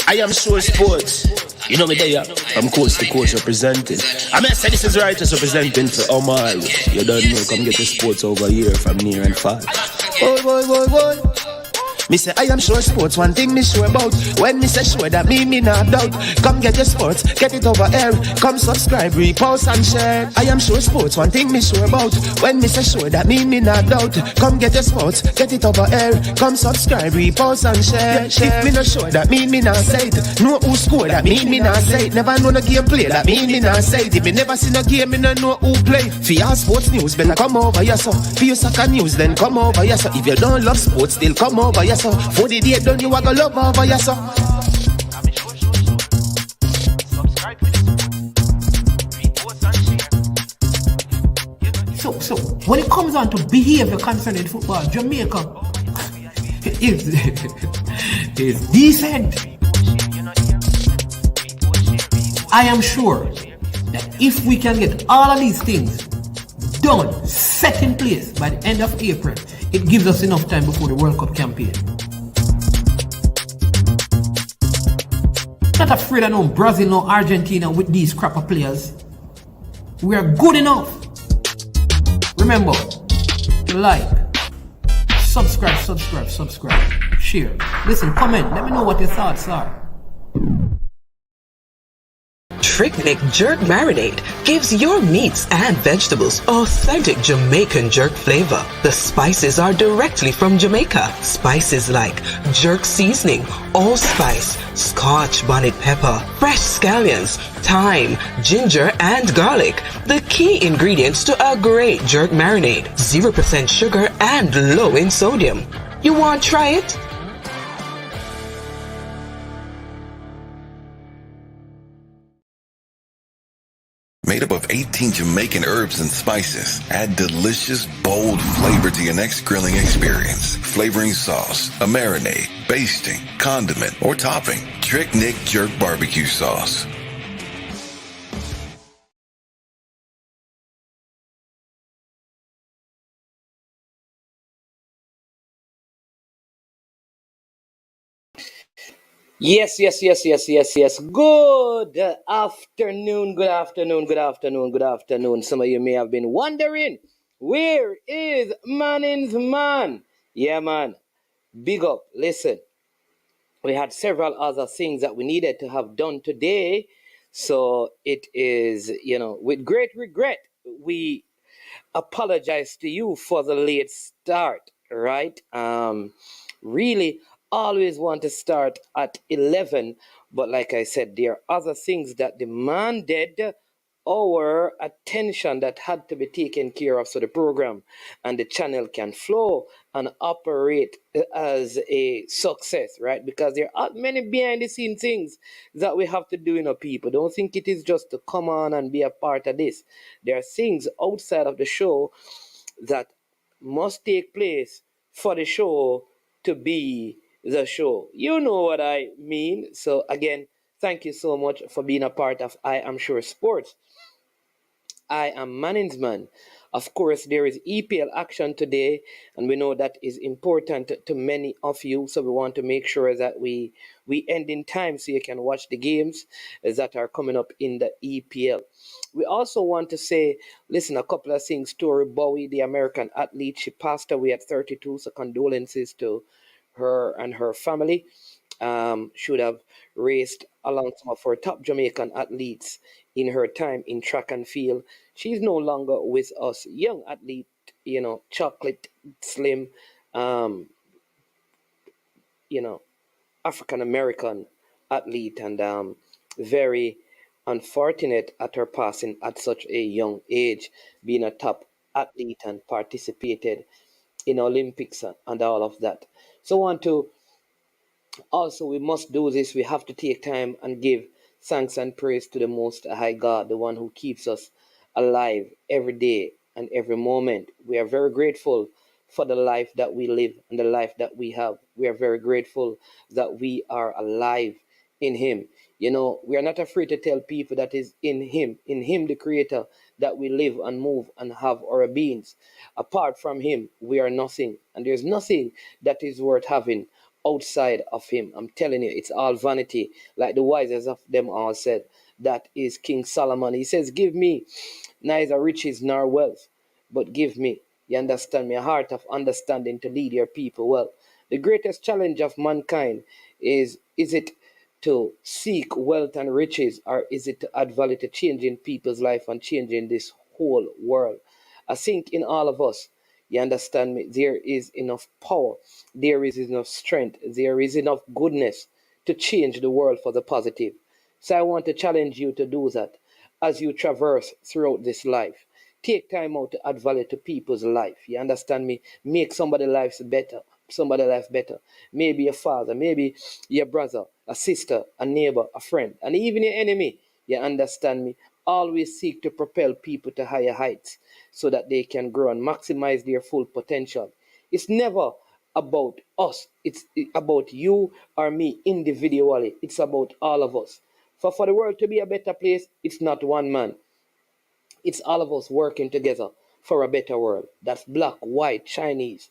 I am sure sports. You know me there, I'm coast to coast representing. I mean, I say this is righteous representing for Omar. You don't know, come get your sports over here from near and far. Boy. Me say I am sure sports, one thing me sure about. When me say sure, that me not doubt. Come get your sports, get it over here. Come subscribe, repost and share. I am sure sports, one thing me sure about. When me say sure, that me not doubt. Come get your sports, get it over here. Come subscribe, repost and share. If me not sure, that me not say it. Know who score, that me not say it. Never know the game play, that me not say it. If me never seen a game, me not know who play. For your sports news, better come over here so. For your soccer news, then come over here so. If you don't love sports, still come over here so. For the day done, you are gonna love over here so. So when it comes on to behavior concerning football, Jamaica is decent. I am sure that if we can get all of these things done, set in place by the end of April, it gives us enough time before the World Cup campaign. Not afraid of no Brazil, no Argentina with these crapper players. We are good enough. Remember to like, subscribe, share. Listen, comment, let me know what your thoughts are. Trick Jerk Marinade gives your meats and vegetables authentic Jamaican jerk flavor. The spices are directly from Jamaica. Spices like jerk seasoning, allspice, Scotch bonnet pepper, fresh scallions, thyme, ginger, and garlic. The key ingredients to a great jerk marinade. 0% sugar and low in sodium. You want to try it? Made up of 18 Jamaican herbs and spices. Add delicious, bold flavor to your next grilling experience. Flavoring sauce, a marinade, basting, condiment, or topping. Trick Nick Jerk Barbecue Sauce. Yes. Good afternoon. Some of you may have been wondering, where is Manning's man? Yeah, man. Big up. Listen, we had several other things that we needed to have done today. So it is, with great regret, we apologize to you for the late start, right? Really always want to start at 11, but like I said, there are other things that demanded our attention that had to be taken care of so the program and the channel can flow and operate as a success, right? Because there are many behind the scene things that we have to do, people. Don't think it is just to come on and be a part of this. There are things outside of the show that must take place for the show to be the show. You know what I mean. So again, thank you so much for being a part of I Am Sure Sports. I am Manning's man. Of course, there is EPL action today, and we know that is important to many of you. So we want to make sure that we end in time so you can watch the games that are coming up in the EPL. We also want to say, listen, a couple of things. Tori Bowie, the American athlete, she passed away at 32, so condolences to her and her family. Should have raced along some of our top Jamaican athletes in her time in track and field. She's no longer with us. Young athlete, chocolate, slim, African American athlete, and very unfortunate at her passing at such a young age, being a top athlete and participated in Olympics and all of that. So I want to also, we must do this. We have to take time and give thanks and praise to the Most High God, the one who keeps us alive every day and every moment. We are very grateful for the life that we live and the life that we have. We are very grateful that we are alive in Him. We are not afraid to tell people that is in Him, the Creator, that we live and move and have our beings. Apart from Him, we are nothing, and there's nothing that is worth having outside of him. I'm telling you, it's all vanity. Like the wisest of them all said, that is King Solomon. He says, give me neither riches nor wealth, but give me, you understand me, a heart of understanding to lead your people well. The greatest challenge of mankind is it to seek wealth and riches, or is it to add value to changing people's life and changing this whole world? I think in all of us, you understand me, there is enough power, there is enough strength, there is enough goodness to change the world for the positive. So I want to challenge you to do that as you traverse throughout this life. Take time out to add value to people's life. You understand me? Make somebody's life better. Somebody's life better. Maybe your father, maybe your brother, a sister, a neighbor, a friend, and even your enemy. You understand me? Always seek to propel people to higher heights so that they can grow and maximize their full potential. It's never about us. It's about you or me individually. It's about all of us. For the world to be a better place, it's not one man. It's all of us working together for a better world. That's black, white, Chinese,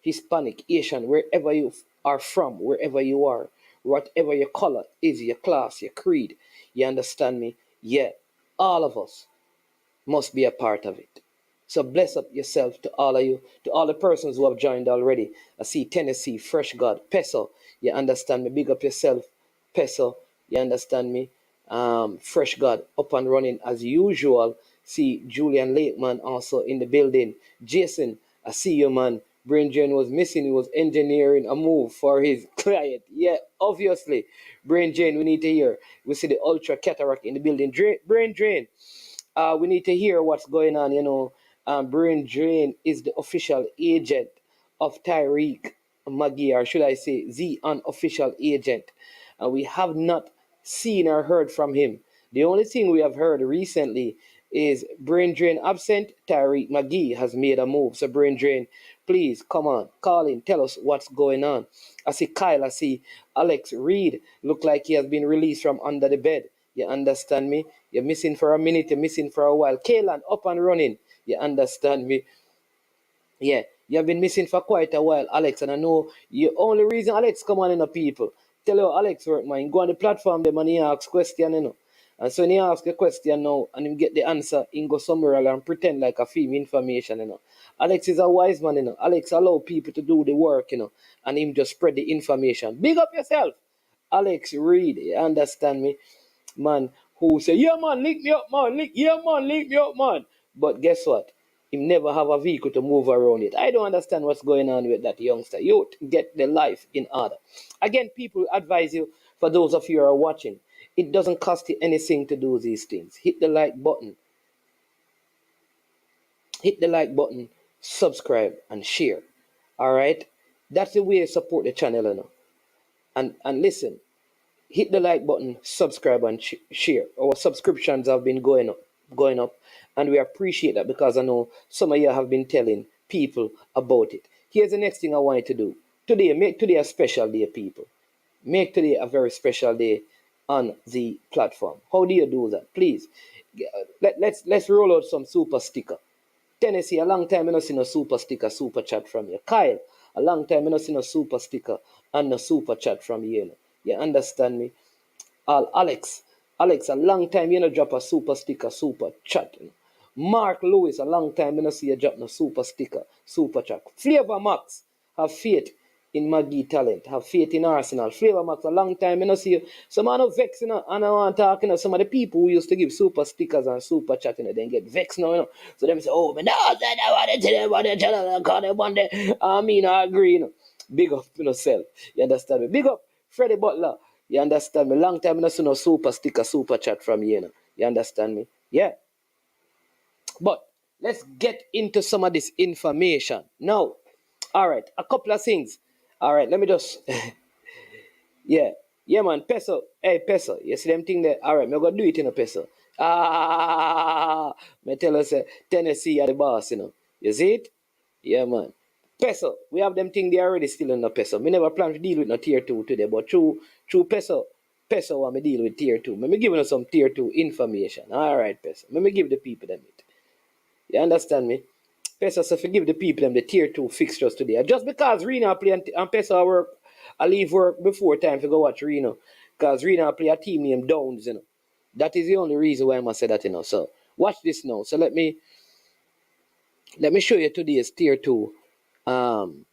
Hispanic, Asian, wherever you are from, wherever you are, whatever your color is, your class, your creed. You understand me? Yeah, all of us must be a part of it. So bless up yourself to all of you, to all the persons who have joined already. I see Tennessee, Fresh God, Peso. You understand me? Big up yourself, Peso. You understand me? Fresh God up and running as usual. See Julian Lakeman also in the building. Jason, I see you, man. Brain Drain was missing. He was engineering a move for his client. Yeah, obviously. Brain Drain, we need to hear. We see the Ultra Cataract in the building. Brain Drain. We need to hear what's going on. Brain Drain is the official agent of Tyreek Magee, or should I say, the unofficial agent. And we have not seen or heard from him. The only thing we have heard recently is Brain Drain absent. Tyreek Magee has made a move. So Brain Drain, please come on, call in, tell us what's going on. I see Kyle, I see Alex Reed. Look like he has been released from under the bed. You understand me? You're missing for a minute, you're missing for a while. Kaylan up and running. You understand me? Yeah, you have been missing for quite a while, Alex, and I know the only reason Alex come on in the people. Tell you how Alex work, man. Go on the platform them and he ask question, And so when he ask a question now and him get the answer, he go somewhere else and pretend like a film information, Alex is a wise man, Alex allow people to do the work, and him just spread the information. Big up yourself. Alex Reed, you understand me? Man, who say, yeah man, link me up, man, link me up, man. But guess what? He never have a vehicle to move around it. I don't understand what's going on with that youngster. You get the life in order. Again, people advise you, for those of you who are watching, it doesn't cost you anything to do these things. Hit the like button. Hit the like button, subscribe, and share. All right? That's the way to support the channel, And listen, hit the like button, subscribe, and share. Our subscriptions have been going up, and we appreciate that because I know some of you have been telling people about it. Here's the next thing I want you to do. Today, make today a special day, people. Make today a very special day on the platform. How do you do that? Please, let's roll out some super sticker. Tennessee, a long time I not seen a super sticker, super chat from you. Kyle, a long time I not seen a super sticker and a super chat from you. You understand me? Alex, a long time you know drop a super sticker, super chat. Mark Lewis, a long time you know see you drop a super sticker, super chat. Flavor Max, have faith in Magee talent, have faith in Arsenal. Flavor Max, a long time you know see you. Some man of vex, and I want to talk, some of the people who used to give super stickers and super chat, then get vexed now, So them say, oh, man, no, I want to tell them about the channel, call them one day. I agree, Big up, self. You understand me? Big up, Freddie Butler. You understand me? Long time I see no super sticker, super chat from you, You understand me? Yeah. But let's get into some of this information. Now, all right, a couple of things. All right, let me just... yeah. Yeah, man, Peso. Hey, Peso. You see them thing there? All right, I'm going to do it in a Peso. Me tell us, Tennessee are the boss, You see it? Yeah, man. Peso, we have them thing they already still in the Peso. Me never plan to deal with no tier 2 today, but through Peso I me deal with tier 2. Me giving us some tier 2 information. All right, Peso. Me give the people them it. You understand me? Pesa so forgive the people them the tier 2 fixtures today. Just because Reno play and Pesa work, I leave work before time to go watch Reno. Because Reno play a team named Downs, you know. That is the only reason why I must say that, you know. So watch this now. So let me show you today's tier 2. And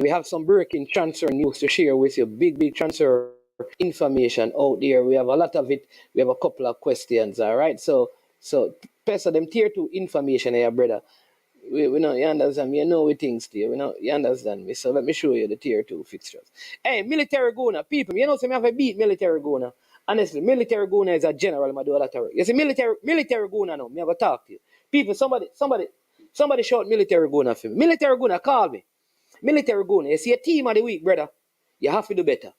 we have some breaking transfer news to share with you. Big transfer information out there. We have a lot of it. We have a couple of questions. All right. So Pesa them tier 2 information here, brother. We know you understand me. You know we things there. We know you understand me. So let me show you the tier 2 fixtures. Hey, military Guna, people, you know so me have a beat military Guna. Honestly, military Guna is a general. I do a lot of work. You see, military Guna now. Me have to talk to you. People, somebody shout military Guna for me. Military Guna, call me. Military Guna. You see a team of the week, brother. You have to do better.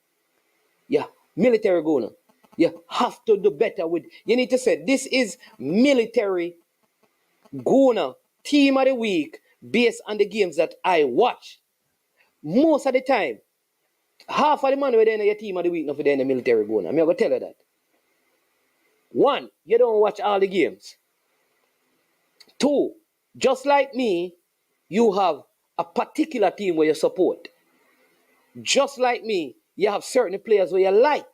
Yeah, military Guna. You have to do better with. You need to say this is military Guna team of the week based on the games that I watch. Most of the time, half of the man within your team of the week, not within the military Guna. I'm going to tell you that. One, you don't watch all the games. Two, just like me, you have a particular team where you support. Just like me, you have certain players where you like.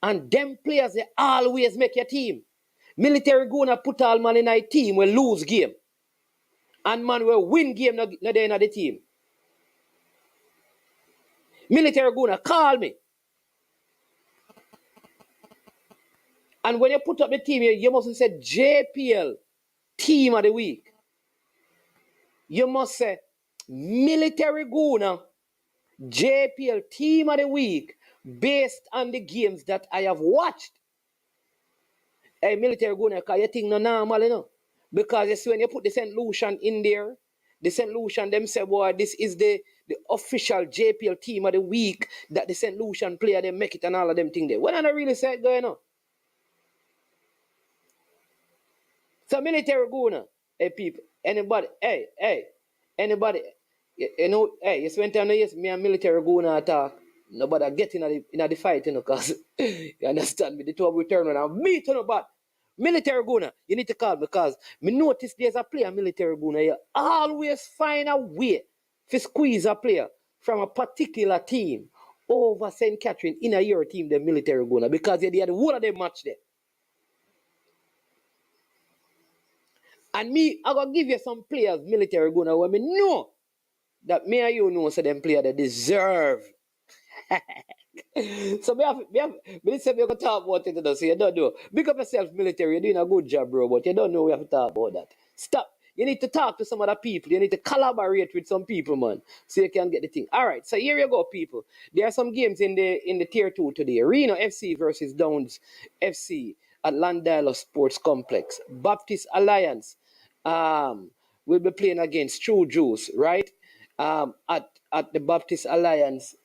And them players, they always make your team. Military Guna put all man in a team will lose game. And man will win game not in the team. Military Guna, call me. And when you put up the team, you must say JPL team of the week. You must say Military Guna JPL team of the week based on the games that I have watched. Hey, Military Guna, because you think no normal, you know. Because you see when you put the St. Lucian in there, the St. Lucian them say, boy, this is the official JPL team of the week that the St. Lucian player, they make it and all of them things there. When I don't really say it going on. So Military Guna, hey people, anybody, anybody, you know, hey, you spend time yes, me and Military Guna attack. Nobody get in the fight, you know, because you understand me, the two of we turn around and meet on about Military Guna, you need to call because me notice there's a player Military Guna, you always find a way to squeeze a player from a particular team over St. Catherine in a year team, the Military Guna, because they had the whole of them match there. And me, I'm going to give you some players, Military Guna, where me know that me and you know so them players they deserve. So me say me going to talk about it today, so you don't know. Big up yourself, military, you're doing a good job, bro, but you don't know we have to talk about that. Stop. You need to talk to some other people. You need to collaborate with some people, man, so you can get the thing. All right, so here you go, people. There are some games in the tier 2 today. Reno FC versus Downs FC at Landala Sports Complex. Baptist Alliance will be playing against True Juice, right? At the Baptist Alliance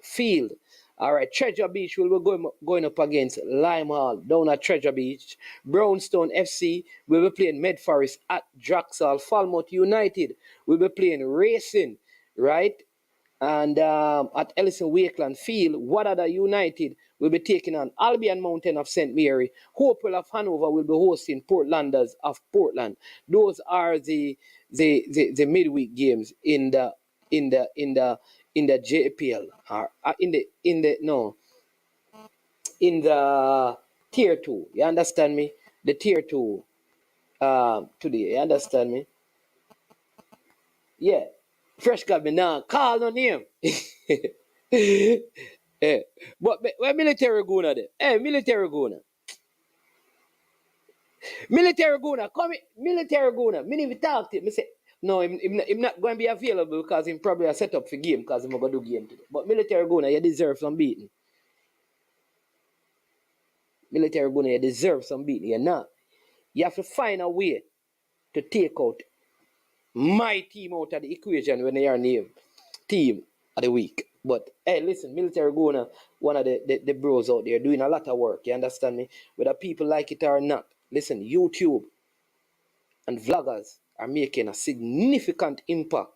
field. All right, Treasure Beach will be going up against Lime Hall down at Treasure Beach. Brownstone FC will be playing Medforest at Draxall. Falmouth United will be playing Racing, right? And at Ellison Wakeland Field, Wadada United will be taking on Albion Mountain of St. Mary. Hopewell of Hanover will be hosting Portlanders of Portland. Those are the midweek games in the JPL or in the tier 2. You understand me? The tier 2 today. You understand me? Yeah. Fresh got me now. Call no name. But where Military Guna there? Hey, Military Guna. Military Guna, come in. Military Guna. Me need to talk to him. Me say, no, I'm not going to be available because he's probably a set up for game because I'm going to do game today. But Military Guna, you deserve some beating. Military Guna, you deserve some beating. You're not. You have to find a way to take out my team out of the equation when they are named team of the week. But hey, listen, Military Guna, one of the bros out there doing a lot of work. You understand me? Whether people like it or not. Listen, YouTube and vloggers are making a significant impact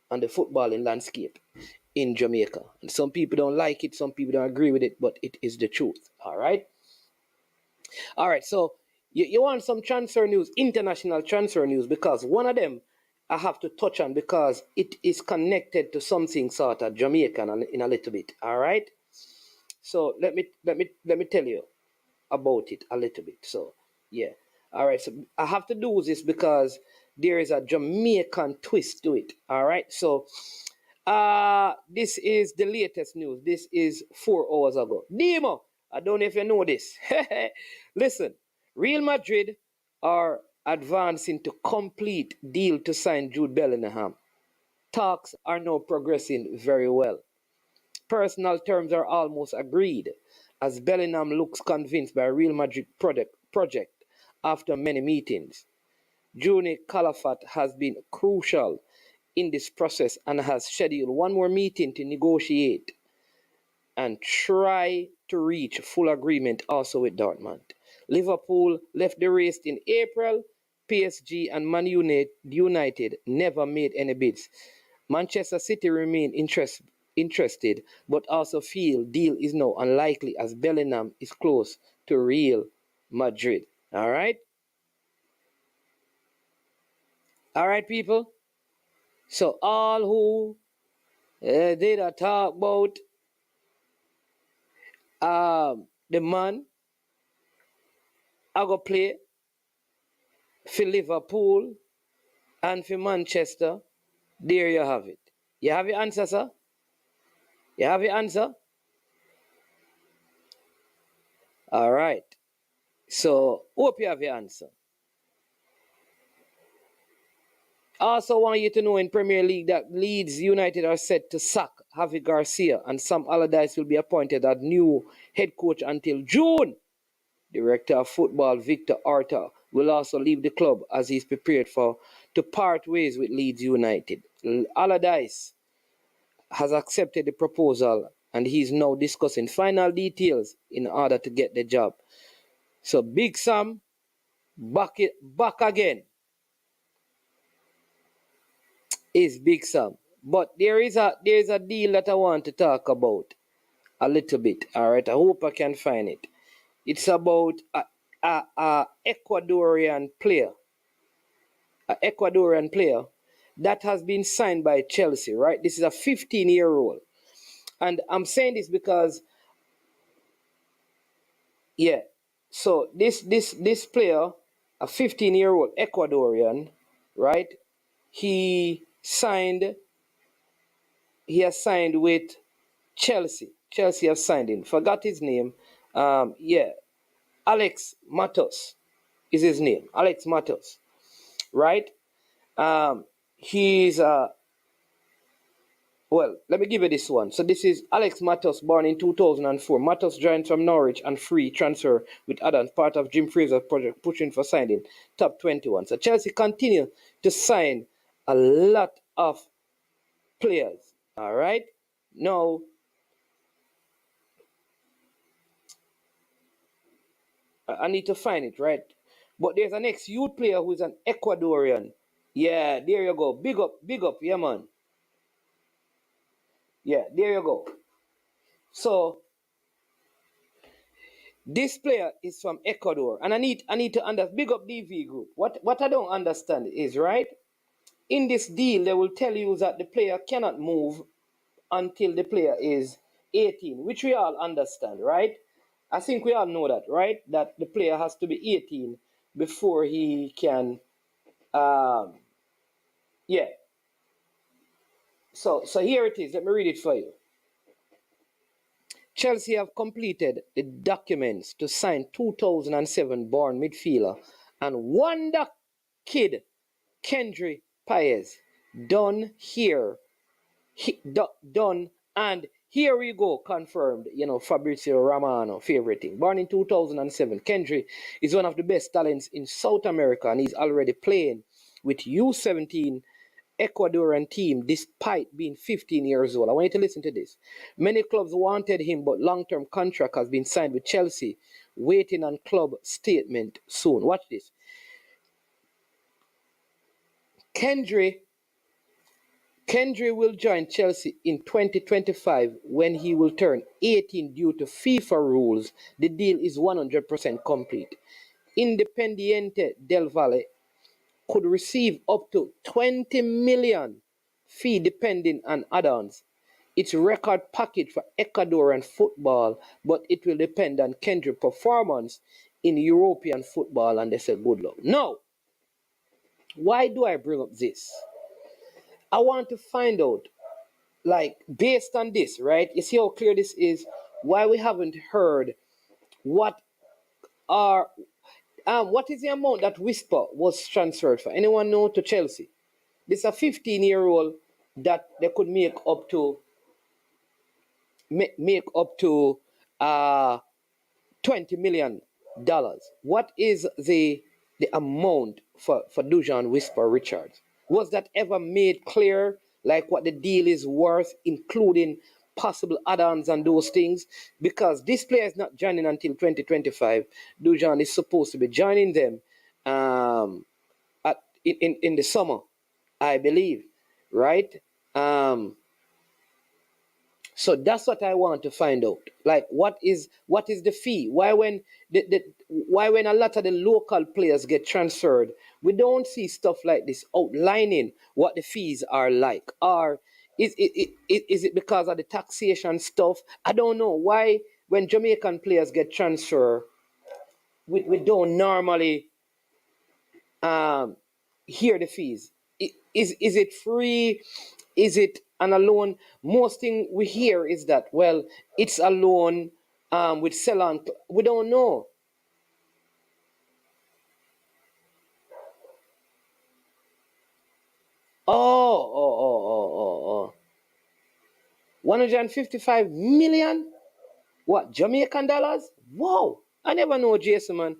on the footballing landscape in Jamaica. And some people don't like it, some people don't agree with it, but it is the truth. All right? All right, so you want some transfer news, international transfer news, because one of them I have to touch on because it is connected to something sort of Jamaican in a little bit. All right. So let me tell you about it a little bit. So yeah. All right. So I have to do this because there is a Jamaican twist to it. All right. So this is the latest news. This is 4 hours ago. Demo, I don't know if you know this. Listen, Real Madrid are advancing to complete deal to sign Jude Bellingham. Talks are now progressing very well. Personal terms are almost agreed as Bellingham looks convinced by Real Madrid project after many meetings. Juni Calafat has been crucial in this process and has scheduled one more meeting to negotiate and try to reach full agreement also with Dortmund. Liverpool left the race in April. PSG and Man United never made any bids. Manchester City remain interested, but also feel deal is now unlikely as Bellingham is close to Real Madrid. All right? All right, people? So all who did a talk about the man I go play for Liverpool and for Manchester. There you have it. You have your answer, sir? You have your answer? All right. So hope you have your answer. Also want you to know in Premier League that Leeds United are set to sack Javi Garcia and Sam Allardyce will be appointed as new head coach until June. Director of Football Victor Arta will also leave the club as he's prepared to part ways with Leeds United. Allardyce has accepted the proposal and he's now discussing final details in order to get the job. So Big Sam back again is Big Sam. But there is a deal that I want to talk about a little bit. All right, I hope I can find it. It's about a Ecuadorian player that has been signed by Chelsea, right? This is a 15-year-old. And I'm saying this because, yeah, so this player, a 15-year-old Ecuadorian, right? He has signed with Chelsea. Chelsea has signed him. Forgot his name. Alex Matos is his name. Alex Matos, right? He's well, let me give you this one. So this is Alex Matos, born in 2004. Matos joined from Norwich and free transfer with Adams, part of Jim Fraser's project pushing for signing top 21. So Chelsea continue to sign a lot of players. All right. Now, I need to find it, right? But there's an ex-youth player who is an Ecuadorian. Yeah, there you go. Big up, yeah, man. Yeah, there you go. So this player is from Ecuador, and I need to understand. Big up DV Group. What I don't understand is, right, in this deal they will tell you that the player cannot move until the player is 18, which we all understand, right? I think we all know that, right? That the player has to be 18 before he can, yeah. So here it is. Let me read it for you. Chelsea have completed the documents to sign 2007 born midfielder and wonder kid Kendra Paez. Done and here we go, confirmed, Fabrizio Romano favorite thing. Born in 2007, Kendra is one of the best talents in South America and he's already playing with U17 Ecuadorian team despite being 15 years old. I want you to listen to this. Many clubs wanted him, but long-term contract has been signed with Chelsea, waiting on club statement soon. Watch this. Kendra will join Chelsea in 2025 when he will turn 18 due to FIFA rules. The deal is 100% complete. Independiente del Valle could receive up to 20 million fee depending on add-ons. It's record package for Ecuadorian football, but it will depend on Kendra performance in European football, and they say good luck. Now, why do I bring up this? I want to find out, like, based on this, right? You see how clear this is? Why we haven't heard what is the amount that Whisper was transferred for? Anyone know to Chelsea? This is a 15-year-old that they could make up to $20 million. What is the amount for Dujan Whisper Richards? Was that ever made clear, like what the deal is worth, including possible add-ons and those things? Because this player is not joining until 2025. Dujan is supposed to be joining them in the summer, I believe, right? So that's what I want to find out. Like, what is the fee? Why when a lot of the local players get transferred, we don't see stuff like this outlining what the fees are like? Or is it because of the taxation stuff? I don't know. Why when Jamaican players get transferred, we don't normally hear the fees. Is it free? Is it an loan? Most thing we hear is that, well, it's a loan with sell-on. We don't know. Oh. 155 million? What, Jamaican dollars? Wow. I never know, Jason, man.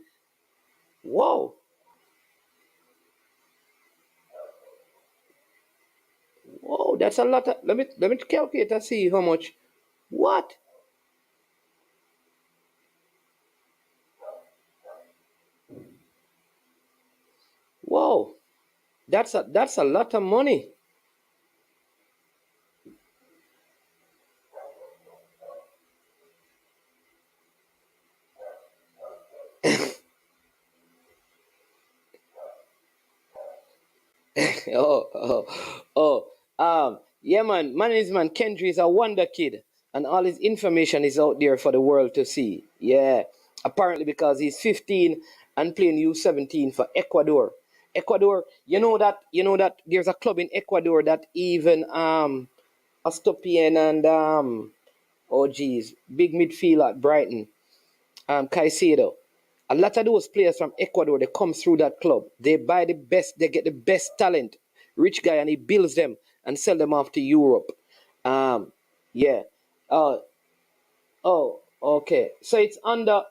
Wow. Whoa, that's a lot. Let me calculate and see how much. What? Whoa, that's a lot of money. Yeah, man. Man, Kendra is a wonder kid, and all his information is out there for the world to see. Yeah, apparently because he's 15 and playing U17 for Ecuador. Ecuador, you know that there's a club in Ecuador that even Astopien and big midfielder at Brighton, Caicedo. A lot of those players from Ecuador, they come through that club. They buy the best, they get the best talent, rich guy, and he builds them and sell them off to Europe. Yeah. Okay. So it's under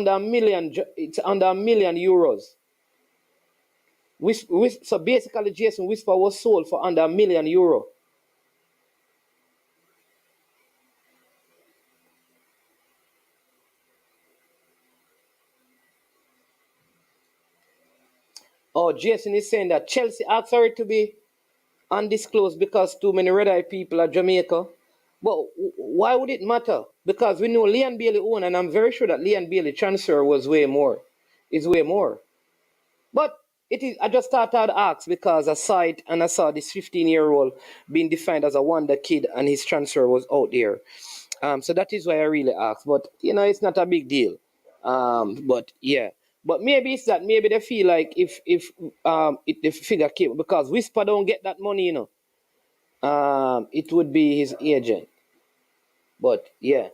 a million. It's under a million euros. So basically, Jason Whisper was sold for under €1 million. Oh, Jason is saying that Chelsea asked for it to be undisclosed because too many red-eye people are Jamaica. But why would it matter? Because we know Leon Bailey owned, and I'm very sure that Leon Bailey transfer was way more. Is way more. But it is. I just thought I'd ask because I saw it and I saw this 15-year-old being defined as a wonder kid, and his transfer was out there. So that is why I really asked. But it's not a big deal. But yeah. But maybe it's that maybe they feel like if the figure came, because Whisper don't get that money, it would be his agent. But yeah.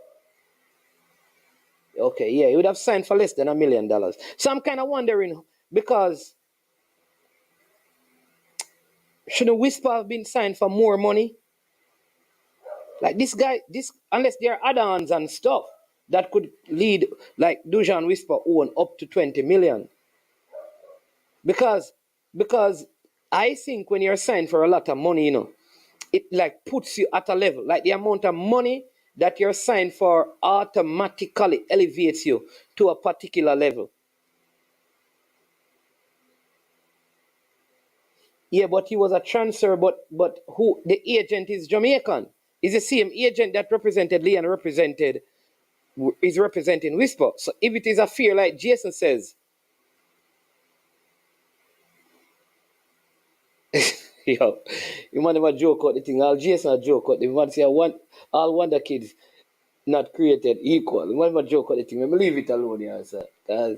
Okay, yeah, he would have signed for less than $1 million. So I'm kind of wondering, because shouldn't Whisper have been signed for more money? Like this guy, unless there are add-ons and stuff that could lead, like Dujan Whisper own up to 20 million. Because I think when you're signed for a lot of money, it like puts you at a level. Like the amount of money that you're signed for automatically elevates you to a particular level. Yeah, but he was a transfer, but who the agent is Jamaican. Is the same agent that represented Lee and is representing Whisper. So if it is a fear like Jason says, Yo, you man never joke out the thing. All Jason a joke out. The man say all Wonder Kids not created equal. You man never joke out the thing. Let me leave it alone, yeah, sir. 'Cause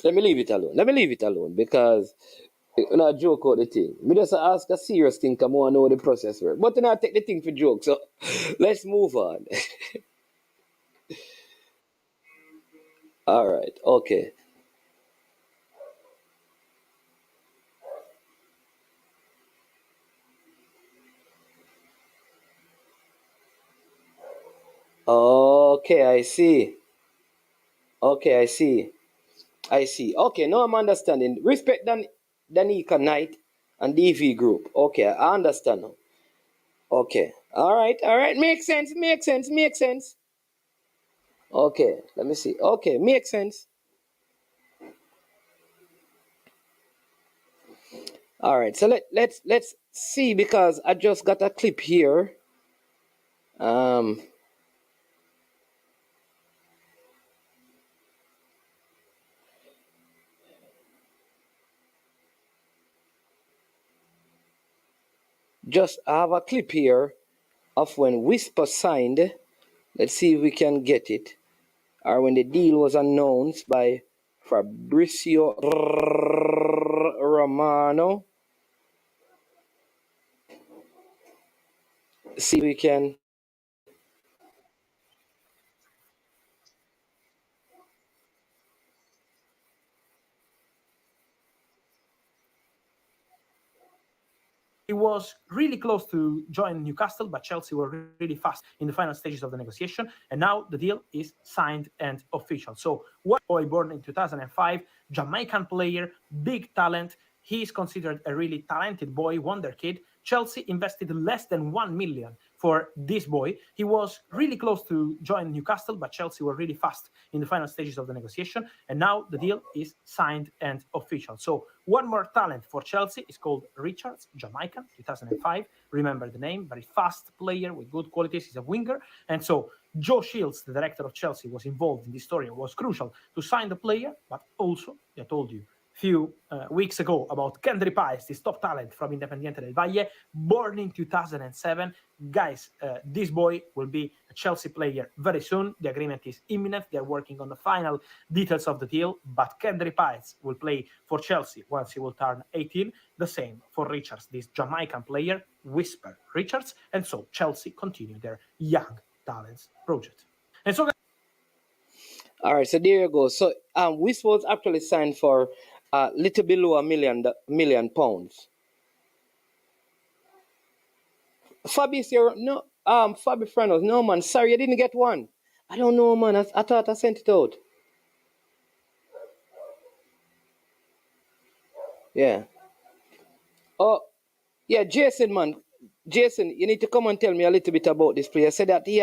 let me leave it alone. Let me leave it alone because you know joke out the thing. Me just ask a serious thing. Come on, know the process work. But then I take the thing for joke. So let's move on. All right. Okay. Okay. I see. Okay. I see. I see. Okay. Now I'm understanding. Respect Danica Knight and DV Group. Okay. I understand now. Okay. All right. All right. Makes sense. Makes sense. Makes sense. Okay. Let me see. Okay. Makes sense. All right. So let's see because I just got a clip here. Um. Just I have a clip here of when Whisper signed. Let's see if we can get it. Or when the deal was announced by Fabrizio Romano. See if we can. He was really close to join Newcastle, but Chelsea were really fast in the final stages of the negotiation. And now the deal is signed and official. So, one boy born in 2005, Jamaican player, big talent. He is considered a really talented boy, wonder kid. Chelsea invested less than 1 million for this boy. He was really close to join Newcastle, but Chelsea were really fast in the final stages of the negotiation. And now the deal is signed and official. So one more talent for Chelsea is called Richards, Jamaican, 2005. Remember the name, very fast player with good qualities. He's a winger. And so Joe Shields, the director of Chelsea, was involved in this story and was crucial to sign the player, but also, I told you, few weeks ago about Kendra Paez, this top talent from Independiente del Valle, born in 2007. Guys, this boy will be a Chelsea player very soon. The agreement is imminent. They're working on the final details of the deal, but Kendra Paez will play for Chelsea once he will turn 18. The same for Richards, this Jamaican player, Whisper Richards. And so Chelsea continue their young talents project. And so All right, so there you go. So Whisper was actually signed for a little below a million pounds. Fabricio, no, Fabi Frenos, no man, sorry, I didn't get one. I don't know, man. I thought I sent it out. Yeah. Oh, yeah, Jason, man. Jason, you need to come and tell me a little bit about this player. Said that he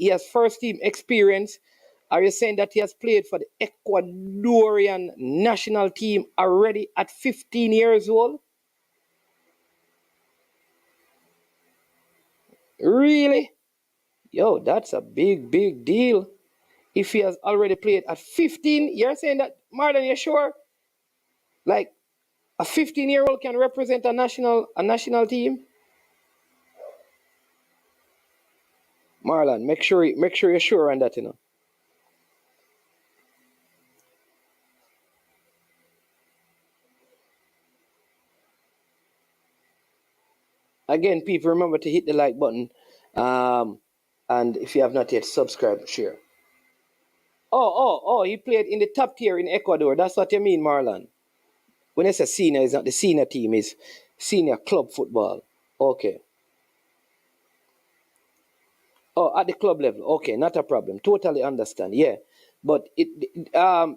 has first team experience. Are you saying that he has played for the Ecuadorian national team already at 15 years old? Really? Yo, that's a big, big deal. If he has already played at 15, you're saying that more than you're sure? Like a 15-year-old can represent a national team? Marlon, make sure you're sure on that, you know. Again, people, remember to hit the like button. Um, and if you have not yet, subscribe, share. Oh, he played in the top tier in Ecuador. That's what you mean, Marlon. When I say senior, it's not the senior team, it's senior club football. Okay. Oh, at the club level. Okay, not a problem. Totally understand. Yeah. But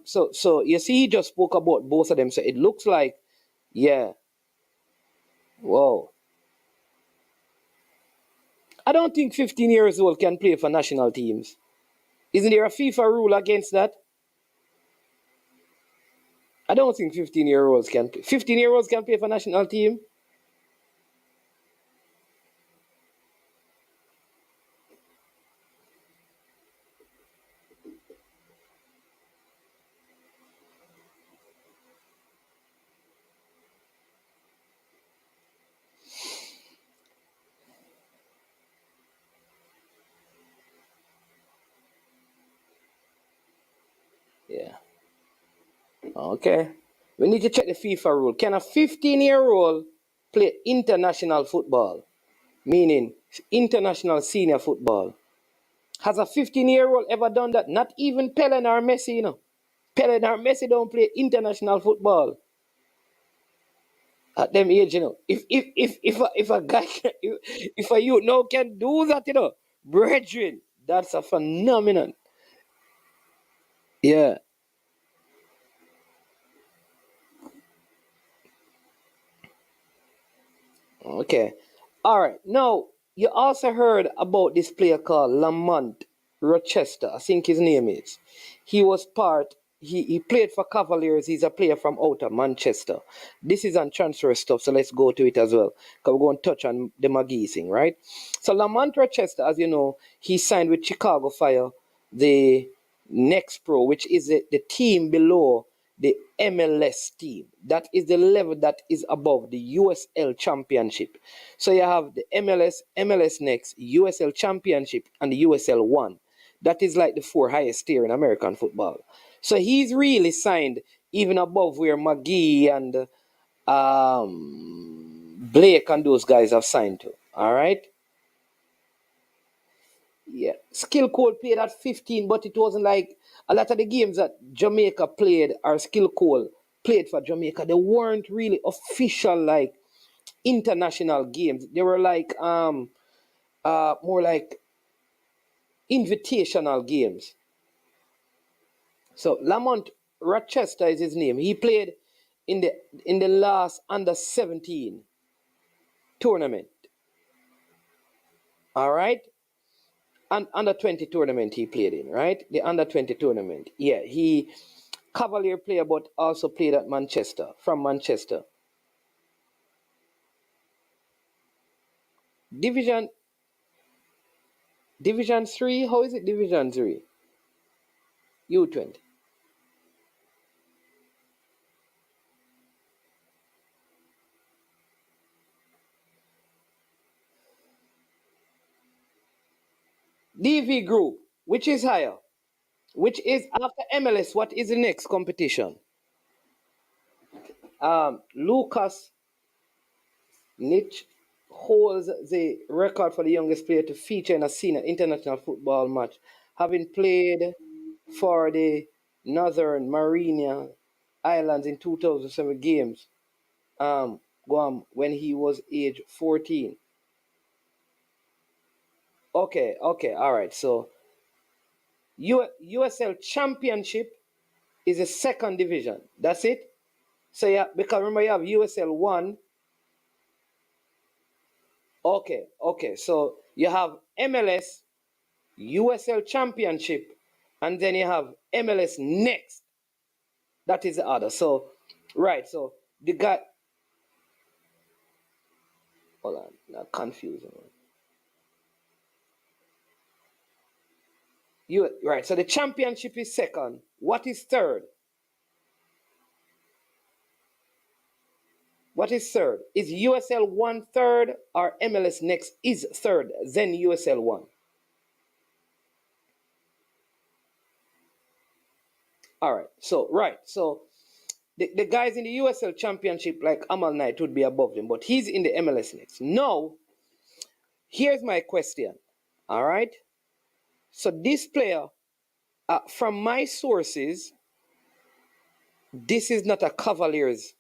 so you see he just spoke about both of them. So it looks like, yeah. Whoa. I don't think 15 years old can play for national teams. Isn't there a FIFA rule against that? I don't think 15-year-olds can play. 15-year-olds can play for national team. Okay. We need to check the FIFA rule. Can a 15-year-old play international football? Meaning international senior football. Has a 15-year-old ever done that? Not even Pele or Messi, you know. Pele or Messi don't play international football at them age, you know. If a guy if a youth now can do that, you know, brethren, that's a phenomenon. Yeah. Okay. All right. Now, you also heard about this player called Lamont Rochester. I think his name is. He was part, he played for Cavaliers. He's a player from out of Manchester. This is on transfer stuff, so let's go to it as well. Because we're going to touch on the Magee thing, right? So Lamont Rochester, as you know, he signed with Chicago Fire, the Next Pro, which is the team below the MLS team. That is the level that is above the USL Championship. So you have the MLS, MLS Next, USL Championship, and the USL One. That is like the four highest tier in American football. So he's really signed even above where Magee and Blake and those guys have signed to. All right. Yeah, skill code played at 15, but it wasn't like a lot of the games that Jamaica played or skill code played for Jamaica. They weren't really official like international games. They were like more like invitational games. So Lamont Rochester is his name. He played in the last under 17 tournament. All right. And under 20 tournament he played in, right? The under 20 tournament. Yeah, he Cavalier player, but also played at Manchester, from Manchester. Division Division 3, how is it Division 3? U20. DV group, which is higher? Which is after MLS, what is the next competition? Lucas Nitch holds the record for the youngest player to feature in a senior international football match, having played for the Northern Mariana Islands in 2007 games. Guam when he was age 14. Okay, okay, all right. So USL Championship is a second division. That's it. So yeah, because remember you have USL 1. Okay, okay. So you have MLS, USL Championship, and then you have MLS Next. That is the other. So, right. So the guy. Hold on, not confusing. You right. So the championship is second. What is third? What is third? Is USL 1 third or MLS Next is third, then USL 1? All right. So, right. So, the guys in the USL Championship, like Amal Knight, would be above them, but he's in the MLS Next. Now, here's my question. All right. So, this player, from my sources, this is not a Cavaliers.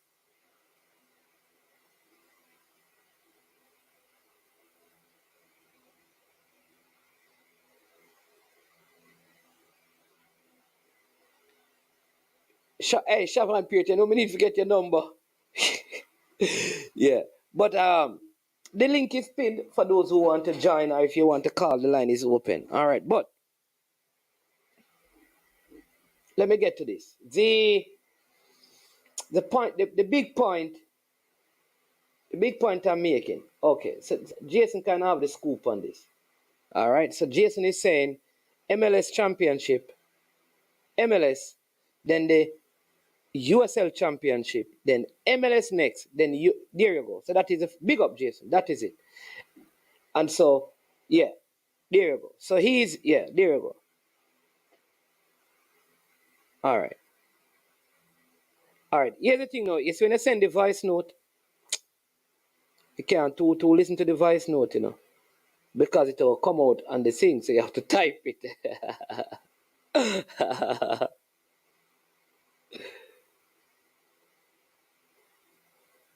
Hey, Chevron Pierce, you know, we need to get your number. Yeah. But the link is pinned for those who want to join or if you want to call, the line is open. All right. But let me get to this. The point, the big point I'm making. Okay. So Jason can have the scoop on this. All right. So Jason is saying MLS Championship, MLS, then the USL Championship, then MLS Next, then there you go. So that is a big up, Jason. That is it. And so, yeah, there you go. So yeah, there you go. All right. All right. Here's the thing now. It's when I send the voice note, you can't to listen to the voice note, you know, because it will come out on the thing, so you have to type it.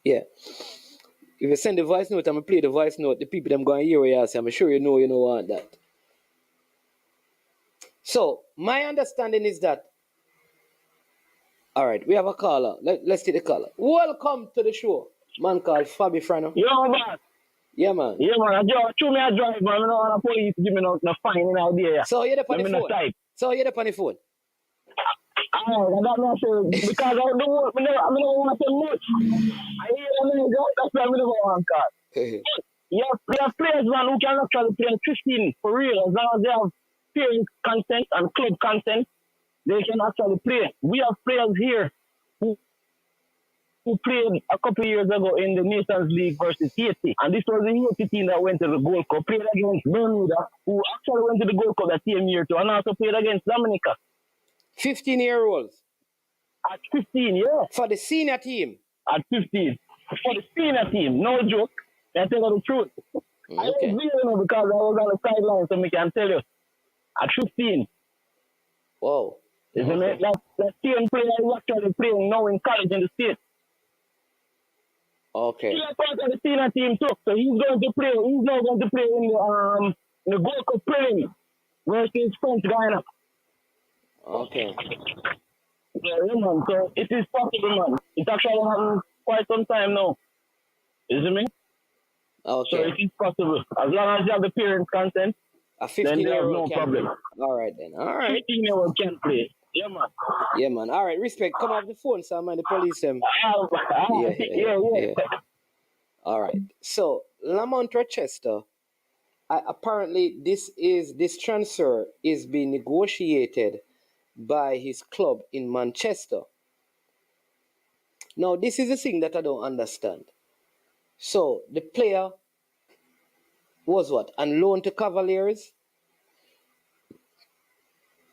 Yeah. If you send the voice note, I'm gonna play the voice note. The people them going to hear what you say. I'm sure you know want that. So my understanding is that. All right, we have a caller. Let's take the caller. Welcome to the show, man called Fabi Frano. Yo, man. Yeah, man. Yeah, man. I drive, man. I don't want the police give me no fine in idea. So you're up on Let the me phone. not type. So you're up on the phone. I don't know, sir. Because I don't work. I don't want to say much. I hear them, that's why I never want card. We have players, man, who can actually play 15 for real. As long as they have parent consent and club consent, they can actually play. We have players here who played a couple of years ago in the Nations League versus Haiti. And this was the Haiti team that went to the Gold Cup, played against Bermuda, who actually went to the Gold Cup that same year too, and also played against Dominica. 15-year-olds. At 15, yeah. For the senior team. At 15. For the senior team, no joke. I tell you the truth. I was there because I was on the sideline, so I can tell you. At 15. Wow. Isn't it? That same player is actually playing now in college in the States. Okay. He's part of the senior team too, so he's going to play. He's now going to play in the Gold Cup Premier versus French Guyana. Okay. Yeah, man. So it is possible, man. It's actually happened quite some time now. Isn't me? Okay. So it is possible. As long as you have the parents' consent, a then there is 15-year-old no problem. Play. All right then. All right. 15-year-old can play. Yeah, man. Yeah, man. All right. Respect. Come off the phone, so I'm the police. Yeah. All right. So Lamonth Rochester. Apparently, this transfer is being negotiated by his club in Manchester. Now, this is the thing that I don't understand. So the player was what? On loan to Cavaliers?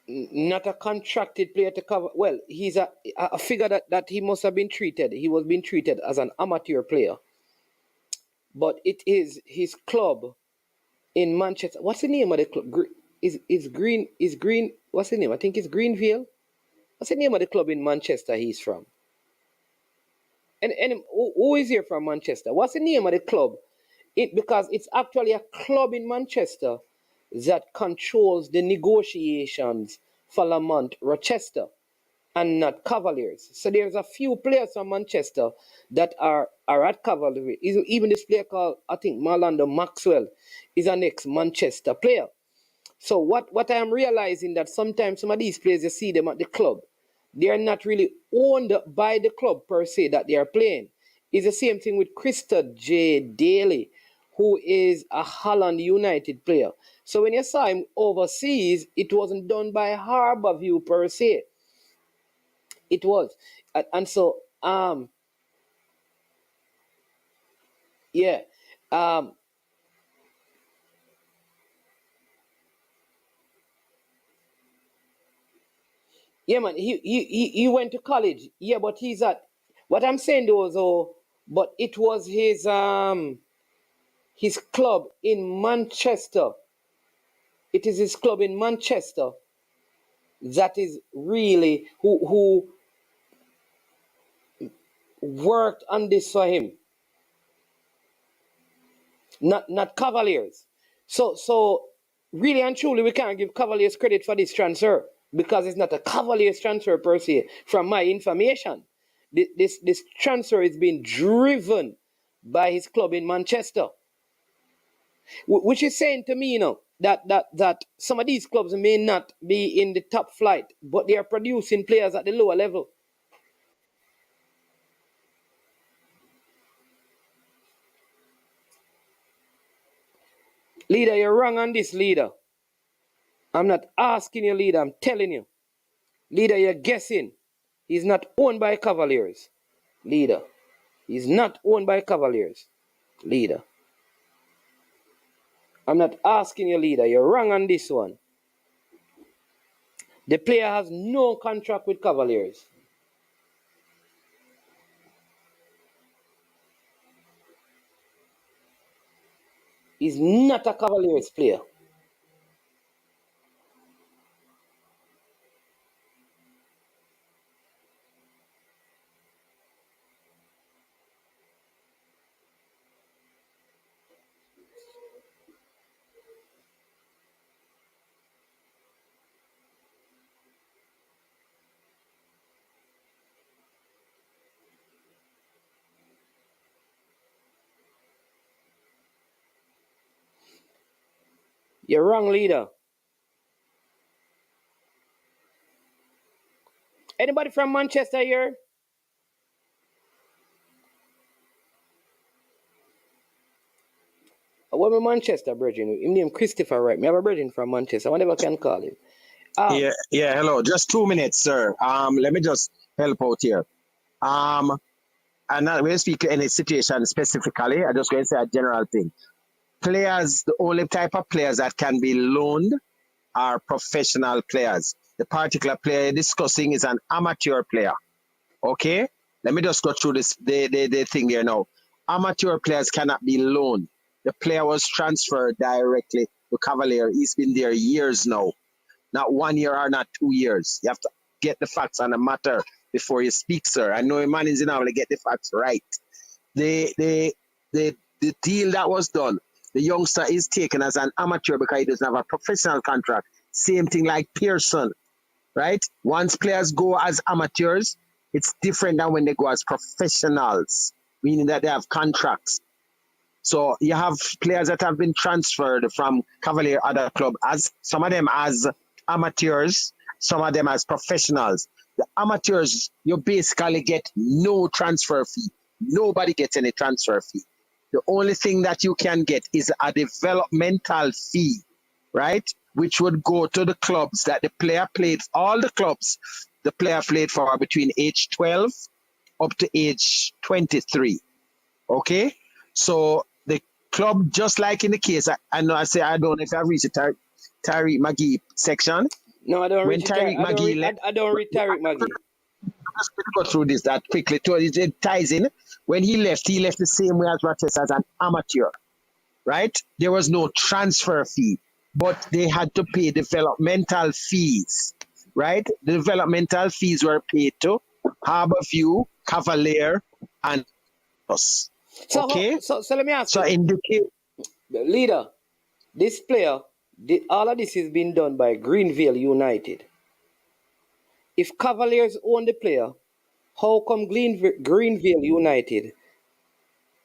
Not a contracted player to cover. Well, he's a figure that he must have been treated. He was being treated as an amateur player. But it is his club in Manchester. What's the name of the club? Is Green? What's the name? I think it's Greenville. What's the name of the club in Manchester he's from? And who is here from Manchester? What's the name of the club? Because it's actually a club in Manchester that controls the negotiations for Lamonth Rochester and not Cavaliers. So there's a few players from Manchester that are at Cavaliers. Even this player called, I think, Marlando Maxwell is an ex-Manchester player. So what I am realizing that sometimes some of these players, you see them at the club, they are not really owned by the club per se that they are playing. It's the same thing with Krista J. Daly, who is a Holland United player. So when you saw him overseas, it wasn't done by Harborview per se. It was. And so, yeah. Yeah, man, he went to college. Yeah, but he's at, what I'm saying though, but it was his club in Manchester. It is his club in Manchester that is really who worked on this for him. Not Cavaliers. So really and truly we can't give Cavaliers credit for this transfer because it's not a Cavaliers transfer per se, from my information. This transfer is being driven by his club in Manchester. Which is saying to me, that some of these clubs may not be in the top flight, but they are producing players at the lower level. Leader, you're wrong on this, leader. I'm not asking you, leader, I'm telling you. Leader, you're guessing. He's not owned by Cavaliers. Leader. He's not owned by Cavaliers. Leader. I'm not asking you, leader. You're wrong on this one. The player has no contract with Cavaliers. He's not a Cavaliers player. You're wrong, leader. Anybody from Manchester here? What my Manchester virgin? Him name Christopher, right? Me have a virgin from Manchester. Whatever can call him. Yeah, hello. Just 2 minutes, sir. Let me just help out here. And not going to speak any situation specifically. I'm just going to say a general thing. Players, the only type of players that can be loaned are professional players. The particular player you're discussing is an amateur player. Okay? Let me just go through this the thing here now. Amateur players cannot be loaned. The player was transferred directly to Cavalier. He's been there years now. Not 1 year or not 2 years. You have to get the facts on the matter before you speak, sir. I know a man is in order to get the facts right. The deal that was done, the youngster is taken as an amateur because he doesn't have a professional contract. Same thing like Pearson, right? Once players go as amateurs, it's different than when they go as professionals, meaning that they have contracts. So you have players that have been transferred from Cavalier other club, as some of them as amateurs, some of them as professionals. The amateurs, you basically get no transfer fee. Nobody gets any transfer fee. The only thing that you can get is a developmental fee, right? Which would go to the clubs that the player played, all the clubs the player played for between age 12 up to age 23. Okay? So the club, just like in the case, I know I don't know if I've reached the Tariq Magee section. No, I don't When read Tariq Magee left, I don't read Tariq Magee. let's go through this that quickly. It ties in. When he left the same way as Rochester as an amateur, right? There was no transfer fee, but they had to pay developmental fees, right? The developmental fees were paid to Harborview, Cavalier, and us. Okay? So let me ask So you. in the case, Leader, this player, all of this is being done by Greenville United. If Cavaliers own the player, how come Greenville United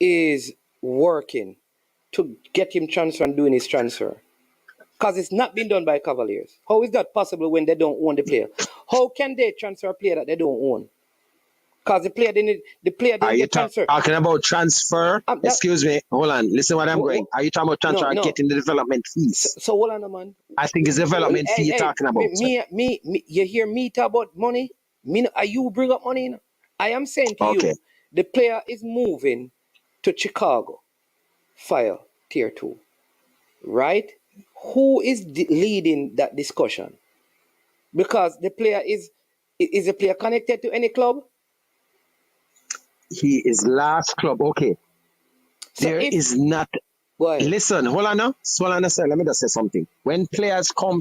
is working to get him transfer and doing his transfer? Because it's not been done by Cavaliers. How is that possible when they don't own the player? How can they transfer a player that they don't own? Because the player didn't get transferred. Talking about transfer? Excuse me. Hold on. Listen what I'm going. Are you talking about transfer and getting the development fees? So hold on, man. I think it's development fee you're talking about. Me, you hear me talk about money? Are you bring up money? I am saying to you, the player is moving to Chicago Fire Tier 2. Right? Who is leading that discussion? Because the player is the player connected to any club? He is last club. Okay. So there is not. Listen, hold on, sir. Let me just say something. When players come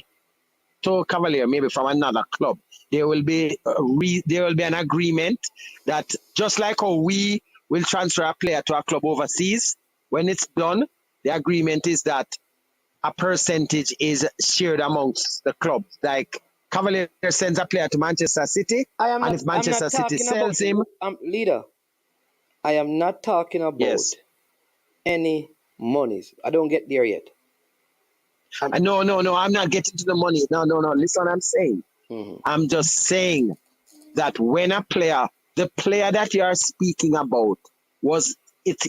to Cavalier, maybe from another club, there will be an agreement that just like how we will transfer a player to a club overseas, when it's done, the agreement is that a percentage is shared amongst the clubs. Like Cavalier sends a player to Manchester City, and if Manchester City sells him, leader, I am not talking about any monies. I don't get there yet. No, I'm not getting to the money. No. Listen what I'm saying. I'm just saying that when the player that you are speaking about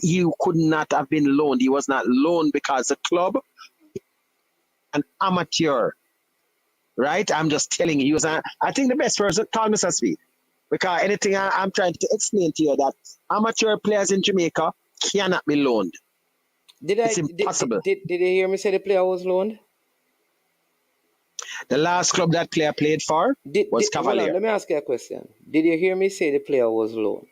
you could not have been loaned. He was not loaned because the club, an amateur, right? I'm just telling you, I think the best person, call Mr. Speed. Because anything I'm trying to explain to you that amateur players in Jamaica cannot be loaned. It's impossible. Did you hear me say the player was loaned? The last club that player played for was Cavalier. Hold on, let me ask you a question. Did you hear me say the player was loaned?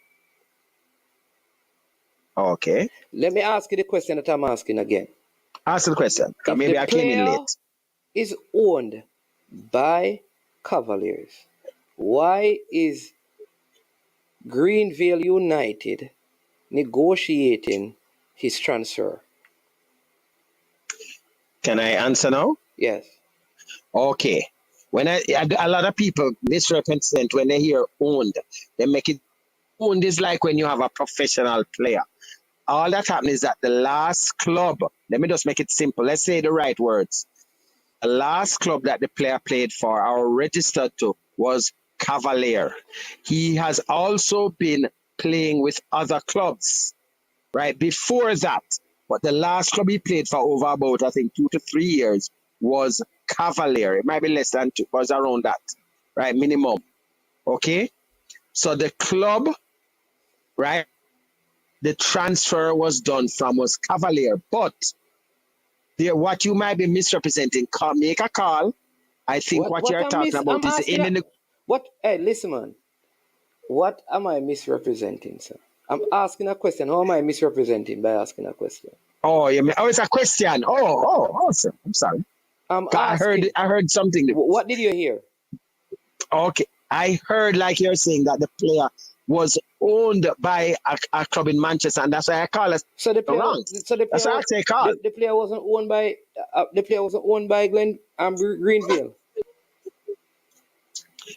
Okay. Let me ask you the question that I'm asking again. Ask the question. 'Cause If maybe the I came in player late. is owned by Cavaliers, why is Greenville United negotiating his transfer? Can I answer now? Yes. Okay. When a lot of people misrepresent when they hear owned, they make it owned is like when you have a professional player. All that happened is that the last club, let me just make it simple. Let's say the right words. The last club that the player played for or registered to was Cavalier. He has also been playing with other clubs, right? Before that, but the last club he played for over about, I think, 2 to 3 years was Cavalier. It might be less than 2, was around that, right? Minimum. Okay? So the club, right? The transfer was done from was Cavalier, but there, what you might be misrepresenting, make a call. I think what you're talking about is in the. What? Hey, listen, man. What am I misrepresenting, sir? I'm asking a question. How am I misrepresenting by asking a question? Oh, it's a question. Sir. I'm sorry. I'm asking. I heard something. What did you hear? Okay, I heard like you're saying that the player was owned by a club in Manchester, and that's why I call it. So the player, wrong. That's why I say call. The player wasn't owned by Greenville.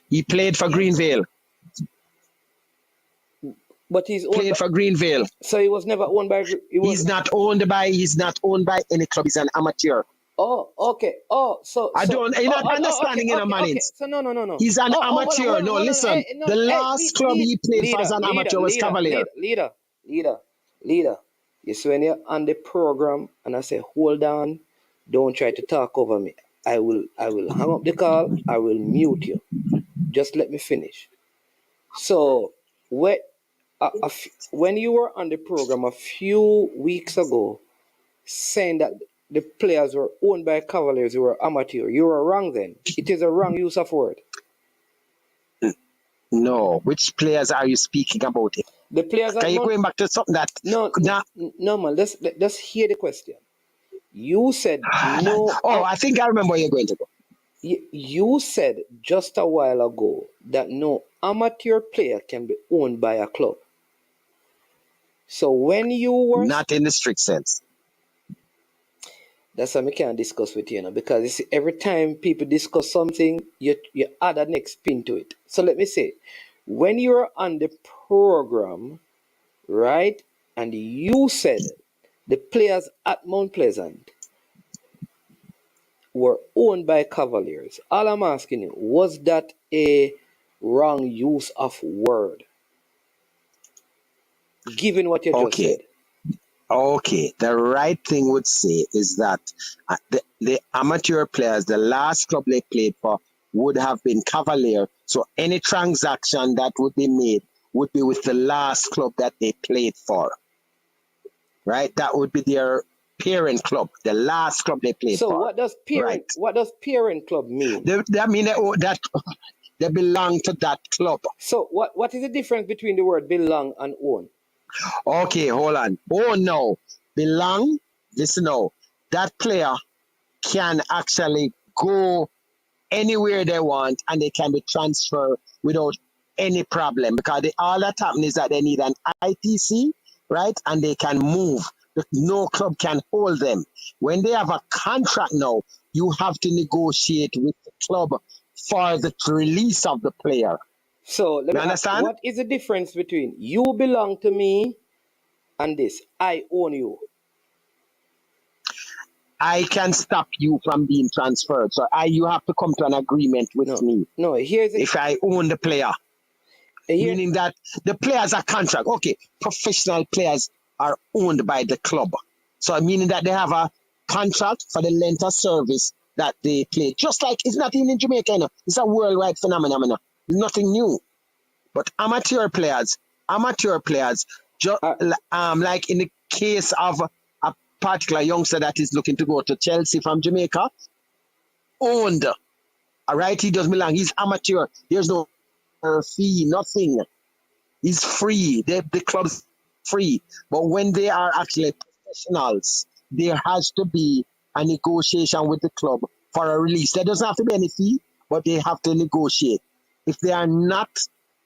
He played for Greenville. But he's played for Greenville. So he was never owned by. He's not owned by any club. He's an amateur. Oh, okay. Oh, so you're not understanding in a man. Okay. So no. He's an amateur. Listen. The last club he played for as an amateur was Cavalier. Leader. You see, when you're on the program and I say, hold on, don't try to talk over me. I will hang up the call. I will mute you. Just let me finish. So, when you were on the program a few weeks ago, saying that the players were owned by Cavaliers who were amateur, you were wrong then. It is a wrong use of word. No. Which players are you speaking about? The players are going back to something that... No, man. Let's hear the question. You said no... I think I remember where you're going to go. You said just a while ago that no amateur player can be owned by a club. So when you were... Not in the strict sense. That's something we can't discuss with you, because you see, every time people discuss something, you add a next spin to it. So let me say, when you were on the program, right, and you said the players at Mount Pleasant were owned by Cavaliers, all I'm asking you, was that a wrong use of word? Given what you just said. Okay, the right thing would say is that the amateur players, the last club they played for would have been Cavalier. So any transaction that would be made would be with the last club that they played for. Right? That would be their parent club, the last club they played for. So what does parent club mean? That means that they belong to that club. So what is the difference between the word belong and own? Okay, hold on. Oh no, belong. Listen now. That player can actually go anywhere they want, and they can be transferred without any problem, because all that happens is that they need an ITC, right? And they can move. No club can hold them. When they have a contract now, you have to negotiate with the club for the release of the player. So let me understand. What is the difference between you belong to me and this? I own you. I can stop you from being transferred. So you have to come to an agreement with me. No, if I own the player. Meaning that the players are contract. Okay, professional players are owned by the club. So meaning that they have a contract for the length of service that they play. Just like, it's not even in Jamaica, it's a worldwide phenomenon. Nothing new. But amateur players, like in the case of a particular youngster that is looking to go to Chelsea from Jamaica, owned. All right, he doesn't belong. He's amateur. There's no fee, nothing. He's free. The club's free. But when they are actually professionals, there has to be a negotiation with the club for a release. There doesn't have to be any fee, but they have to negotiate. If they are not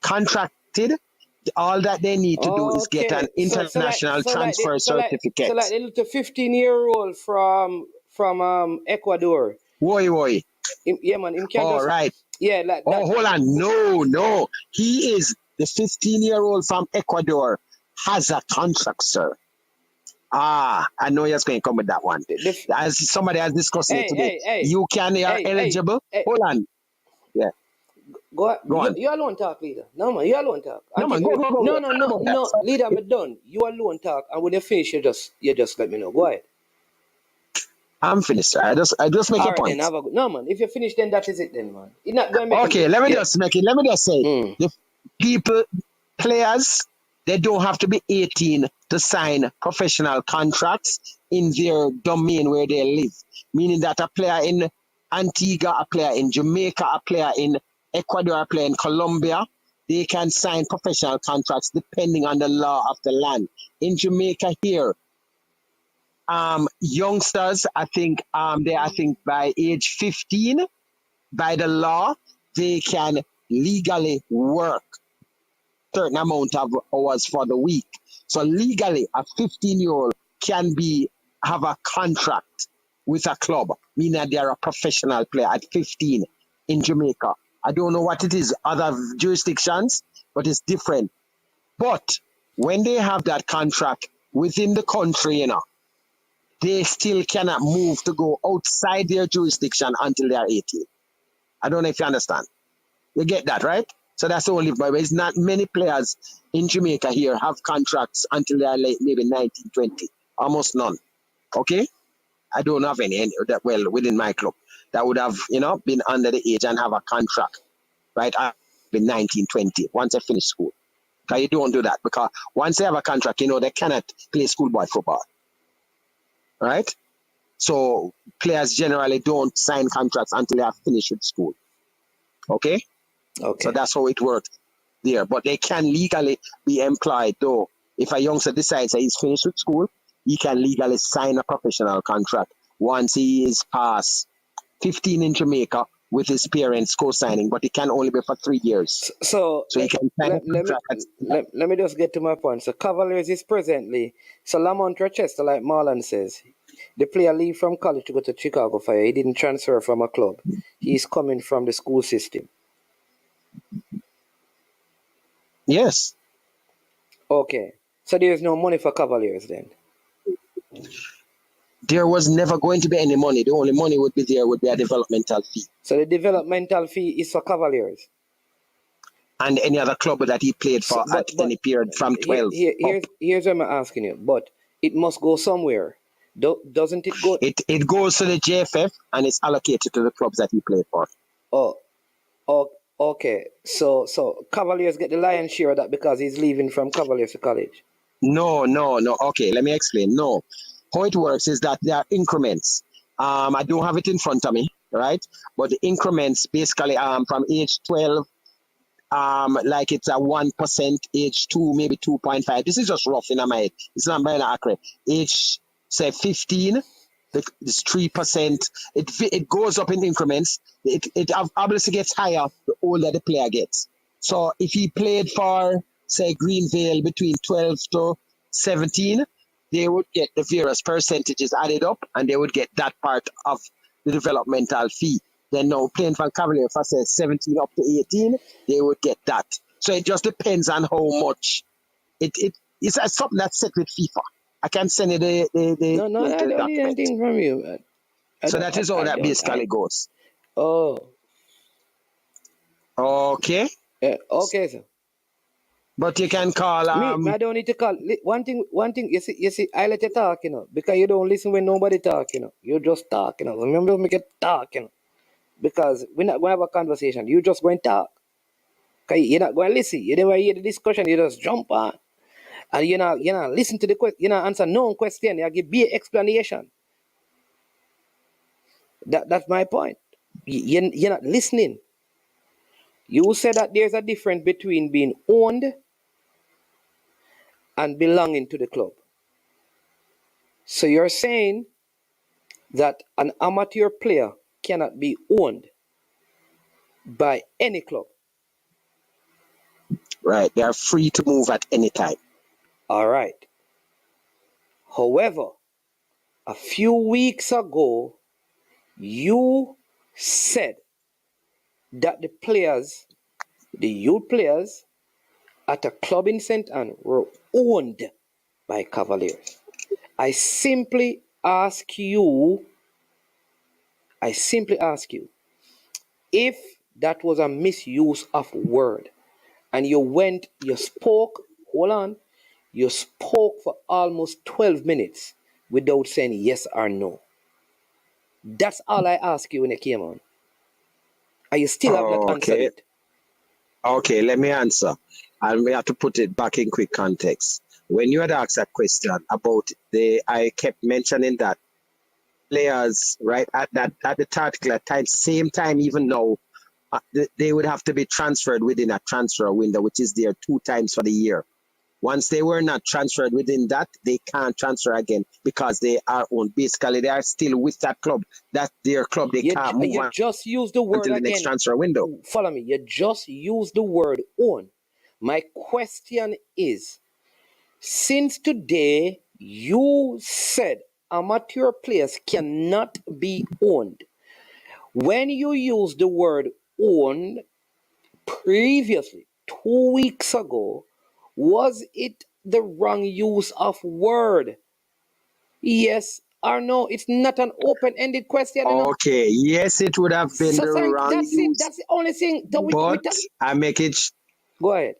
contracted, all that they need to do is get an international transfer certificate. So like the little 15-year-old from Ecuador. Woy. Yeah, man. Him can All just, right. yeah, like Oh, that. hold on. No. He is the 15-year-old from Ecuador has a contract, sir. I know you're going to come with that one. As somebody has discussed it today, you are eligible. Hold on. Yeah. Go on. You alone talk, leader. No, man, you alone talk. No, man, go. No, leader, I'm done. You alone talk, and when you finish, you just let me know. Go ahead. I'm finished, sir. I just make a point. Then no, man. If you finish, then that is it, then, man. You're not going to make okay, let me just say, the players, they don't have to be 18 to sign professional contracts in their domain where they live. Meaning that a player in Antigua, a player in Jamaica, a player in Ecuador, a player in Colombia, they can sign professional contracts depending on the law of the land. In Jamaica here, youngsters, I think by age 15, by the law, they can legally work certain amount of hours for the week. So legally, a 15-year-old can have a contract with a club, meaning that they are a professional player at 15 in Jamaica. I don't know what it is, other jurisdictions, but it's different. But when they have that contract within the country, they still cannot move to go outside their jurisdiction until they are 18. I don't know if you understand. You get that, right? So that's the only problem. It's not many players in Jamaica here have contracts until they are maybe 19, 20. Almost none. Okay? I don't have any that within my club that would have, been under the age and have a contract, right? Been 19, 20 once they finish school. Because you don't do that. Because once they have a contract, they cannot play schoolboy football. Right? So players generally don't sign contracts until they have finished with school. Okay? So that's how it works there. But they can legally be employed, though. If a youngster decides that he's finished with school, he can legally sign a professional contract once he is past 15 in Jamaica with his parents co-signing, but it can only be for 3 years. So he can sign let me just get to my point. So Cavaliers is presently, so Lamonth Rochester, like Marlon says, the player leave from college to go to Chicago Fire. He didn't transfer from a club. He's coming from the school system. Yes. Okay. So there's no money for Cavaliers then? There was never going to be any money. The only money would be a developmental fee. So the developmental fee is for Cavaliers? And any other club that he played for at any period from 12 Here's what I'm asking you. But it must go somewhere. Doesn't it go? It goes to the JFF and it's allocated to the clubs that he played for. Okay. So Cavaliers get the lion's share of that because he's leaving from Cavaliers to college? No. Okay, let me explain. No. How it works is that there are increments. I don't have it in front of me, right? But the increments basically from age 12, like it's a 1%, age 2, maybe 2.5. This is just rough in my head. It's not very accurate. Age, say, 15, it's 3%. It goes up in increments. It obviously gets higher the older the player gets. So if he played for, say, Greenville between 12 to 17, they would get the various percentages added up and they would get that part of the developmental fee. Then now playing for Cavalier for say 17 up to 18, they would get that. So it just depends on how much. It's something that's set with FIFA. I can send you the No, I don't need anything from you. So that is how that basically goes. Oh. Okay. Okay, sir. But you can call. I don't need to call. One thing. You see, I let you talk, because you don't listen when nobody talk, You just talk, Remember, make it talk, Because we're not going to have a conversation. You just going to talk. Okay, you're not going to listen. You never hear the discussion. You just jump on, and you're not listen to the question. You're not answer no question. You give be explanation. That's my point. You're not listening. You said that there's a difference between being owned and belonging to the club. So you're saying that an amateur player cannot be owned by any club? Right. They are free to move at any time. All right. However, a few weeks ago, you said that the players, the youth players at a club in St. Anne were owned by Cavaliers. I simply ask you, if that was a misuse of word and you spoke for almost 12 minutes without saying yes or no. That's all I ask you when you came on. And you still have not answered it. Okay, let me answer. And we have to put it back in quick context. When you had asked that question about I kept mentioning that players, right, at the particular time, same time, even now, they would have to be transferred within a transfer window, which is there 2 times for the year. Once they were not transferred within that, they can't transfer again because they are owned. Basically, they are still with that club. That's their club. They can't move on Just use the word until the again. next transfer window. Follow me. You just use the word own. My question is, since today you said amateur players cannot be owned, when you used the word owned previously, 2 weeks ago, was it the wrong use of word? Yes or no? It's not an open-ended question. Okay, yes, it would have been the wrong use. That's the only thing. But I make it. Go ahead.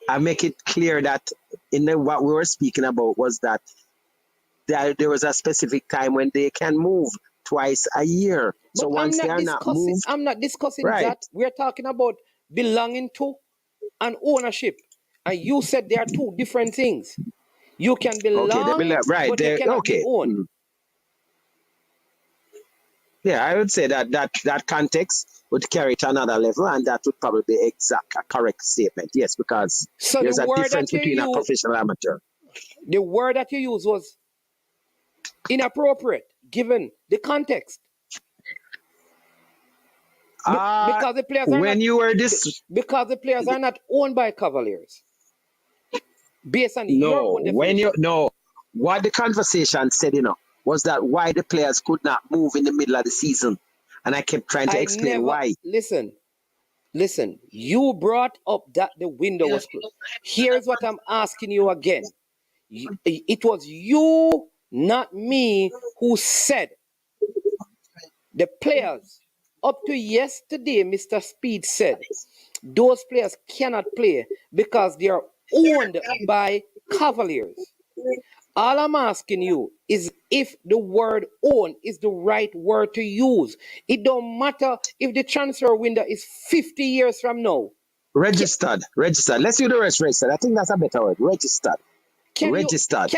I make it clear that what we were speaking about was that there was a specific time when they can move twice a year. But so once they are not moved, I'm not discussing right. that. We're talking about belonging to and ownership. And you said there are 2 different things. You can belong, right. but you cannot be owned. Mm. Yeah, I would say that context would carry it to another level, and that would probably be a correct statement. Yes, because there's a difference between a professional and amateur. The word that you used was inappropriate given the context. Because the players are because the players are not owned by Cavaliers. Based on your own definition. What the conversation said, was that why the players could not move in the middle of the season. And I kept trying to explain why. Listen, you brought up that the window was closed. Here's what I'm asking you again. It was you, not me, who said the players, up to yesterday, Mr. Speed said, those players cannot play because they are owned by Cavaliers. All I'm asking you is if the word own is the right word to use. It don't matter if the transfer window is 50 years from now. Registered. Let's do the rest registered. I think that's a better word. Registered. Can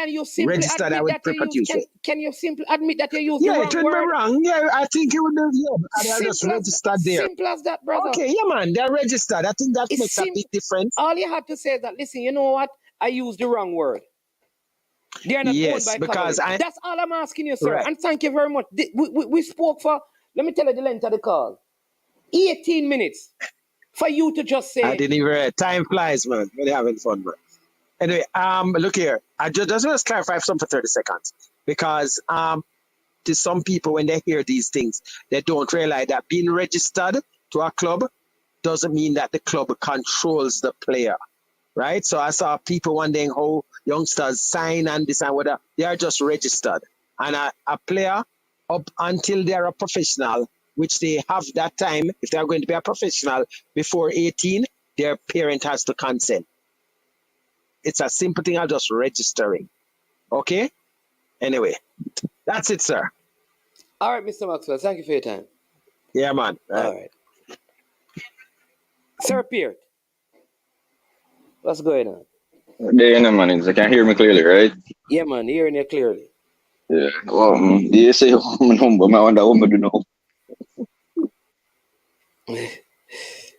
you simply registered, admit that you use? Can you simply admit that you use the wrong word? Yeah, it would be wrong. Yeah, I think it would be. Yeah, because they're just registered there. Simple as that, brother. Okay, yeah, man, they're registered. I think that makes a big difference. All you have to say is that, listen, you know what? I used the wrong word. They are not owned by Cavaliers. That's all I'm asking you, sir. Right. And thank you very much. We spoke for, let me tell you the length of the call. 18 minutes for you to just say. I didn't even, time flies, man. We're having fun, man. Anyway, look here. I just want to clarify something for 30 seconds. Because to some people, when they hear these things, they don't realize that being registered to a club doesn't mean that the club controls the player. Right? So I saw people wondering how youngsters sign and this and whatever. They are just registered. And a player, up until they're a professional, which they have that time, if they're going to be a professional before 18, their parent has to consent. It's a simple thing of just registering. Okay? Anyway, that's it, sir. All right, Mr. Maxwell. Thank you for your time. Yeah, man. All right. Sir Pierre. What's going on? Yeah, man. You can hear me clearly, right? Yeah, man. Hearing you clearly. Yeah. Well, you say I'm humble. I wonder how I do know.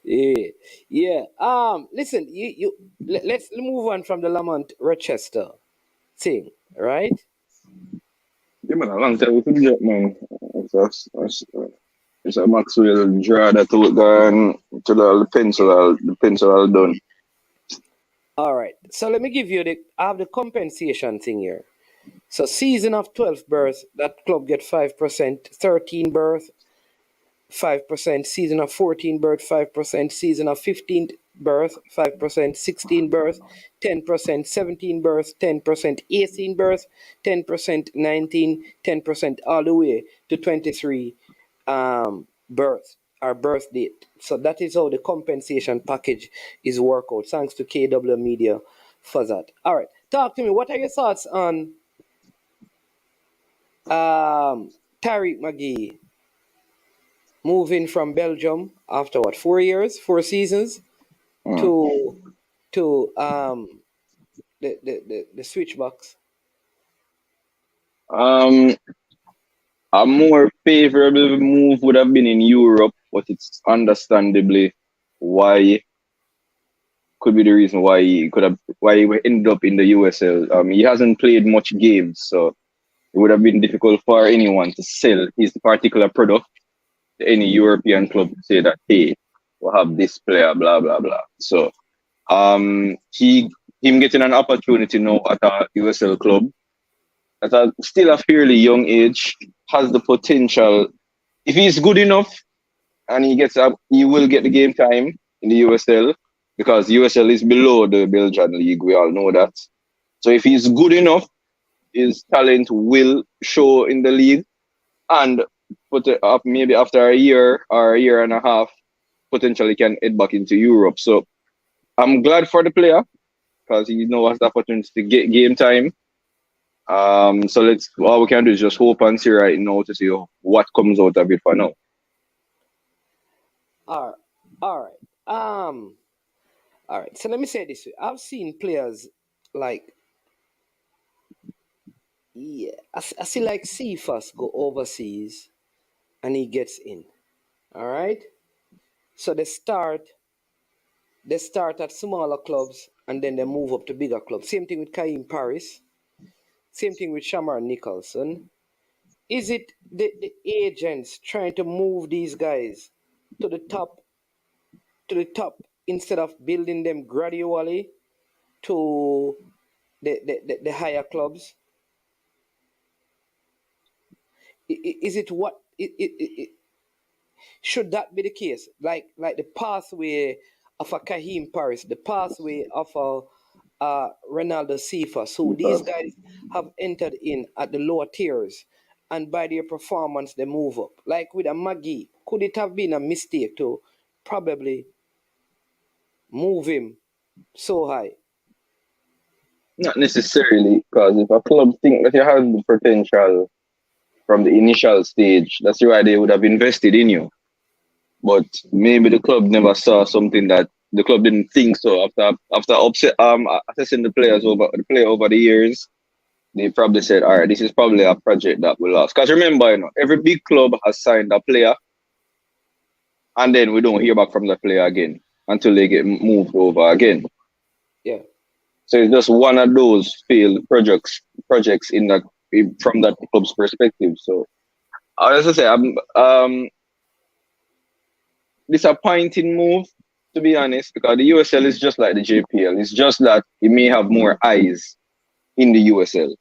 Yeah. Listen. Let's move on from the Lamonth Rochester thing, right? Yeah, man, a long time we could get, man. It's a Maxwell draw that out gone to the pencil all done. All right. So let me give you I have the compensation thing here. So season of 12 birth, that club get 5%, 13 birth, 5%, season of 14 birth, 5%, season of 15 birth, 5%, 16 birth, 10%, 17 birth, 10%, 18 birth, 10%, 19, 10%, all the way to 23 birth or birth date. So that is how the compensation package is worked out. Thanks to KW Media for that. All right. Talk to me. What are your thoughts on Tariq Magee moving from Belgium after what, 4 years, 4 seasons Mm. to the switchbacks? Um, a more favorable move would have been in Europe, but it's understandably why could be the reason why he ended up in the USL. He hasn't played much games, so it would have been difficult for anyone to sell his particular product to any European club to say that, hey, we'll have this player, blah blah blah. So him getting an opportunity now at a USL club at a still a fairly young age has the potential. If he's good enough and he gets up, he will get the game time in the USL because USL is below the Belgian league. We all know that. So if he's good enough, his talent will show in the league, and put it up maybe after a year or a year and a half, potentially can head back into Europe. So I'm glad for the player because he now has the opportunity to get game time. So all we can do is just hope and see right now to see what comes out of it for now. All right. All right. So let me say this way. I've seen players like, yeah, I see like Cephas go overseas and he gets in. All right. So they start at smaller clubs and then they move up to bigger clubs. Same thing with Kaim Paris. Same thing with Shamar Nicholson. Is it the agents trying to move these guys to the top instead of building them gradually to the higher clubs? Is it what should that be the case? Like the pathway of a Kahim Paris, the pathway of a Ronaldo Sifa. So these guys have entered in at the lower tiers, and by their performance they move up. Like with a Magee, could it have been a mistake to probably move him so high? Not necessarily, because if a club think that you have the potential from the initial stage, that's why they would have invested in you. But maybe the club never saw something that the club didn't think so. After assessing the player over the years, they probably said, all right, this is probably a project that will last. Because remember, every big club has signed a player, and then we don't hear back from the player again until they get moved over again. Yeah. So it's just one of those failed projects from that club's perspective. So as I say, I'm disappointing move, to be honest, because the USL is just like the JPL. It's just that it may have more eyes in the USL.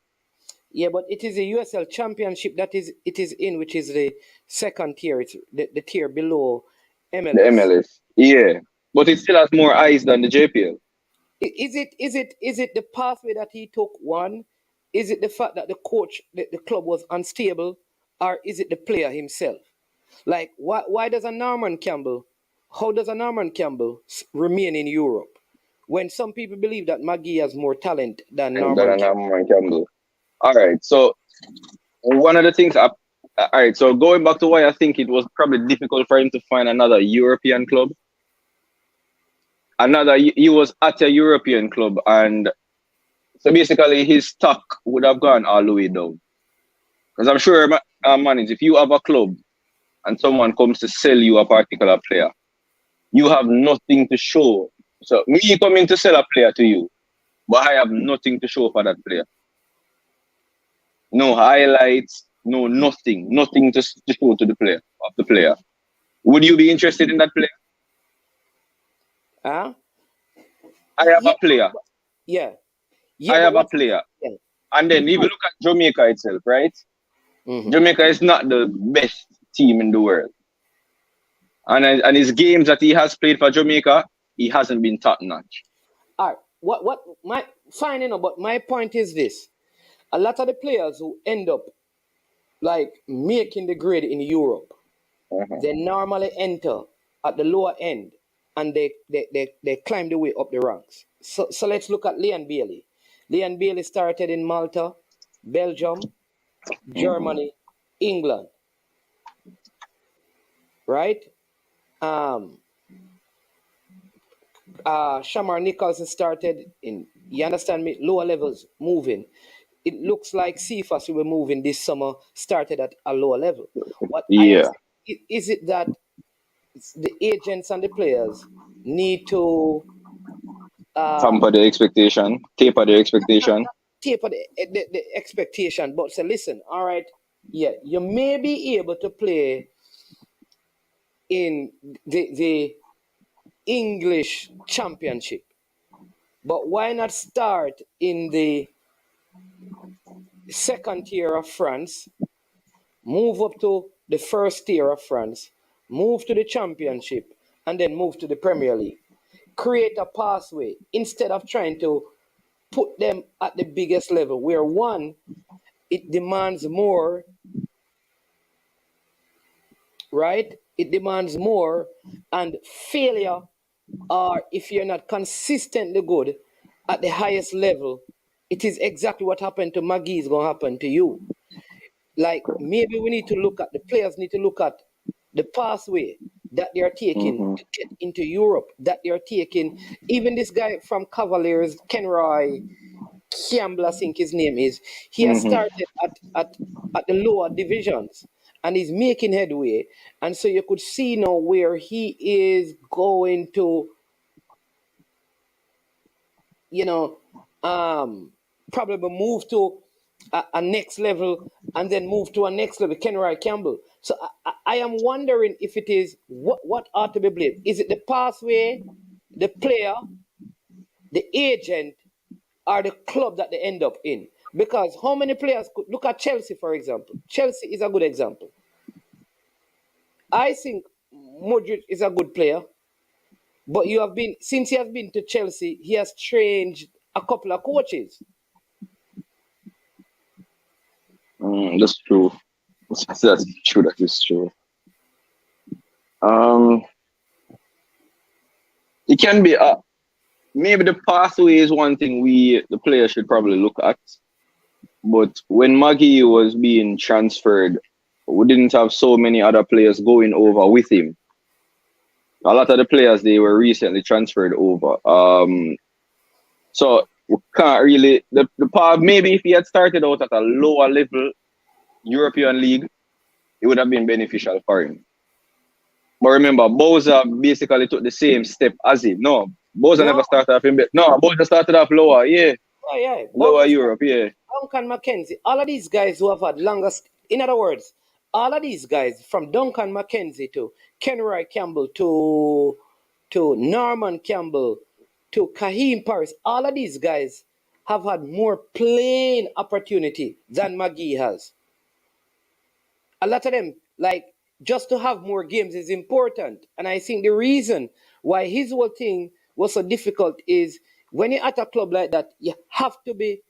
Yeah, but it is a USL championship it is in, which is the second tier. It's the tier below MLS. The MLS. Yeah. But it still has more eyes than the JPL. Is it the pathway that he took? One, is it the fact that the coach, the club was unstable, or is it the player himself? Like, why does a Norman Campbell? How does a Norman Campbell remain in Europe when some people believe that Magee has more talent than Norman Campbell? All right. So one of the things. All right. So going back to why I think it was probably difficult for him to find another European club. He was at a European club, and so basically his stock would have gone all the way down. Because I'm sure, if you have a club and someone comes to sell you a particular player, you have nothing to show. So me coming to sell a player to you, but I have nothing to show for that player. no highlights, no nothing to show to the player. Would you be interested in that player? Huh? I have Yeah, a player. yeah, I yeah. But have a what? player. Yeah. And then if you look at Jamaica itself, right? Mm-hmm. Jamaica is not the best team in the world. And his games that he has played for Jamaica, he hasn't been top notch. All right. What my fine, but my point is this: a lot of the players who end up like making the grade in Europe, they normally enter at the lower end and they climb the way up the ranks. So let's look at Leon Bailey. Leon Bailey started in Malta, Belgium, Germany, England, right? Um, Shamar Nicholson started in, you understand me, lower levels moving. It looks like Cephas we were moving this summer started at a lower level. What I am Yeah. saying, is it that the agents and the players need to Tamper the expectation, taper the expectation. taper the expectation, but say, listen, all right, yeah, you may be able to play in the English Championship, but why not start in the second tier of France, move up to the first tier of France, move to the Championship, and then move to the Premier League? Create a pathway instead of trying to put them at the biggest level where one, it demands more, right? It demands more, and failure, or if you're not consistently good at the highest level, it is exactly what happened to Magee is going to happen to you. Like maybe we need to look at the players need to look at the pathway that they are taking Mm-hmm. to get into Europe, that they are taking. Even this guy from Cavaliers, Kenroy Campbell, I think his name is. He has Mm-hmm. started at the lower divisions and is making headway. And so you could see now where he is going to, you know, probably move to a next level and then move to a next level. Kenroy Campbell. So I am wondering if it is what ought to be blamed. Is it the pathway, the player, the agent, are the club that they end up in? Because how many players could look at Chelsea, for example? Chelsea is a good example. I think Modric is a good player, but you have been since he has been to Chelsea, he has changed a couple of coaches. That's true. That's true. That is true. Um, it can be. Maybe the pathway is one thing the players should probably look at. But when Magee was being transferred, we didn't have so many other players going over with him. A lot of the players they were recently transferred over. So we can't really the path. Maybe if he had started out at a lower level European league, it would have been beneficial for him. But remember, Bowser basically took the same step as him. No, Bowser No, never started off in no, Bowser started off lower, yeah. yeah. Lower Europe, yeah. Duncan McKenzie, all of these guys who have had longest, in other words, all of these guys from Duncan McKenzie to Kenroy Campbell to Norman Campbell to Kaheem Paris, all of these guys have had more playing opportunity than Magee has. A lot of them, like, just to have more games is important. And I think the reason why his whole thing was so difficult is when you're at a club like that, you have to be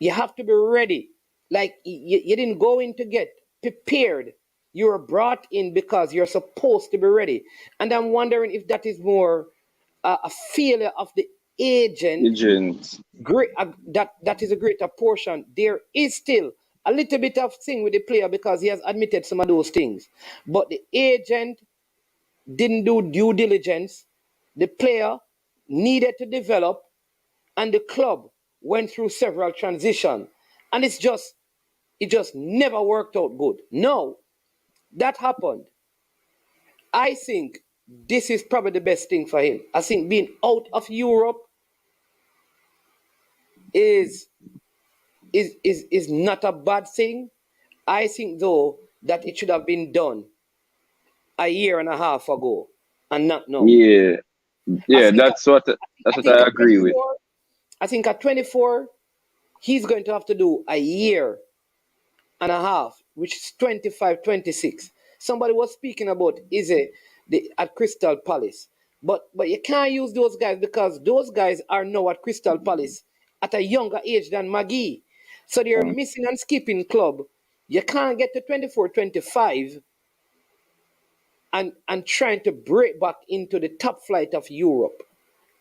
ready. Like you didn't go in to get prepared. You were brought in because you're supposed to be ready. And I'm wondering if that is more a failure of the agent. Agents. Great, that is a greater portion. There is still a little bit of thing with the player because he has admitted some of those things. But the agent didn't do due diligence. The player needed to develop, and the club went through several transitions, and it just never worked out good. No, that happened. I think this is probably the best thing for him. I think being out of Europe is is not a bad thing. I think though that it should have been done a year and a half ago and not now. Yeah, I yeah, think that's what at I agree with. 24, I think at 24, he's going to have to do a year and a half, which is 25, 26. Somebody was speaking about Izzy at Crystal Palace. But you can't use those guys because those guys are now at Crystal Palace at a younger age than Magee. So they're missing and skipping club. You can't get to 24, 25 and trying to break back into the top flight of Europe.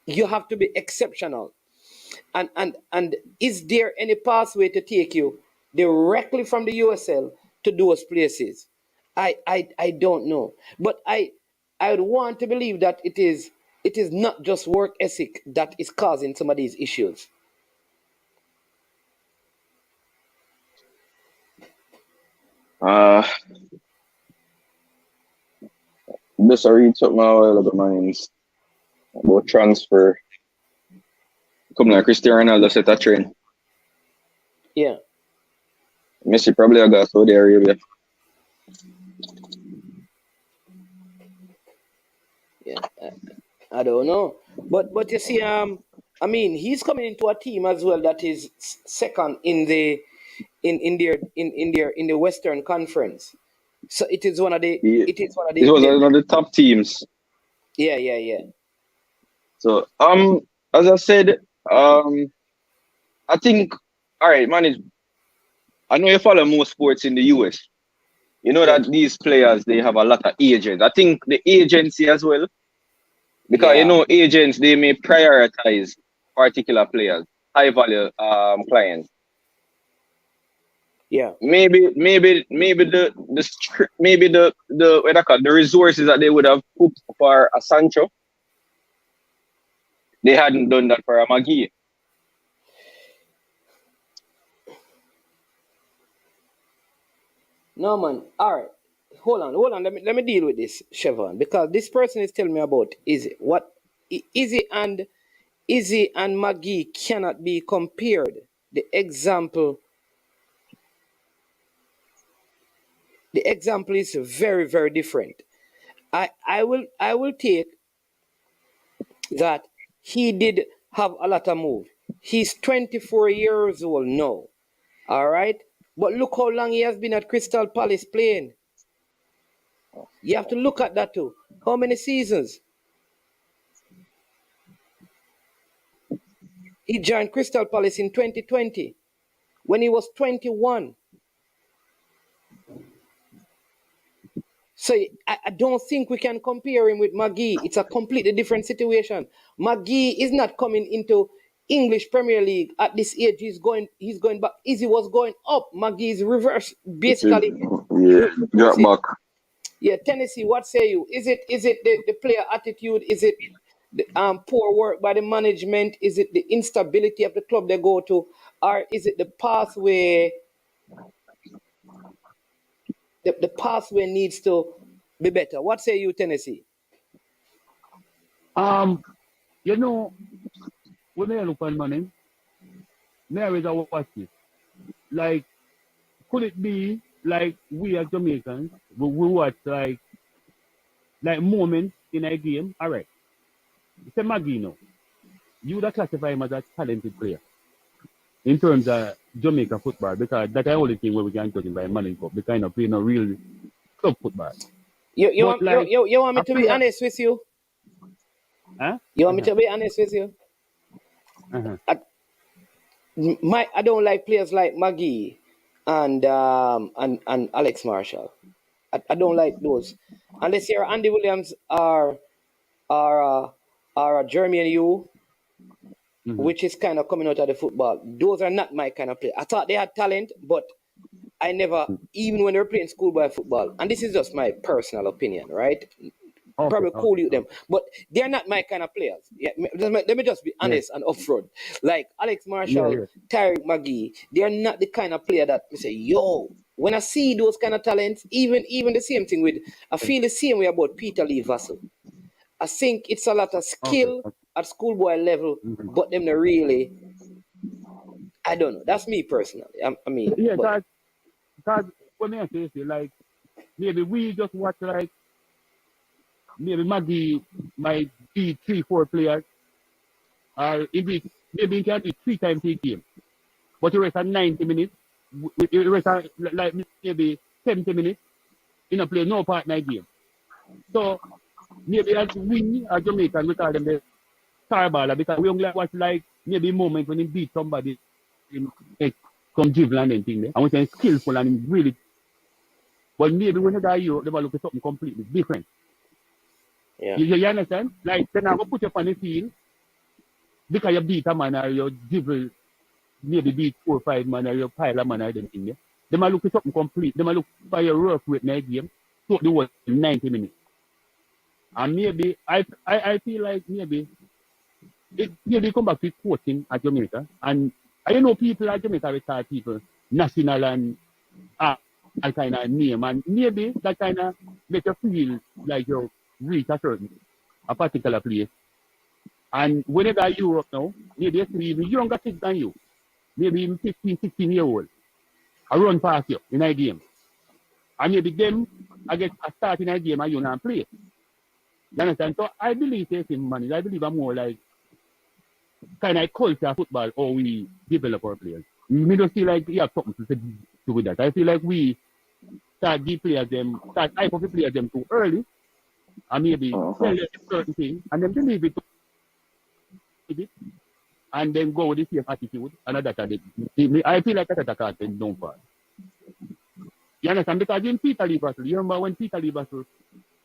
You have to be exceptional. And is there any pathway to take you directly from the USL to those places? I don't know. But I would want to believe that it is not just work ethic that is causing some of these issues. This I read something a while ago, man, about transfer. Come like Cristiano Ronaldo set a train. Yeah. Messi probably a got Saudi Arabia. Yeah. I don't know. But you see, I mean, he's coming into a team as well that is second in the in the Western Conference. So it is one of the Yeah. it is one of It was the one of the top teams. yeah. So as I said, I think all right, man. I know you follow most sports in the US. You know Yeah. that these players they have a lot of agents. I think the agency as well, because you Yeah. know agents they may prioritize particular players, high value clients. Yeah. Maybe the maybe the what I call the resources that they would have put for a Sancho, they hadn't done that for a Magee. No man. All right. Hold on. Let me deal with this, Chevron, because this person is telling me about Izzy. What Izzy and Magee cannot be compared. The example is very, very different. I will take that he did have a lot of move. He's 24 years old now. All right? But look how long he has been at Crystal Palace playing. You have to look at that too. How many seasons? He joined Crystal Palace in 2020 when he was 21. So I don't think we can compare him with Magee. It's a completely different situation. Magee is not coming into English Premier League at this age. He's going back. Izzy was going up. Magee is reverse, basically. Yeah, drop back. Yeah, Tennessee, what say you? Is it the player attitude? Is it the poor work by the management? Is it the instability of the club they go to? Or is it the pathway? The pathway needs to be better. What say you, Tennessee? You know, when I look on money, me always watch it. Like, could it be like we as Jamaicans, we watch like moments in a game? All right, it's a Magee now. You would classify him as a talented player in terms of Jamaica football because that's the only thing where we can judge him by money cup. The kind of play no real club football. You want me to be honest with you? Huh? You want me to be honest with you? I don't like players like Magee and Alex Marshall. I don't like those. Unless you're Andy Williams or Jeremy and you, which is kind of coming out of the football. Those are not my kind of play. I thought they had talent, but I never, even when they were playing schoolboy football, and this is just my personal opinion, right? Probably cool you them, but they're not my kind of players. Yeah, let me just be honest and upfront. Like Alex Marshall, Tyreek Magee, they're not the kind of player that we say, yo. When I see those kind of talents, even the same thing with, I feel the same way about Peter Lee Vassell. I think it's a lot of skill at schoolboy level, but them not really. I don't know. That's me personally. I mean, Yeah, but because when I say, like, maybe we just watch, like, maybe Magee might be 3-4 players, or maybe he can do 3 times a game. But the rest of 90 minutes, the rest of, like, maybe 70 minutes, you know, play no part in that game. So maybe as we as Jamaican, we call them the star baller because we only watch, like, maybe moment when he beat somebody in, like, some dribble and anything there. And we say skillful and really. But maybe when you got Europe, they will look at something completely different. yeah. You understand? Like, then I will put you on the field because you beat a man or you dribble, maybe beat 4 or 5 man or you pile a man or anything there. They might look at something complete. They might look for your work rate in that game. So they was 90 minutes. And maybe, I feel like maybe maybe come back to coaching at Jamaica. And I know people at Jamaica retire people, national and all kind of name. And maybe that kind of make you feel like you reach a particular place. And when you got Europe now, maybe you see even younger kids than you, maybe even 15, 16-year-old, I run past you in a game. And maybe them, I get a start in a game and you not play. You understand? So I believe there's money. I believe I'm more like kind of culture football or we develop our players. Me don't feel like we have something to do with that. I feel like we start the players them, start hype of the players them too early, and maybe tell them certain things, and then believe it, and then go with the same attitude, and that I feel like that's a can't don't fall. You understand? Because in Peter Lee Battle, you remember when Peter Lee Battle,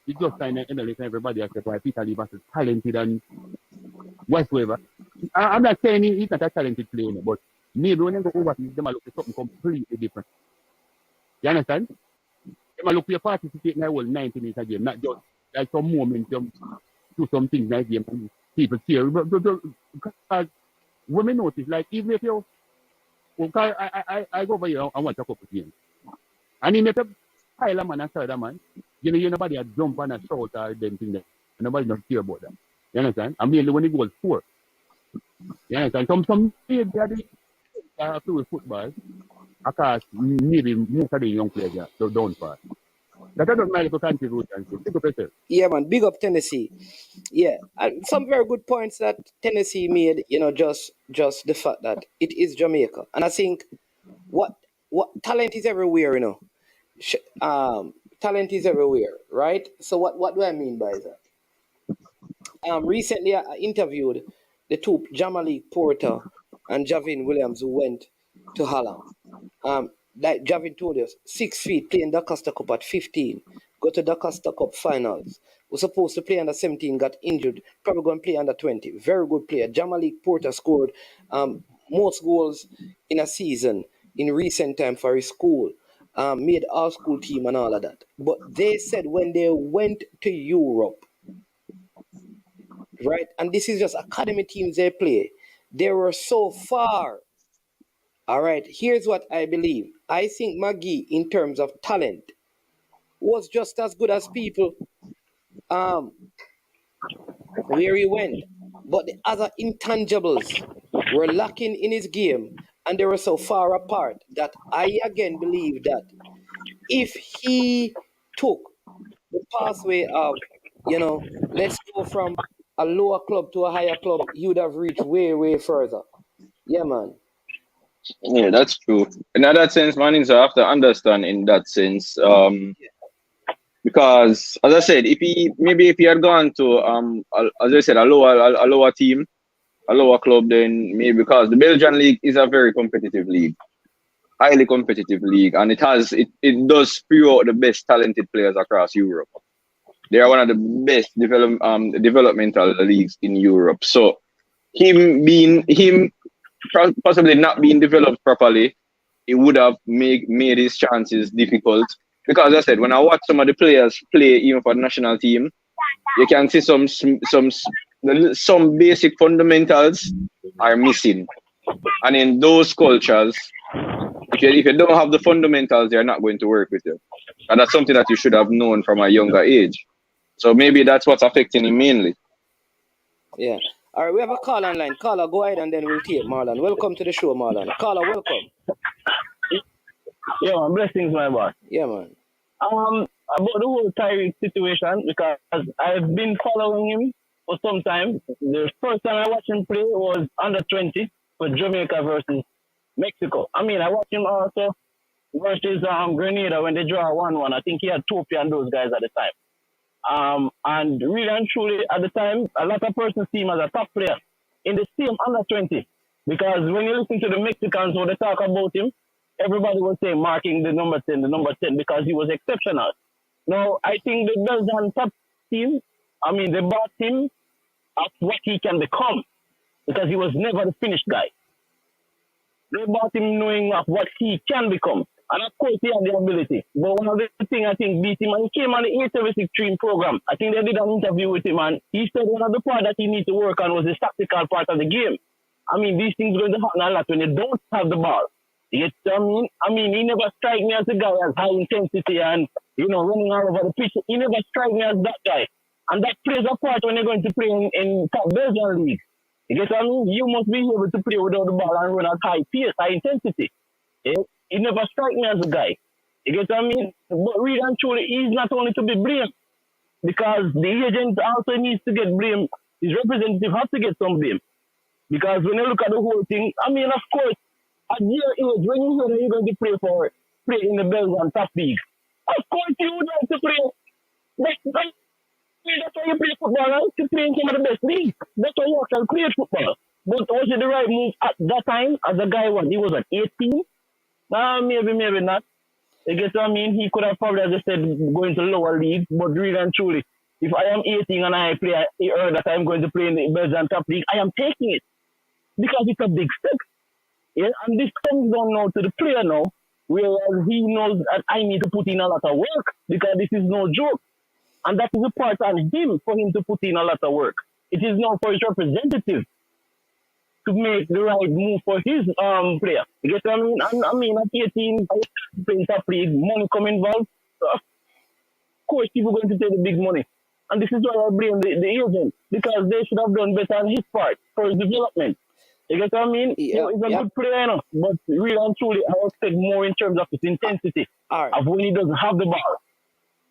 he just kind of analyzed everybody accept why Peter Lee Battle is talented and whatsoever. I'm not saying he's not a talented player, but maybe when they go over to them, I look at something completely different. You understand? They might look for participate in the whole 90 minutes a game, not just like some momentum to some things like game and people cheer. Because when we notice, like, even if you, because I go over here and watch a couple of games, and he make a pile of man and third man, you know, nobody had jump and a shout or them thing there. Nobody don't care about that. You understand? And mainly when he goes score. You understand? Some maybe they are with football, because maybe most of the young players are don't pass. That doesn't matter for country route and shit. Yeah, man. Big up Tennessee. Yeah, and some very good points that Tennessee made. You know, just the fact that it is Jamaica, and I think what talent is everywhere. You know, talent is everywhere, right? So what do I mean by that? Recently I interviewed the two Jamalik Porter and Javin Williams who went to Holland. Like Javin told us, 6 feet playing the Costa Cup at 15, go to the Costa Cup finals. Was supposed to play under 17, got injured, probably going to play under 20. Very good player. Jamalik Porter scored most goals in a season in recent time for his school. Made our school team and all of that. But they said when they went to Europe, right, and this is just academy teams they play, they were so far. All right, here's what I believe. I think Magee, in terms of talent, was just as good as people where he went. But the other intangibles were lacking in his game, and they were so far apart that I again believe that if he took the pathway of, let's go from a lower club to a higher club, he would have reached way, way further. Yeah, man. Yeah, that's true. In that sense, man, you have to understand in that sense. Because as I said, if he had gone to as I said, a lower team, a lower club, then maybe because the Belgian league is a very competitive league, highly competitive league, and it does spew out the best talented players across Europe. They are one of the best developmental leagues in Europe. So him possibly not being developed properly, it would have made his chances difficult. Because as I said, when I watch some of the players play, even for the national team, you can see some basic fundamentals are missing. And in those cultures, if you don't have the fundamentals, they're not going to work with you. And that's something that you should have known from a younger age. So maybe that's what's affecting him mainly. Yeah. All right, we have a call online. Caller, go ahead and then we'll take Marlon. Welcome to the show, Marlon. Caller, welcome. Yeah, man, blessings, my boy. Yeah, man. About the whole Tyreek situation, because I've been following him for some time. The first time I watched him play was under 20 for Jamaica versus Mexico. I mean, I watched him also versus Grenada when they draw 1-1. I think he had Topia and those guys at the time. And really and truly, at the time, a lot of persons see him as a top player in the same under 20. Because when you listen to the Mexicans, when they talk about him, everybody was saying marking the number 10, because he was exceptional. Now, I think the Belgian top team, they bought him of what he can become, because he was never the finished guy. They bought him knowing of what he can become. And of course, he had the ability. But one of the things I think beat him, and he came on the 876 Dream program. I think they did an interview with him, and he said one of the part that he needs to work on was the tactical part of the game. These things going to happen a lot when you don't have the ball. You get what I mean? He never strike me as a guy as high intensity and, running all over the pitch. He never strike me as that guy. And that plays a part when you're going to play in top Belgian league. You get what I mean? You must be able to play without the ball and run at high pace, high intensity. Yeah? He never strike me as a guy. You get what I mean? But really and truly, he's not only to be blamed, because the agent also needs to get blamed. His representative has to get some blame. Because when you look at the whole thing, of course, at your age, when you hear that you're going to play in the Belgian top league, of course you would like to play. That's why you play football, right? To play in some of the best leagues. That's why you actually play football. But was it the right move at that time? As a guy, he was at 18? Maybe not. You get what I mean? He could have probably, as I said, going to lower league, but really and truly, if I am 18 and I heard that I'm going to play in the Belgian top league, I am taking it. Because it's a big step. Yeah, and this comes down now to the player now, whereas he knows that I need to put in a lot of work, because this is no joke. And that is a part on him for him to put in a lot of work. It is now for his representative to make the right move for his player. You get what I mean? At 18, playing top league, money come involved. So of course, people are going to take the big money. And this is why I blame the agent, because they should have done better on his part for his development. You get what I mean? Yeah, he's a good player, but really and truly, I expect more in terms of his intensity of when he doesn't have the ball.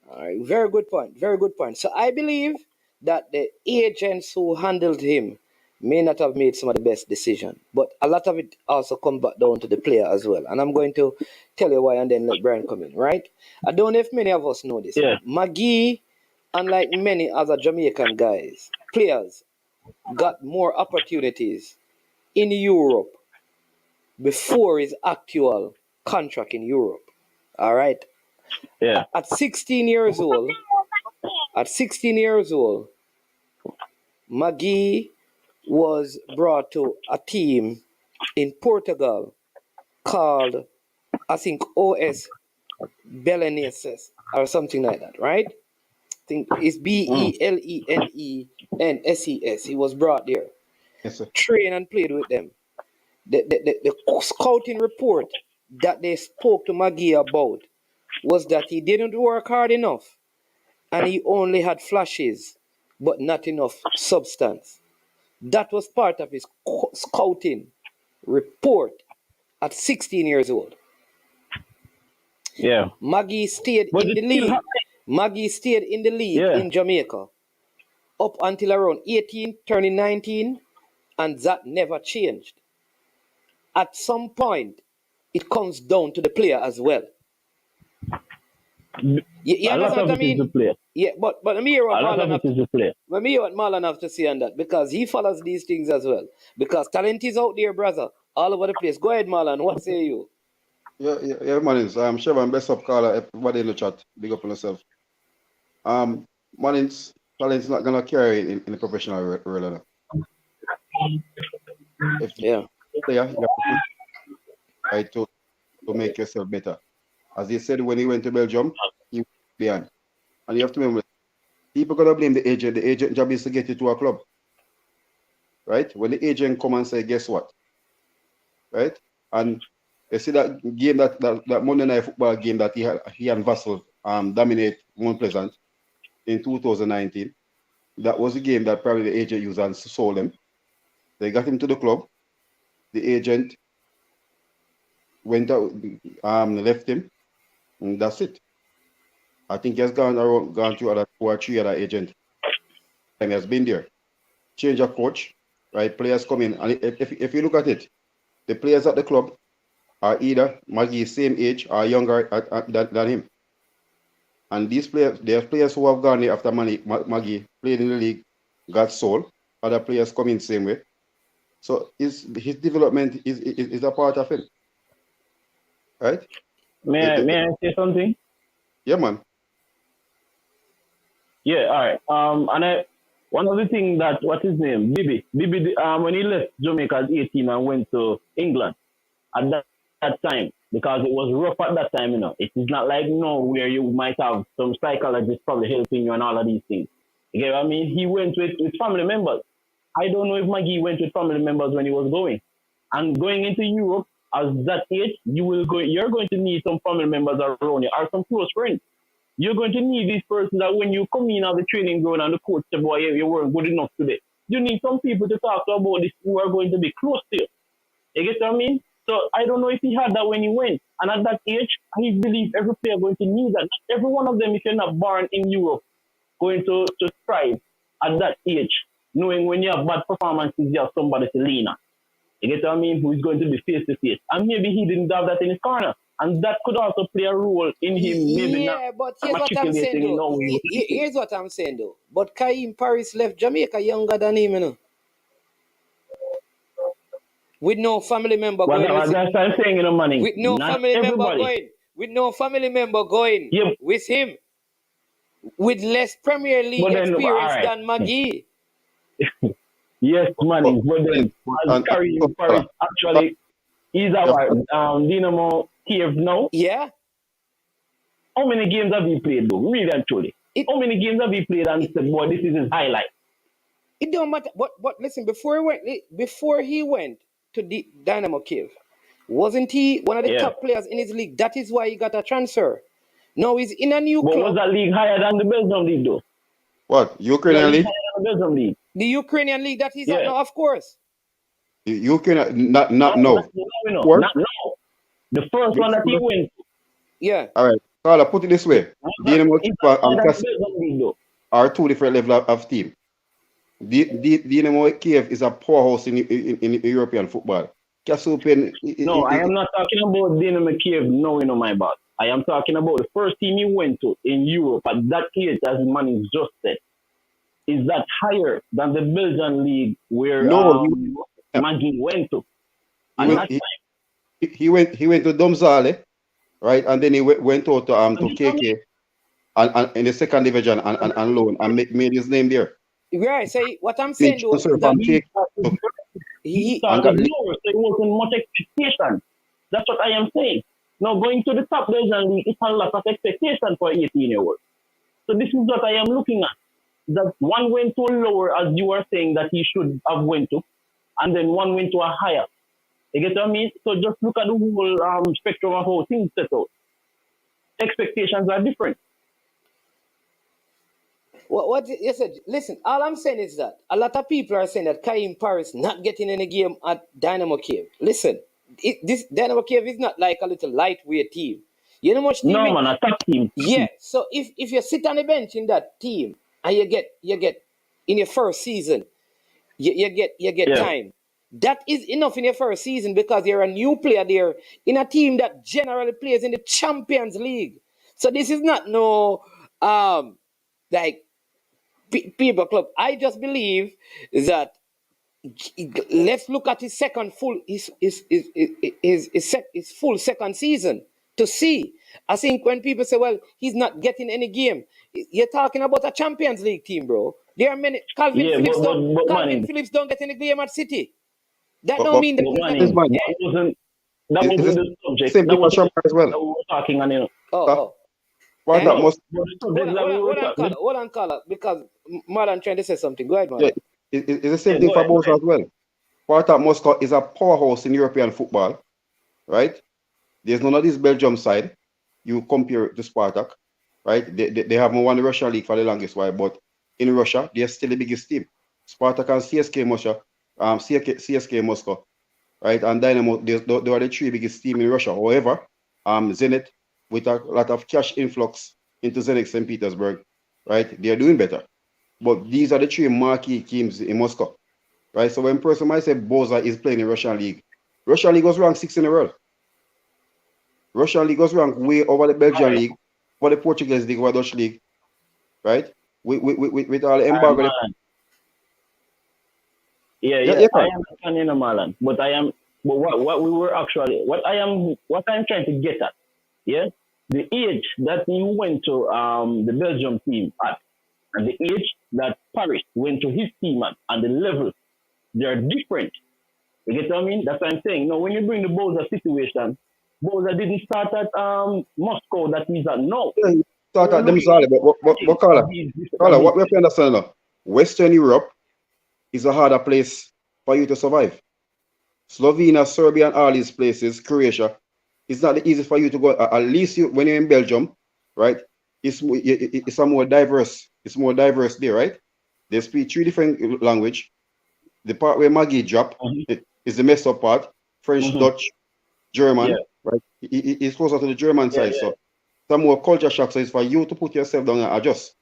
All right, very good point. Very good point. So I believe that the agents who handled him may not have made some of the best decisions, but a lot of it also comes back down to the player as well. And I'm going to tell you why, and then let Brian come in, right? I don't know if many of us know this. Yeah. Magee, unlike many other Jamaican players, got more opportunities in Europe before his actual contract in Europe. All right. Yeah. At 16 years old, Magee was brought to a team in Portugal called, I think, OS Belenenses or something like that, right? I think it's Belenenses. He was brought there. Yes, sir. Trained and played with them. The scouting report that they spoke to Magee about was that he didn't work hard enough and he only had flashes but not enough substance. That was part of his scouting report at 16 years old. Yeah. Magee stayed in the league. Magee stayed in the league in Jamaica up until around 18, turning 19, and that never changed. At some point, it comes down to the player as well. You understand what I mean? Yeah, but let me hear what Marlon have to say on that, because he follows these things as well. Because talent is out there, brother, all over the place. Go ahead, Marlon. What say you? Yeah, Marlins. Chevron, best up caller, everybody in the chat. Big up on yourself. Marlins, talent's not gonna carry in the professional world. If you have to try to make yourself better. As he said when he went to Belgium, he was behind. And you have to remember, people gonna blame the agent. The agent job is to get you to a club. Right? When the agent come and say, guess what? Right? And you see that game, that Monday night football game that he and Vassal dominate Mount Pleasant in 2019. That was the game that probably the agent used and sold them. They got him to the club. The agent went out, left him, and that's it. I think he has gone through other 2 or 3 other agents. And he has been there. Change of coach, right? Players come in, and if you look at it, the players at the club are either Magee same age or younger than him. And these players, there are players who have gone there after Magee played in the league, got sold. Other players come in same way. So his development is a part of him, right? May I say something? Yeah, man. Yeah, all right. And one of the things that, what's his name? Bibi, when he left Jamaica at 18 and went to England at that time, because it was rough at that time, It is not like now where you might have some psychologists probably helping you and all of these things. You get what I mean? He went with family members. I don't know if Magee went with family members when he was going. And going into Europe at that age, you're going to need some family members around you or some close friends. You're going to need these persons that when you come in at the training ground and the coach says, boy, you weren't good enough today. You need some people to talk to about this who are going to be close to you. You get what I mean? So I don't know if he had that when he went. And at that age, I believe every player going to need that. Not every one of them, if you're not born in Europe, going to thrive at that age, knowing when you have bad performances, you have somebody to lean on. You get what I mean? Who is going to be face to face. And maybe he didn't have that in his corner. And that could also play a role in him maybe not but here's what I'm saying though. Here's what I'm saying though. But Kaim Paris left Jamaica younger than him, With no family member going. That's what I'm saying, Manning. With no not family everybody. member going. With no family member going with him. With less Premier League experience than Magee. Yes, Manning. But then as Karim Paris actually is our Dynamo Kiev now. Yeah. How many games have he played though? Really and truly. How many games have he played and said, boy, this is his highlight? It don't matter. But listen, before he went to the Dynamo Kiev, wasn't he one of the top players in his league? That is why he got a transfer. Now he's in a new club. But was that league higher than the Belgium league though? What? Ukrainian league? The Belgium league. The Ukrainian league that he's at now, of course. Ukraine, not now. Not now. The first one that he went to. Yeah. All right. Carla, put it this way. Dynamo are 2 different levels of team. Dynamo Kiev is a powerhouse in European football. No, I am not talking about Dynamo Kiev now, my bad. I am talking about the first team he went to in Europe at that age, as Manning just said. Is that higher than the Belgian league where Magee went to? He went to Domzale, right? And then he went out to KK and in the second division and loan and made his name there. Right. So what I'm saying though, he started lower, so it wasn't much expectation. That's what I am saying. Now going to the top Belgian league, it's a lot of expectation for 18-year-old. So this is what I am looking at. That one went to a lower, as you are saying that he should have went to, and then one went to a higher. You get what I mean? So just look at the whole spectrum of how things set out. Expectations are different. What you said? Listen, all I'm saying is that a lot of people are saying that Kaim Paris not getting any game at Dynamo Kiev. Listen, this Dynamo Kiev is not like a little lightweight team. You know much team? No, man, a top team. Yeah. So if you sit on the bench in that team and you get in your first season, you get time. That is enough in your first season because you're a new player there in a team that generally plays in the Champions League. So this is not no like people club. I just believe that let's look at his second full his full second season to see. I think when people say, well, he's not getting any game, you're talking about a Champions League team, bro. There are many Calvin Phillips don't get any game at City. That don't mean that that wasn't the subject. Same that was as well. That we were talking on, Hold on, caller, because Marlon trying to say something. Go ahead, Marlon. Yeah, it's the same thing for both as well. Spartak Moscow is a powerhouse in European football, right? There's none of this Belgium side. You compare to Spartak, right? They haven't won the Russian league for the longest while, but in Russia, they're still the biggest team. Spartak and CSK Moscow CSK Moscow, right? And Dynamo, they are the three biggest team in Russia. However, Zenit, with a lot of cash influx into Zenit St. Petersburg, right? They are doing better. But these are the three marquee teams in Moscow, right? So when person might say Boza is playing in Russian League was ranked 6 in the world. Russian League was ranked way over the Belgian League, over the Portuguese League, over the Dutch League, right? With all the embargo. Yeah, I am understanding Marlon, but what we were actually what I'm trying to get at, yeah, the age that you went to the Belgium team at, and the age that Paris went to his team at, and the level, they're different. You get what I mean? That's what I'm saying. No, when you bring the Boza situation, Boza didn't start at Moscow that he's at now. Yeah, he started at them solid, but Carla, what we have to understand now, Western Europe is a harder place for you to survive. Slovenia, Serbia, and all these places, Croatia, it's not easy for you to go. At least when you're in Belgium, right? It's a more diverse. It's more diverse there, right? They speak 3 different language. The part where Magee drop is the messed up part. French, Dutch, German, right? It's closer to the German side, so some more culture shock. So it's for you to put yourself down and adjust.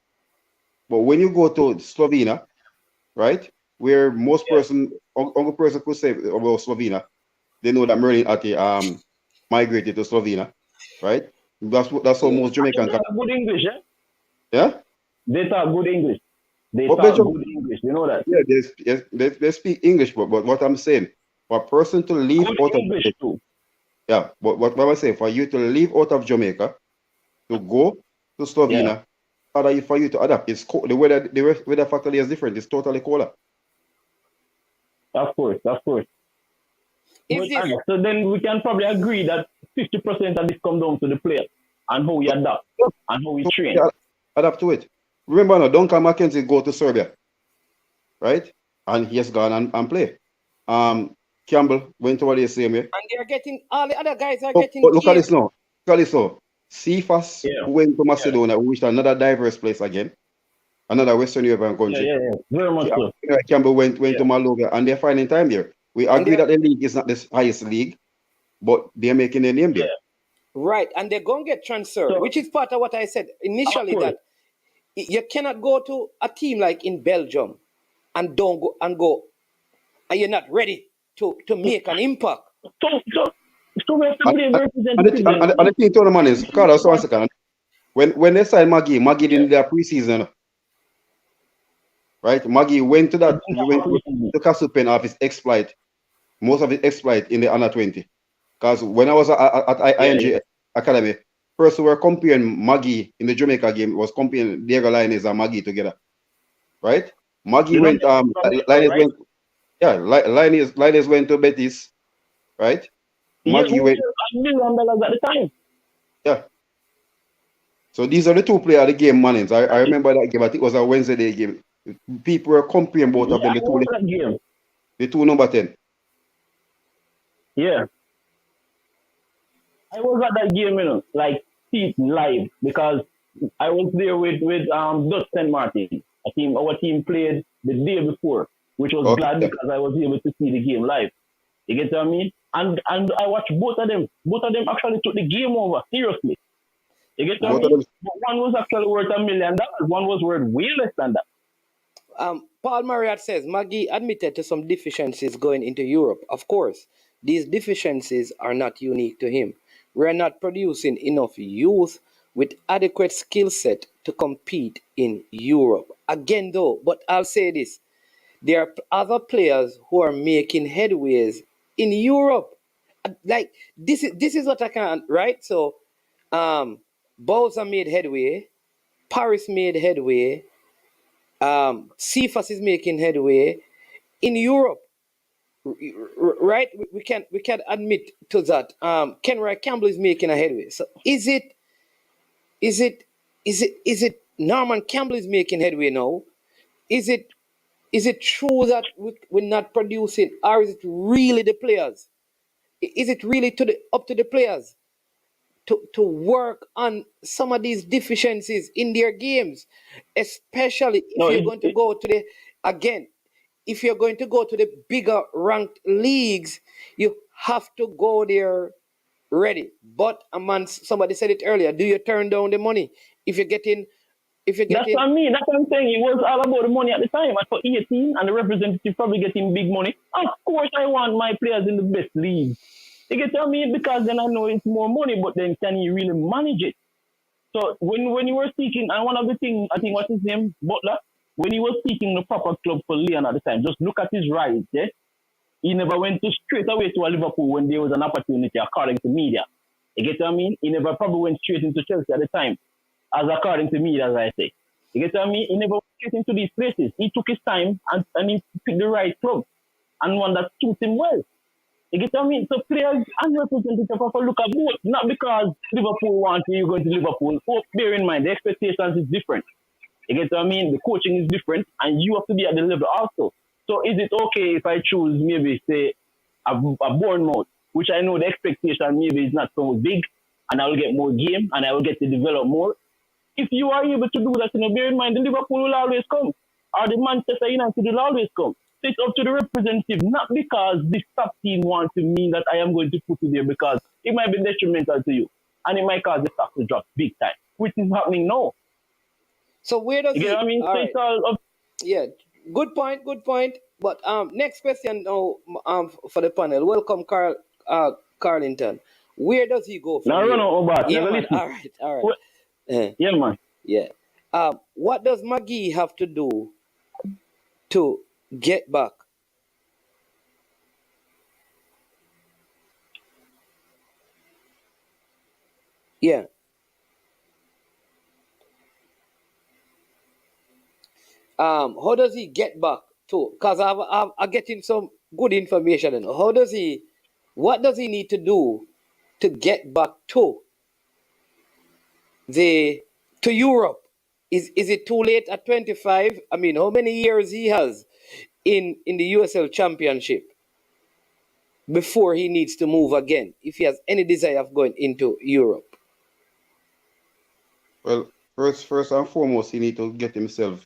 But when you go to Slovenia, right, where most person, only person could say about Slovenia, they know that Merlin Ati migrated to Slovenia, right? That's how most Jamaican. They talk good English, yeah. Yeah. They talk good English. They But talk Belgium, good English. You know that. Yeah, they speak English, but what I'm saying, for a person to leave Good out English of too. yeah, but what I'm saying, for you to leave out of Jamaica to go to Slovenia, for you to adapt, it's the weather factor is different. It's totally colder. Of course. So then we can probably agree that 50% of this come down to the player and how we adapt and how we train. Yeah, adapt to it. Remember now, Duncan McKenzie go to Serbia, right? And he has gone and play. Campbell went over the same way. And they're getting, all the other guys are But getting look at this now. Cephas who went to Macedonia, which is another diverse place again. Another Western European country. Very much so. Campbell went to Malaga, and they're finding time there. We agree that the league is not the highest league, but they're making their name there. Right, and they're going to get transferred, which is part of what I said initially, that you cannot go to a team like in Belgium and go, and you're not ready to make an impact. So we have to play and the team tournament is, Carlos, 1 second. When they signed Magee didn't their preseason. Right? Magee went to that, he went to Castle Pen of his exploit, most of his exploit in the under 20. Because when I was at ING Academy, first we were comparing Magee in the Jamaica game, was comparing Diego Lainez and Magee together. Right? Magee went, Lainez went to Betis, right? Magee went. $1 million at the time. Yeah. So these are the two players of the game, Mannings. I remember that game. I think it was a Wednesday day game. People were comparing both of them. The two number 10. Yeah. I was at that game, like live, because I was there with Dutch St. Martin. Our team played the day before, which was glad because I was able to see the game live. You get what I mean? And I watched both of them. Both of them actually took the game over, seriously. You get what I mean? But one was actually worth $1 million. One was worth way less than that. Paul Marriott says, Magee admitted to some deficiencies going into Europe. Of course, these deficiencies are not unique to him. We are not producing enough youth with adequate skill set to compete in Europe. Again, though, but I'll say this. There are other players who are making headways in Europe. Like, this is what I can, right? So, Bowser made headway. Paris made headway. Cephas is making headway in Europe, right? We can admit to that. Kendra Campbell is making a headway. So is it Norman Campbell is making headway now? Is it true that we're not producing, or is it really the players? Is it really up to the players to work on some of these deficiencies in their games, especially if you're going to go to again, if you're going to go to the bigger ranked leagues, you have to go there ready. But somebody said it earlier. Do you turn down the money if you're getting? That's what I mean. That's what I'm saying. It was all about the money at the time. At for 18, and the representative probably getting big money. Of course, I want my players in the best league. You get what I mean? Because then I know it's more money, but then can he really manage it? So when you were seeking, and one of the things, I think, what's his name, Butler, when he was seeking the proper club for Leon at the time, just look at his rise, yeah? He never went straight away to Liverpool when there was an opportunity, according to media. You get what I mean? He never probably went straight into Chelsea at the time, as according to media, as I say. You get what I mean? He never went straight into these places. He took his time and he picked the right club and one that suits him well. You get what I mean? So players and representatives have to look at both, not because Liverpool wants you going to Liverpool. Oh, bear in mind, the expectations is different. You get what I mean? The coaching is different, and you have to be at the level also. So is it okay if I choose maybe, say, a Bournemouth, which I know the expectation maybe is not so big, and I will get more game, and I will get to develop more? If you are able to do that, bear in mind, the Liverpool will always come, or the Manchester United will always come. So it's up to the representative, not because this top team wants to mean that I am going to put you there, because it might be detrimental to you, and it might cause the stock to drop big time, which is happening now. So where does you get what I mean? So it's all up. Yeah, good point. But next question now for the panel. Welcome, Carlington. Where does he go from here? Yeah, man. All right. Yeah, man. Yeah. What does Magee have to do to get back? Yeah. How does he get back to? Because I'm getting some good information. And what does he need to do to get back to Europe? Is it too late at 25? I mean, how many years he has in the USL Championship before he needs to move again, if he has any desire of going into Europe? Well, first and foremost, he need to get himself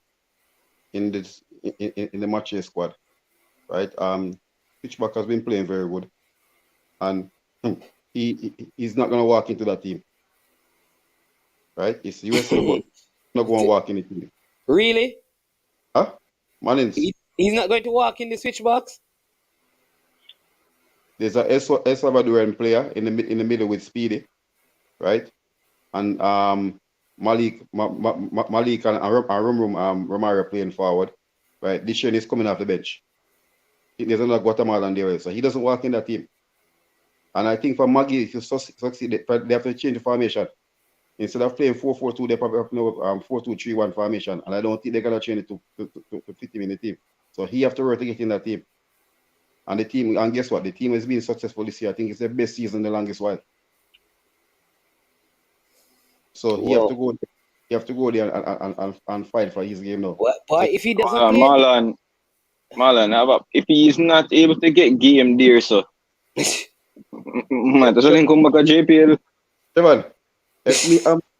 in the Magee squad, right? Pitchback has been playing very good, and he's not gonna walk into that team, right? It's USL, but not going to walk in the team. Really? Huh? Manins. He's not going to walk in the switch box. There's a El Salvadorian player in the middle with Speedy, right? And Malik and Romario playing forward, right? This year is coming off the bench. There's another Guatemalan there, so he doesn't walk in that team. And I think for Magee, if you succeed, they have to change the formation. Instead of playing 4-4-2, they probably have to know 4-2-3-1 formation. And I don't think they're gonna change it to fit him in the team. So he have to work to get in that team. And the team, and guess what? The team has been successful this year. I think it's the best season in the longest while. So he have to go there and fight for his game now. Why if he doesn't play? Marlon, if he is not able to get game there, so doesn't come back to JPL. Seven.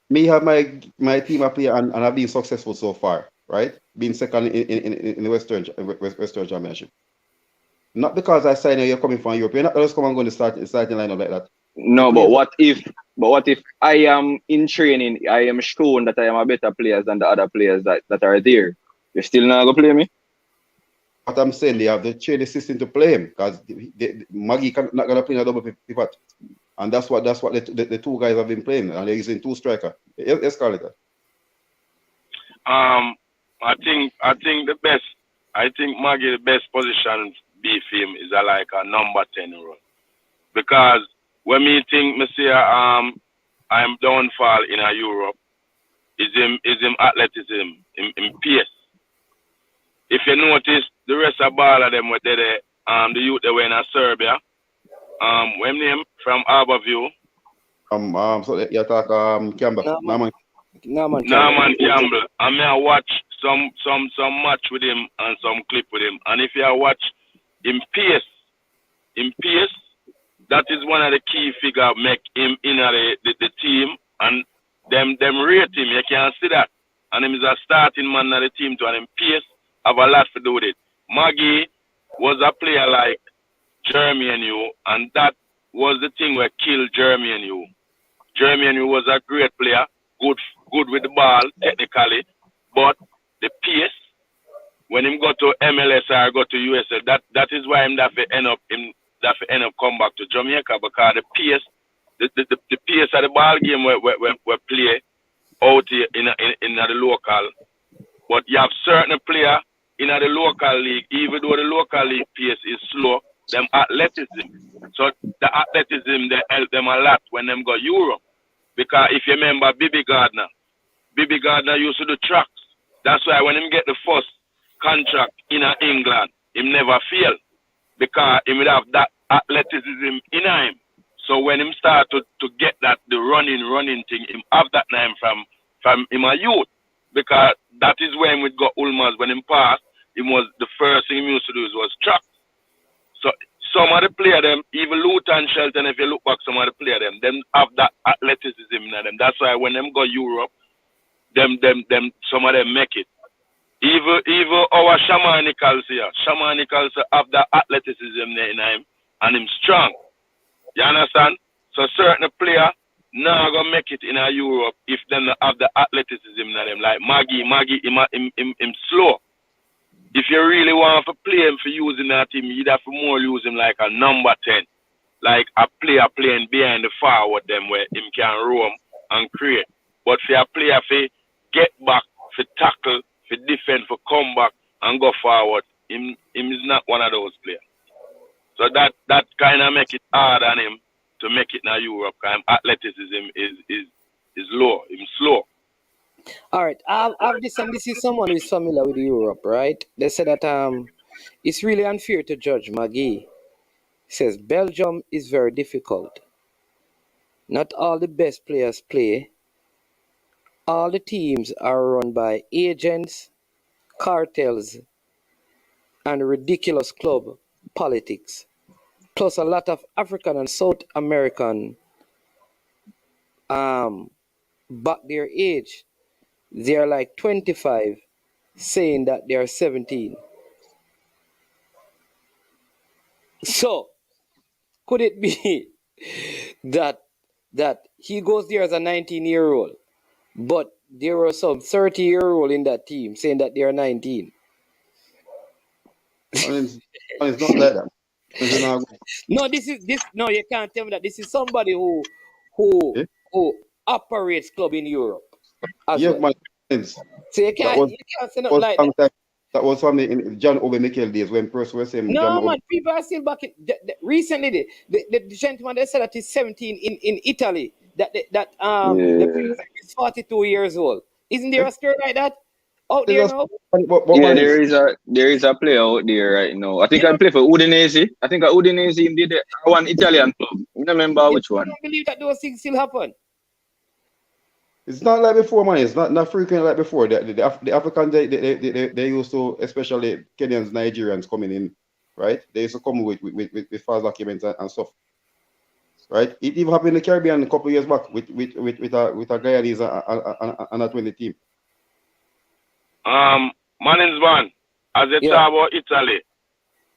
Me have my team up here and I've been successful so far, right? Being second in the Western Championship. Not because I signed you're coming from Europe. You're not just come and go to starting lineup like that. No, but what if I am in training, I am shown that I am a better player than the other players that are there? You're still not gonna play me? What I'm saying, they have to change the system to play him because Magee not gonna play a double pivot. And that's what the two guys have been playing, and they're using two striker. Yes, Carlita. I think Magee the best position be for him is like a number 10 role. Because when me say I'm downfall in Europe is him athleticism, in pace. If you notice the rest of all of them were there, the youth they were in Serbia. When name from Harborview. So you talk Campbell. Norman Campbell. I mean I watch some match with him and some clip with him. And if you watch in pace, that is one of the key figures make him in the team, and them rate him. You can see that. And him is a starting man of the team too, and him pace have a lot to do with it. Magee was a player like Jeremy and you, and that was the thing where killed Jeremy and you. Jeremy and you was a great player, good with the ball technically, but the pace when him go to MLS or go to USL, that is why him that end up come back to Jamaica, because the pace, the pace of the ball game we play out here in the local. But you have certain player in the local league, even though the local league pace is slow, them athleticism. So the athleticism they help them a lot when them go Europe. Because if you remember Bibi Gardner used to do tracks. That's why when him get the first contract in England, him never fail. Because he would have that athleticism in him. So when him start to get that the running thing, him have that name from him a youth. Because that is when we got Ulmas when him passed, him was the first thing he used to do was track. So some of the player them, even Luton Shelton, if you look back, some of the player them have that athleticism in them. That's why when them go Europe, them some of them make it. Even our Shaman Nichols here, have that athleticism in him and him strong. You understand? So certain player now gonna make it in Europe if them have the athleticism in them. Like Magee, him slow. If you really want to play him for using that team, you'd have to more use him like a number 10. Like a player playing behind the forward them where him can roam and create. But for a player for get back, for tackle, for defend, for come back and go forward, him is not one of those players. So that kind of make it hard on him to make it in Europe. Because athleticism is low, him slow. All right, I've this, and this is someone who is familiar with Europe, right? They said that it's really unfair to judge Magee. He says Belgium is very difficult. Not all the best players play. All the teams are run by agents, cartels, and ridiculous club politics. Plus a lot of African and South American back their age. They are like 25, saying that they are 17. So, could it be that he goes there as a 19-year-old, but there were some 30-year-old in that team saying that they are 19? It's not like that. No, no, you can't tell me that. This is somebody who operates club in Europe. Yeah, well. So you can't say nothing like that. That was from the John Obi Mikel days when Percy was saying. No, man, people are still back in. Recently, the gentleman they said that he's 17 in Italy. The previous is 42 years old. Isn't there a story like that out there now? There is a player out there right now. I think I play for Udinese. I think Udinese did one Italian club. I don't remember which one. I don't believe that those things still happen. It's not like before, man. It's not frequent like before. The Africans, they used to, especially Kenyans, Nigerians coming in, right? They used to come with false documents and stuff, right? It even happened in the Caribbean a couple of years back with a Guyanese and a 20 team. Manins man, as they talk about Italy,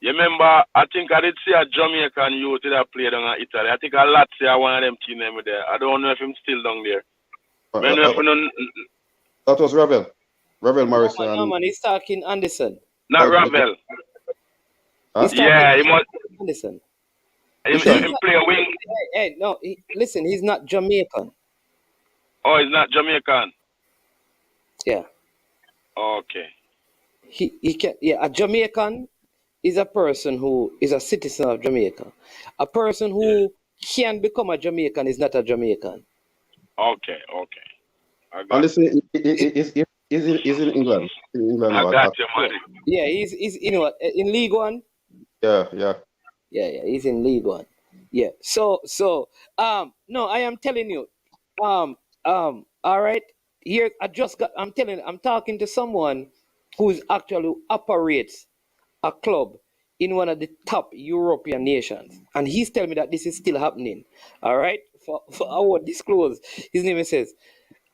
you remember? I think I did see a Jamaican youth that played on Italy. I think a Lazio, one of them team them there. I don't know if I'm still down there. That was Ravel Morrison. No, man, he's talking Anderson. Not Ravel. Huh? Yeah, he must. Anderson. He play a wing. Hey, no, listen, he's not Jamaican. Oh, he's not Jamaican. Yeah. Okay. He can. Yeah, a Jamaican is a person who is a citizen of Jamaica. A person who can become a Jamaican is not a Jamaican. Okay. And listen, he's in England. I got you, man. Yeah, he's in League One. Yeah, he's in League One. Yeah. So no, I am telling you, all right. Here I'm talking to someone who's actually operates a club in one of the top European nations, and he's telling me that this is still happening. All right. For I won't disclose his name. It says,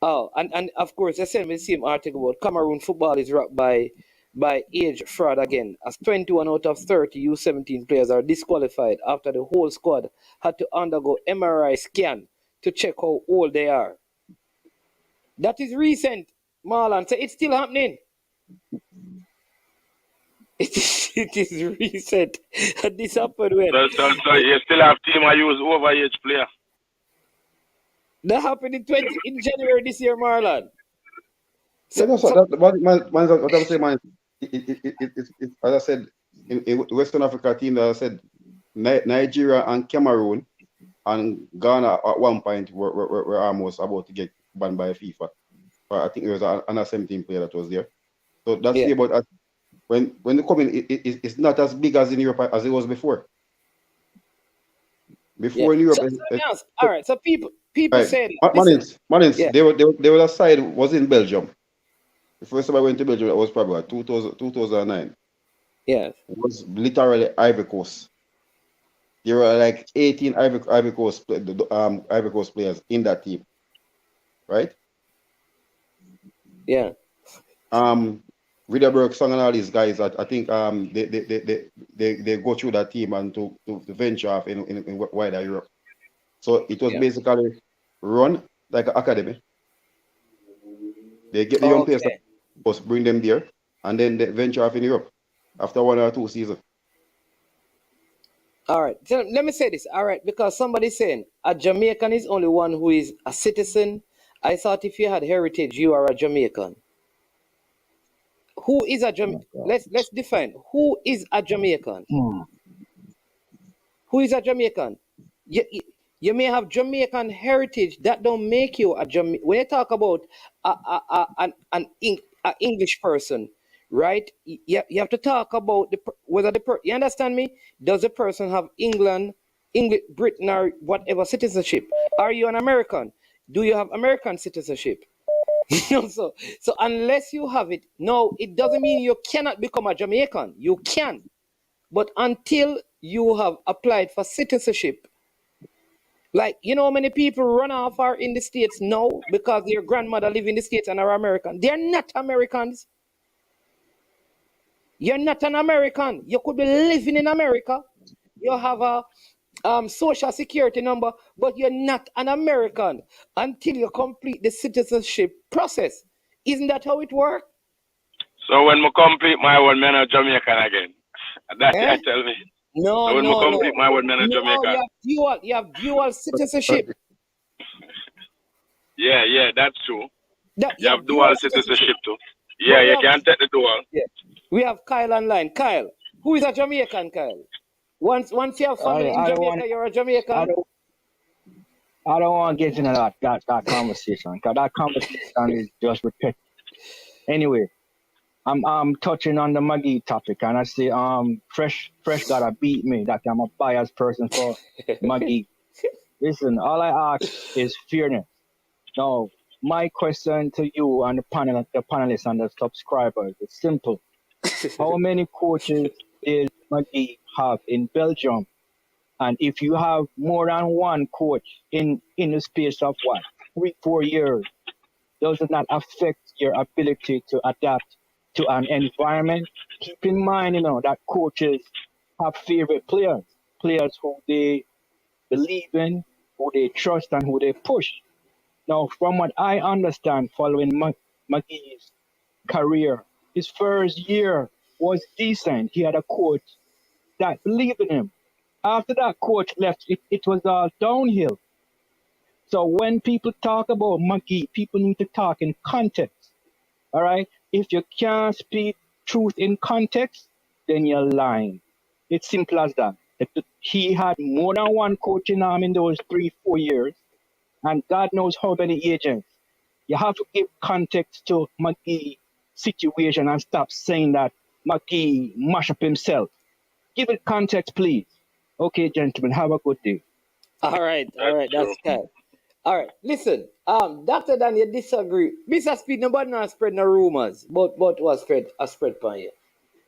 and of course, I sent me the same article about Cameroon football is rocked by by age fraud again, as 21 out of 30 U17 players are disqualified after the whole squad had to undergo MRI scan to check how old they are. That is recent, Marlon. So it's still happening. It is recent. This happened when? So you still have team I use overage player. That happened in January this year, Marlon. So, yeah, so that, what I'm saying, man, it, as I said, in Western Africa team, that I said, Nigeria and Cameroon and Ghana at one point were almost about to get banned by FIFA. But I think there was an under 17 player that was there. So that's the about when they come in, it's not as big as in Europe as it was before. Before in Europe, all right. So people right. said, Manins, they were side was in Belgium. The first time I went to Belgium, that was probably like 2009. Yes. It was literally Ivory Coast. There were like 18 Ivory Coast players in that team, right? Yeah. Riederberg Song and all these guys, I think they go through that team and to venture off in wider Europe. So it was basically run like an academy. They get the young players, bring them there, and then they venture off in Europe after 1 or 2 seasons. All right. So let me say this. All right, because somebody's saying a Jamaican is only one who is a citizen. I thought if you had heritage, you are a Jamaican. Who is a Jamaican? Let's define. Who is a Jamaican? Who is a Jamaican? You may have Jamaican heritage. That don't make you a Jamaican. When you talk about an English person, right? You have to talk about whether you understand me? Does the person have England, Britain, or whatever citizenship? Are you an American? Do you have American citizenship? So unless you have it, no, it doesn't mean you cannot become a Jamaican. You can, but until you have applied for citizenship, like how many people run off are in the States now because their grandmother live in the States and are American. They're not Americans. You're not an American. You could be living in America. You have a social security number, but you're not an American until you complete the citizenship process. Isn't that how it works? So when I complete my one, man, I'm Jamaican again. That's what you tell me. No, so when I complete my one, man, I'm Jamaican. You have dual citizenship. Yeah, that's true. You have dual citizenship too. Yeah, you can't take the dual. Yeah. We have Kyle online. Kyle, who is a Jamaican, Kyle? Once you have family in Jamaica, you're a Jamaican. I don't want to get into that conversation, because that conversation is just repetitive. Anyway, I'm touching on the Magee topic, and I say Fresh gotta beat me. That I'm a biased person for Magee. Listen, all I ask is fairness. Now, my question to you and the panelists and the subscribers is simple. How many coaches did Magee have in Belgium? And if you have more than one coach in the space of 3-4 years, does it not affect your ability to adapt to an environment? Keep in mind, that coaches have favorite players who they believe in, who they trust, and who they push. Now, from what I understand, following Magee's career, his first year was decent. He had a coach that believed in him. After that coach left, it was all downhill. So when people talk about Magee, people need to talk in context. All right? If you can't speak truth in context, then you're lying. It's simple as that. He had more than one coach in those 3-4 years, and God knows how many agents. You have to give context to Magee's situation and stop saying that Magee mash up himself. Give it context, please. Okay, gentlemen, have a good day. All right, that's kind. All right, listen, Dr. Dan, you disagree. Mr. Speed, nobody not spread no rumors, but was spread upon you.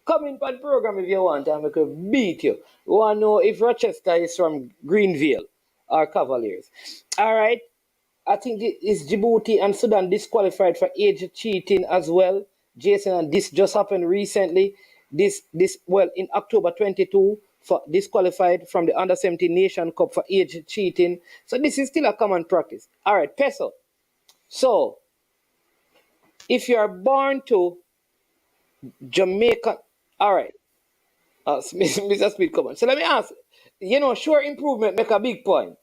Come in for the program if you want, and we could beat you. We want to know if Rochester is from Greenville or Cavaliers. All right, I think it's Djibouti and Sudan disqualified for age cheating as well. Jason, and this just happened recently. This well in October 22 for disqualified from the under 17 Nation Cup for age cheating. So this is still a common practice. All right, Peso. So if you are born to Jamaica, all right, Mr. Speed, come on. So let me ask. Sure Improvement make a big point.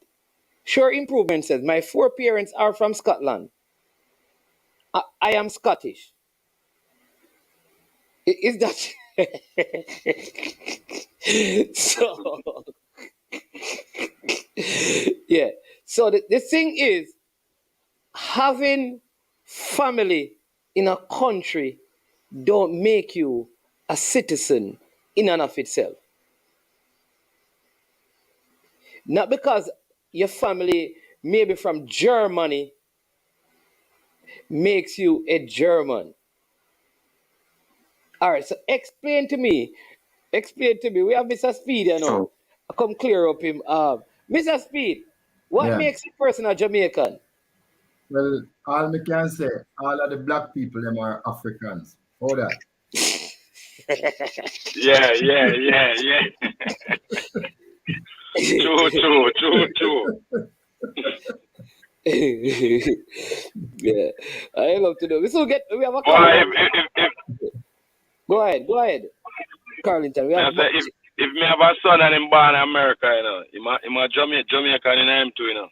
Sure Improvement says my 4 parents are from Scotland. I am Scottish. Is that so? Yeah. So the thing is, having family in a country don't make you a citizen in and of itself. Not because your family, maybe from Germany, makes you a German. All right, so explain to me. We have Mr. Speed, Come clear up him. Mr. Speed, what Yeah. makes a person a Jamaican? Well, all me can say, all of the black people them are Africans. Hold that. Yeah. True. Yeah, I love to know. We have a Boy, call. if Go ahead, Carlington. We have if me have a son and him born in America, him a Jamaican in him too,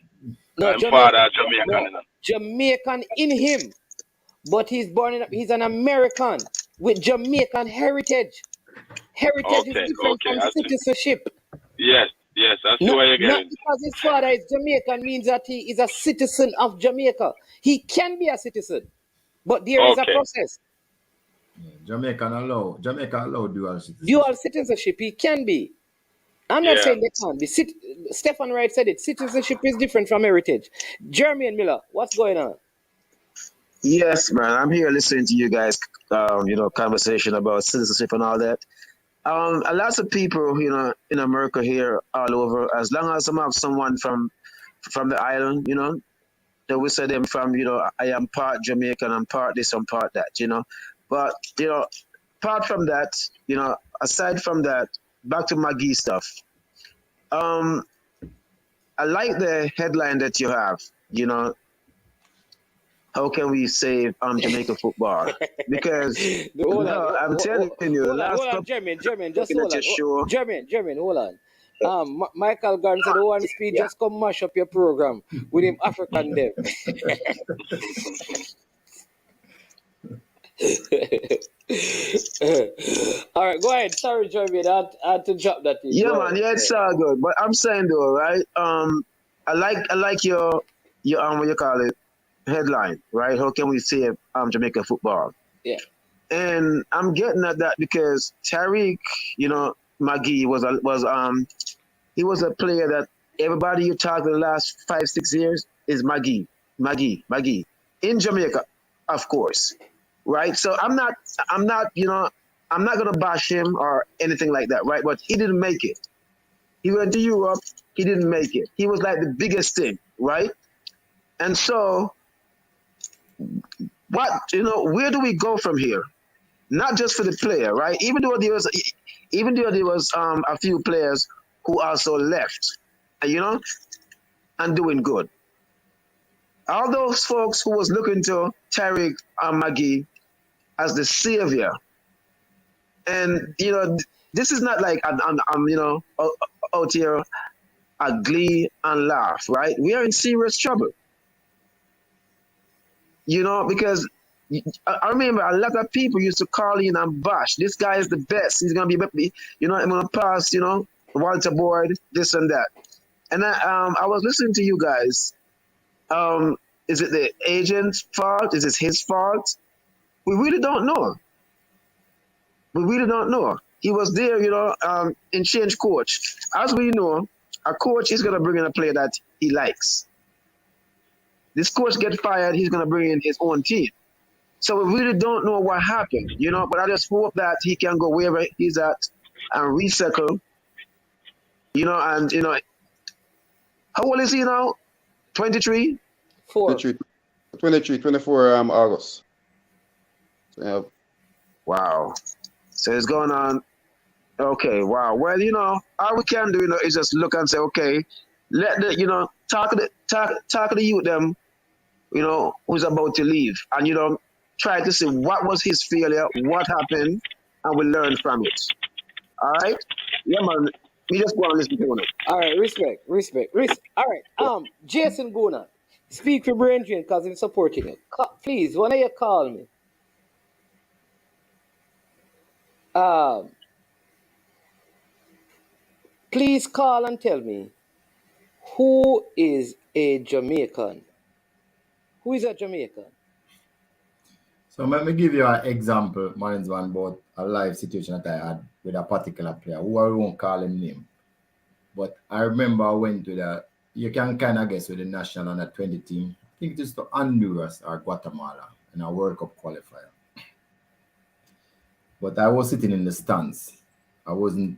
No, I'm father Jamaican, Jamaican in him, but he's an American with Jamaican heritage. Heritage is different from citizenship. Yes, I see where you're Not getting. because his father is Jamaican means that he is a citizen of Jamaica. He can be a citizen, but there is a process. Jamaica allow dual citizenship. Dual citizenship, he can be. I'm not saying they can't be. Stefan Wright said it. Citizenship is different from heritage. Jeremy and Miller, what's going on? Yes, man. I'm here listening to you guys, conversation about citizenship and all that. A lot of people, in America here, all over, as long as I have someone from the island, they will say them from, I am part Jamaican, I'm part this, I'm part that, But, apart from that, aside from that, back to Magee stuff. I like the headline that you have, how can we save Jamaica football? Because I'm telling you, hold on, Jermaine, just hold on. Jermaine, hold on. Michael Garden said, "Oh, Speed, just come mash up your program with him African dev." All right, go ahead. Sorry, Jermaine, I had to drop that in. Yeah, man. Yeah, it's all good. But I'm saying though, right? I like your what you call it, headline, right? How can we save Jamaica football? Yeah. And I'm getting at that because Tariq, Magee was a player that everybody you talk to the last 5-6 years is Magee in Jamaica, of course, right? So I'm not gonna bash him or anything like that, right? But he didn't make it. He went to Europe, he didn't make it. He was like the biggest thing, right? And so where do we go from here? Not just for the player, right? Even though there was a few players who also left, and doing good. All those folks who was looking to Tariq Magee as the savior, and this is not like I'm out here a glee and laugh, right? We are in serious trouble, because I remember a lot of people used to call in and bash. This guy is the best. He's gonna be, I'm gonna pass, Walter Boyd, this and that. And I was listening to you guys. Is it the agent's fault? Is it his fault? We really don't know. He was there, in change coach. As we know, a coach is gonna bring in a player that he likes. This coach gets fired, he's gonna bring in his own team. So we really don't know what happened, but I just hope that he can go wherever he's at and recycle, and, how old is he now? 23? 24 August. So, Wow. So it's going on. Okay, wow. Well, all we can do, is just look and say, okay, let the, talk to the youth them, who's about to leave, and try to see what was his failure, what happened, and we learn from it. All right? Yeah, man. We just want to listen to it. All right, respect. All right, Jason Guna, speak for Brandon because I'm supporting you. Please, when you call me, please call and tell me who is a Jamaican. Who is a Jamaican? So let me give you an example, Marinsman, about a live situation that I had with a particular player who I won't call him name. But I remember I went to you can kind of guess with the national under 20 team. I think it is to Honduras or Guatemala in a World Cup qualifier. But I was sitting in the stands. I wasn't,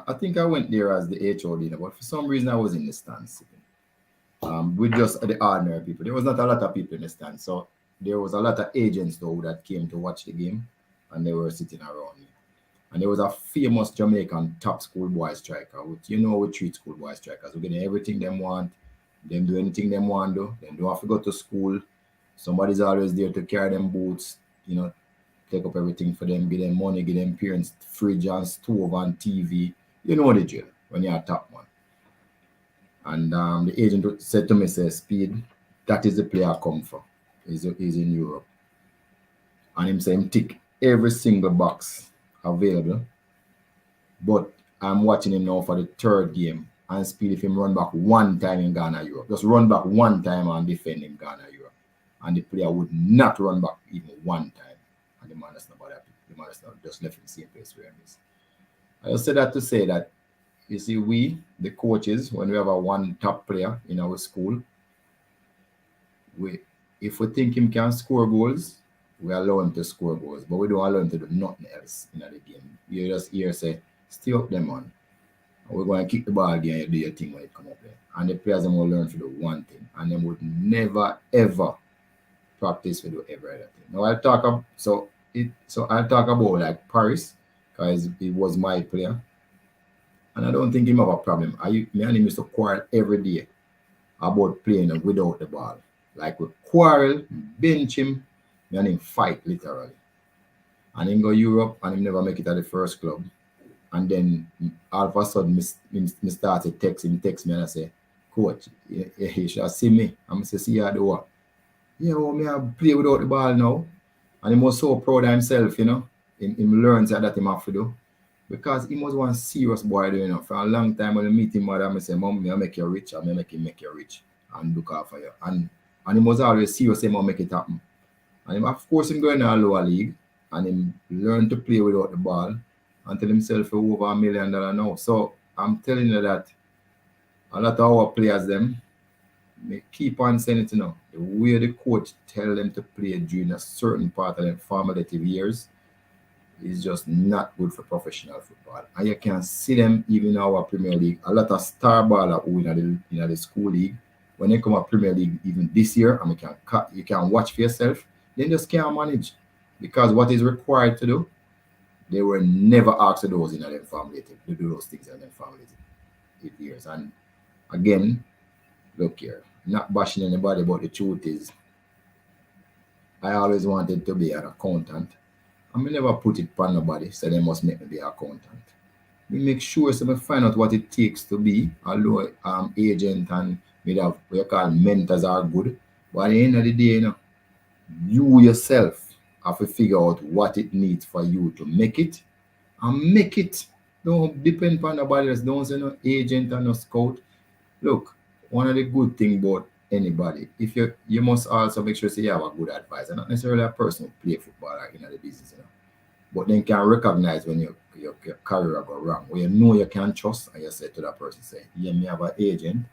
I think I went there as the HOD, but for some reason I was in the stands sitting. With just the ordinary people. There was not a lot of people in the stands. So there was a lot of agents though that came to watch the game and they were sitting around me. And there was a famous Jamaican top schoolboy striker, which we treat schoolboy strikers. We get everything them want, them do anything them want to, them don't have to go to school. Somebody's always there to carry them boots, take up everything for them, give them money, give them parents fridge and stove and TV. You know the drill when you're a top one. And the agent said to me, Speed, that is the player I come for. He's in Europe. And him say him tick every single box available. But I'm watching him now for the third game. And Speed, if him run back one time in Ghana, Europe. Just run back one time and defend in Ghana, Europe. And the player would not run back even one time. And the man is not about that. The man is not just left in the same place where he is. I just said that to say that, you see, we, the coaches, when we have a one top player in our school, if we think him can score goals, we allow him to score goals, but we don't allow him to do nothing else in the game. You just hear say, stay up them on. And we're going to kick the ball again and do your thing when it come up there. And the players will learn to do one thing, and they would never ever practice to do every other thing. Now I'll talk about like Paris, because he was my player. And I don't think him have a problem. Me and him used to quarrel every day about playing without the ball. Like we quarrel, bench him, me and him fight literally. And him go Europe and him never make it at the first club. And then all of a sudden, me started text me and I say, Coach, you should see me. I'm say, see you at the what? Yeah, well, me I play without the ball now. And he was so proud of himself, Him learns that he have to do. Because he was one serious boy, For a long time when I meet him, I say, Mom, I make you rich, and I make him make you rich and look after you. And he was always serious, I make it happen. And him, of course, him going to a lower league, and him learn to play without the ball until himself over $1 million now. So I'm telling you that a lot of our players, them, they keep on saying it, The way the coach tell them to play during a certain part of their formative years is just not good for professional football. And you can see them even in our Premier League. A lot of star ballers who in the school league, when they come to Premier League even this year, and you can watch for yourself, they just can't manage. Because what is required to do, they were never asked to those in their family to do those things in their family years. And again, look here, not bashing anybody, but the truth is, I always wanted to be an accountant. I never put it upon nobody, so they must make me be an accountant. We make sure so we find out what it takes to be a low agent, and we have what you call mentors are good. But at the end of the day, you yourself have to figure out what it needs for you to make it, and make it. Don't depend upon nobody else. Don't say no agent and no scout. Look, one of the good things about anybody, if you must also make sure you have a good advisor, not necessarily a person who play football or in the business, but then can recognize when your career go wrong, where you can trust, and you say to that person, say, yeah, me have an agent,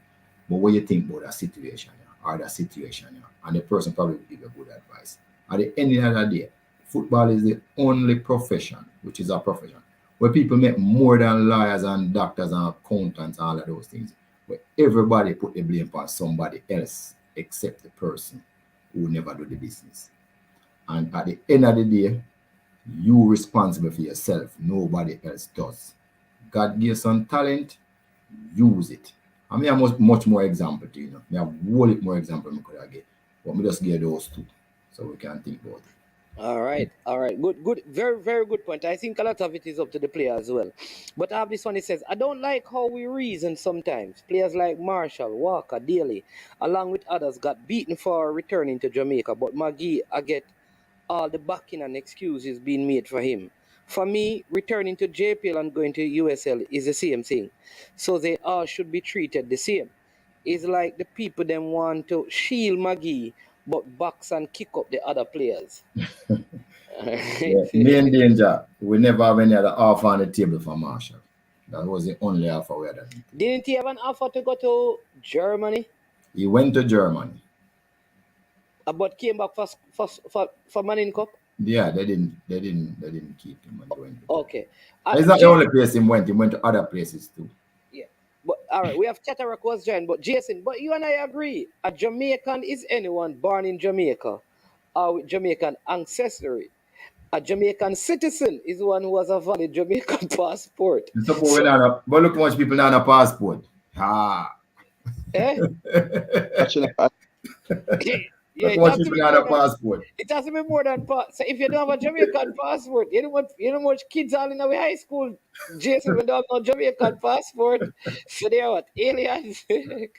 but what you think about that situation or that situation, and the person probably will give you good advice. At the end of the day, football is the only profession, which is a profession, where people make more than lawyers and doctors and accountants and all of those things. But everybody put the blame on somebody else except the person who never do the business. And at the end of the day, You responsible for yourself. Nobody else does. God gives some talent, use it. I mean, I have much more example to you know. I have whole lot more example I could have get. But me just give those two. So we can think about it. All right. Good. Very, very good point. I think a lot of it is up to the player as well. But I have this one. It says, I don't like how we reason sometimes. Players like Marshall, Walker, Daly, along with others, got beaten for returning to Jamaica. But Magee, I get all the backing and excuses being made for him. For me, returning to JPL and going to USL is the same thing. So they all should be treated the same. It's like the people them want to shield Magee, but box and kick up the other players. Yeah, main danger, we never have any other offer on the table for Marshall. That was the only offer we had. Didn't he have an offer to go to Germany? He went to Germany. But came back for Manning Cup? Yeah, they didn't keep him. Okay. It's not the only place he went to other places too. Yeah. But all right, we have Chatterak was joined, but Jason, but you and I agree. A Jamaican is anyone born in Jamaica or with Jamaican ancestry. A Jamaican citizen is one who has a valid Jamaican passport. But look how much people now have a passport. Eh? Actually, Yeah, it has to be a passport. It has to be more than passport. So if you don't have a Jamaican passport, you know much kids all in our high school, Jason, we don't have no Jamaican passport. So they are what? Aliens. And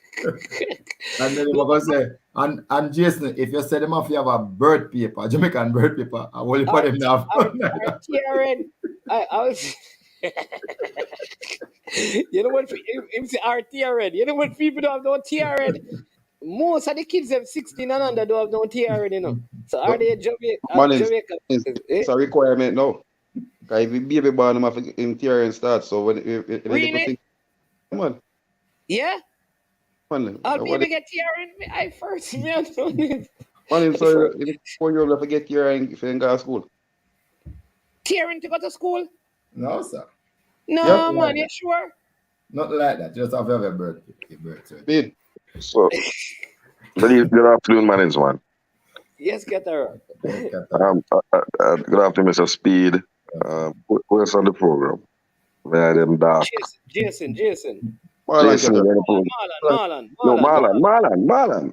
then you're gonna say, and Jason, if you say them if you have a birth paper, Jamaican birth paper, I will put them now. TRN. I was you know what him say RTRN. You know what people don't have no TRN. Most of the kids have 16 and under don't have no TRN, you know. So are they Jamaican? It's a requirement now. Because if you baby born, them have in TRN start. So when really? Come on. Yeah? I'll baby get TRN I first. Man, so if 4-year-old have to get TRN if you didn't go to school. TRN to go to school? No, sir. No, man, you sure? Not like that. Just have a birth. So, good afternoon, Mannings, man. Yes, Chatterak. Good afternoon, Mr. Speed. Who else on the program? Where them dark? Jason. Marlon.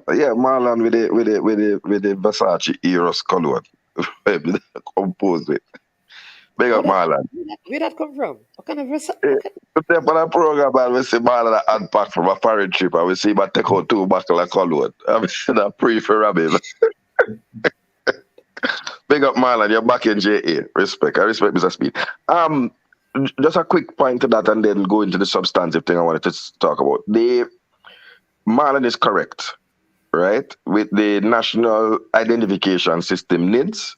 Yeah, Marlon with the Versace Eros color. Compose it. Big up Marlon. Where that come from? What kind of Versace? On a program, and we see Marlon unpack from a foreign trip, and we see him take out 2 bottles of cologne. I'm a pre for Rabbi. Big up Marlon, you're back in JA. Respect. I respect Mr. Speed. Just a quick point to that and then go into the substantive thing I wanted to talk about. Marlon is correct, right? With the national identification system needs,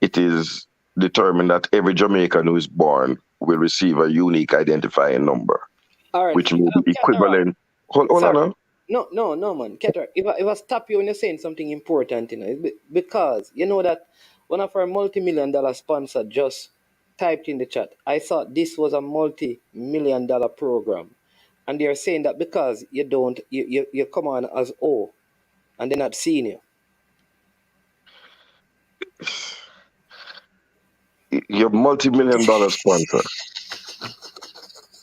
it is determined that every Jamaican who is born will receive a unique identifying number, which will be equivalent. Hold on. No, man. Keter, if I stop you when you're saying something important, you know, because you know that one of our multi-million-dollar sponsor just typed in the chat, I thought this was a multi-million-dollar program. And they're saying that because you come on as O and they're not senior. Your multi-million-dollar sponsor,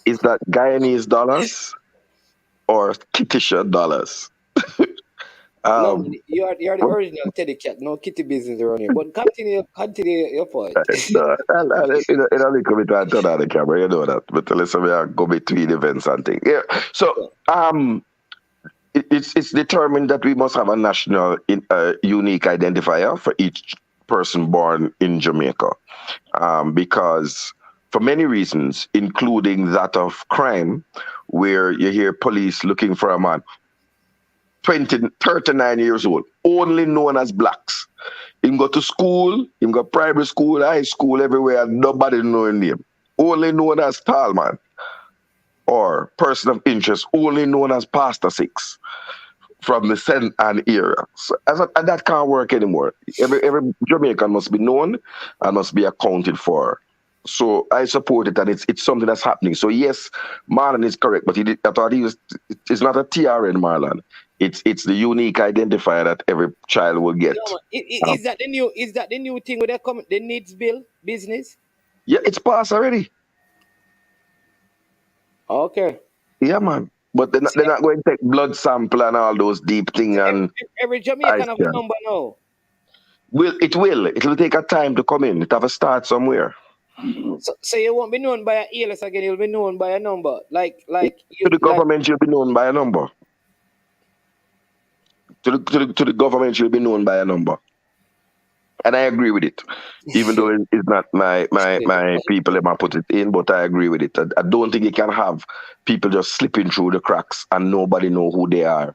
is that Guyanese dollars or Kitisha dollars? No, you're the original Teddy Cat. No kitty business around here. But continue your point. It only come into turn on the camera, you know that. But listen, we are go between events and things. Yeah. So it's determined that we must have a national unique identifier for each person born in Jamaica, because for many reasons, including that of crime, where you hear police looking for a man 39 years old, only known as blacks. Him go to school, him go primary school, high school, everywhere, nobody know his name. Only known as tall man, or person of interest, only known as Pastor Six from the St. Anne area. So, and that can't work anymore. Every Jamaican must be known and must be accounted for. So I support it, and it's something that's happening. So yes, Marlon is correct, but I thought it's not a TRN Marlon. It's the unique identifier that every child will get. No, is that the new thing with the needs bill business? Yeah, it's passed already. Okay. Yeah, man. But they're not going to take blood sample and all those deep things and Every eye Jamaican have a scan. number now. It will take a time to come in. It have to start somewhere. So you won't be known by a ALS again. You'll be known by a number, To the government, you'll be known by a number. To the government, you'll be known by a number. And I agree with it, even though it's not my people that might put it in, but I agree with it. I don't think you can have people just slipping through the cracks and nobody know who they are,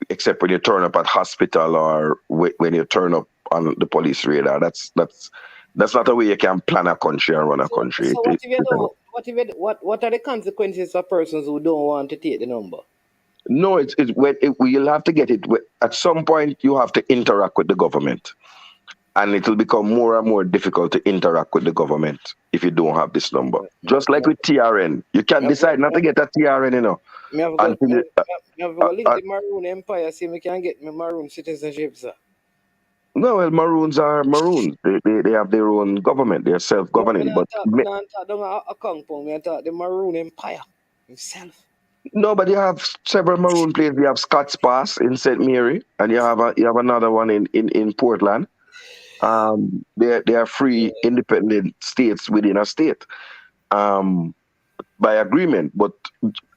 except when you turn up at hospital or when you turn up on the police radar. That's not a way you can plan a country and run a country. So what are the consequences for persons who don't want to take the number? No, you'll have to get it. At some point, you have to interact with the government. And it will become more and more difficult to interact with the government if you don't have this number. Just like with TRN. You can decide not to get a TRN, you know. Me have to link the Maroon Empire, see me can get my Maroon citizenship, sir. No, well, Maroons are Maroons. They have their own government. They're self-governing. I thought the Maroon Empire himself. No, but you have several Maroon places. You have Scott's Pass in St. Mary, and you have another one in Portland. They are free, independent states within a state, by agreement. But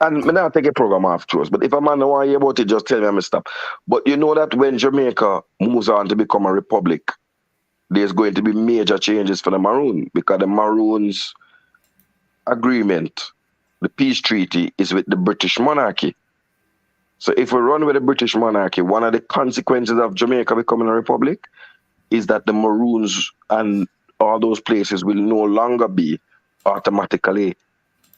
and me not take a program after us. But if a man don't want to hear about it, just tell me I'm stop. But you know that when Jamaica moves on to become a republic, there's going to be major changes for the Maroon because the Maroons agreement, the peace treaty, is with the British monarchy. So if we run with the British monarchy, one of the consequences of Jamaica becoming a republic is that the Maroons and all those places will no longer be automatically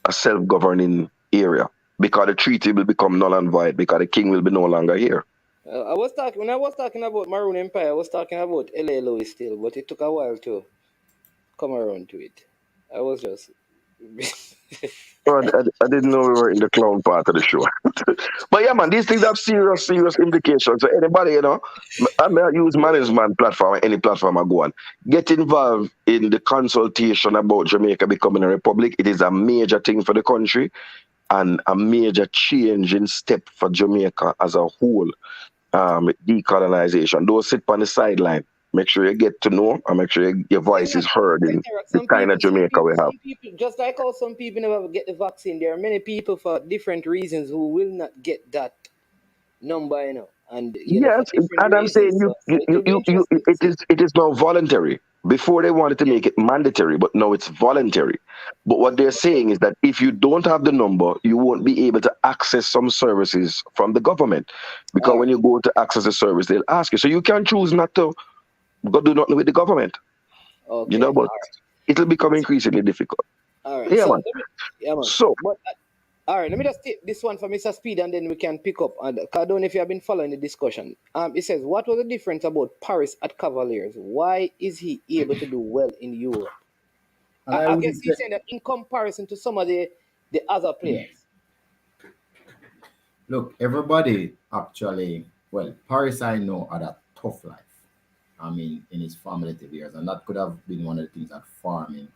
a self-governing area because the treaty will become null and void because the king will be no longer here. When I was talking about Maroon Empire, I was talking about L.A. Louis still, but it took a while to come around to it. I was just... I didn't know we were in the clown part of the show. But yeah, man, these things have serious implications. So anybody, you know, I may use management platform, any platform I go on, get involved in the consultation about Jamaica becoming a republic. It is a major thing for the country and a major change in step for Jamaica as a whole. Decolonization. Don't sit on the sideline. Make sure you get to know and make sure your voice is heard in the kind of Jamaica we have. Just like how some people never get the vaccine, there are many people for different reasons who will not get that number, you know. And yes, and I'm saying it is now voluntary. Before they wanted to make it mandatory, but now it's voluntary. But what they're saying is that if you don't have the number, you won't be able to access some services from the government. Because when you go to access a service, they'll ask you. So you can choose not to go do nothing with the government. Okay. You know, but it'll become increasingly difficult. All right. Yeah, So, man. All right, let me just take this one for Mr. Speed and then we can pick up. And I don't know if you have been following the discussion. It says, what was the difference about Paris at Cavaliers? Why is he able to do well in Europe? I guess he's saying that in comparison to some of the other players. Look, everybody actually, well, Paris I know had a tough life. I mean, in his formative years. And that could have been one of the things that farming.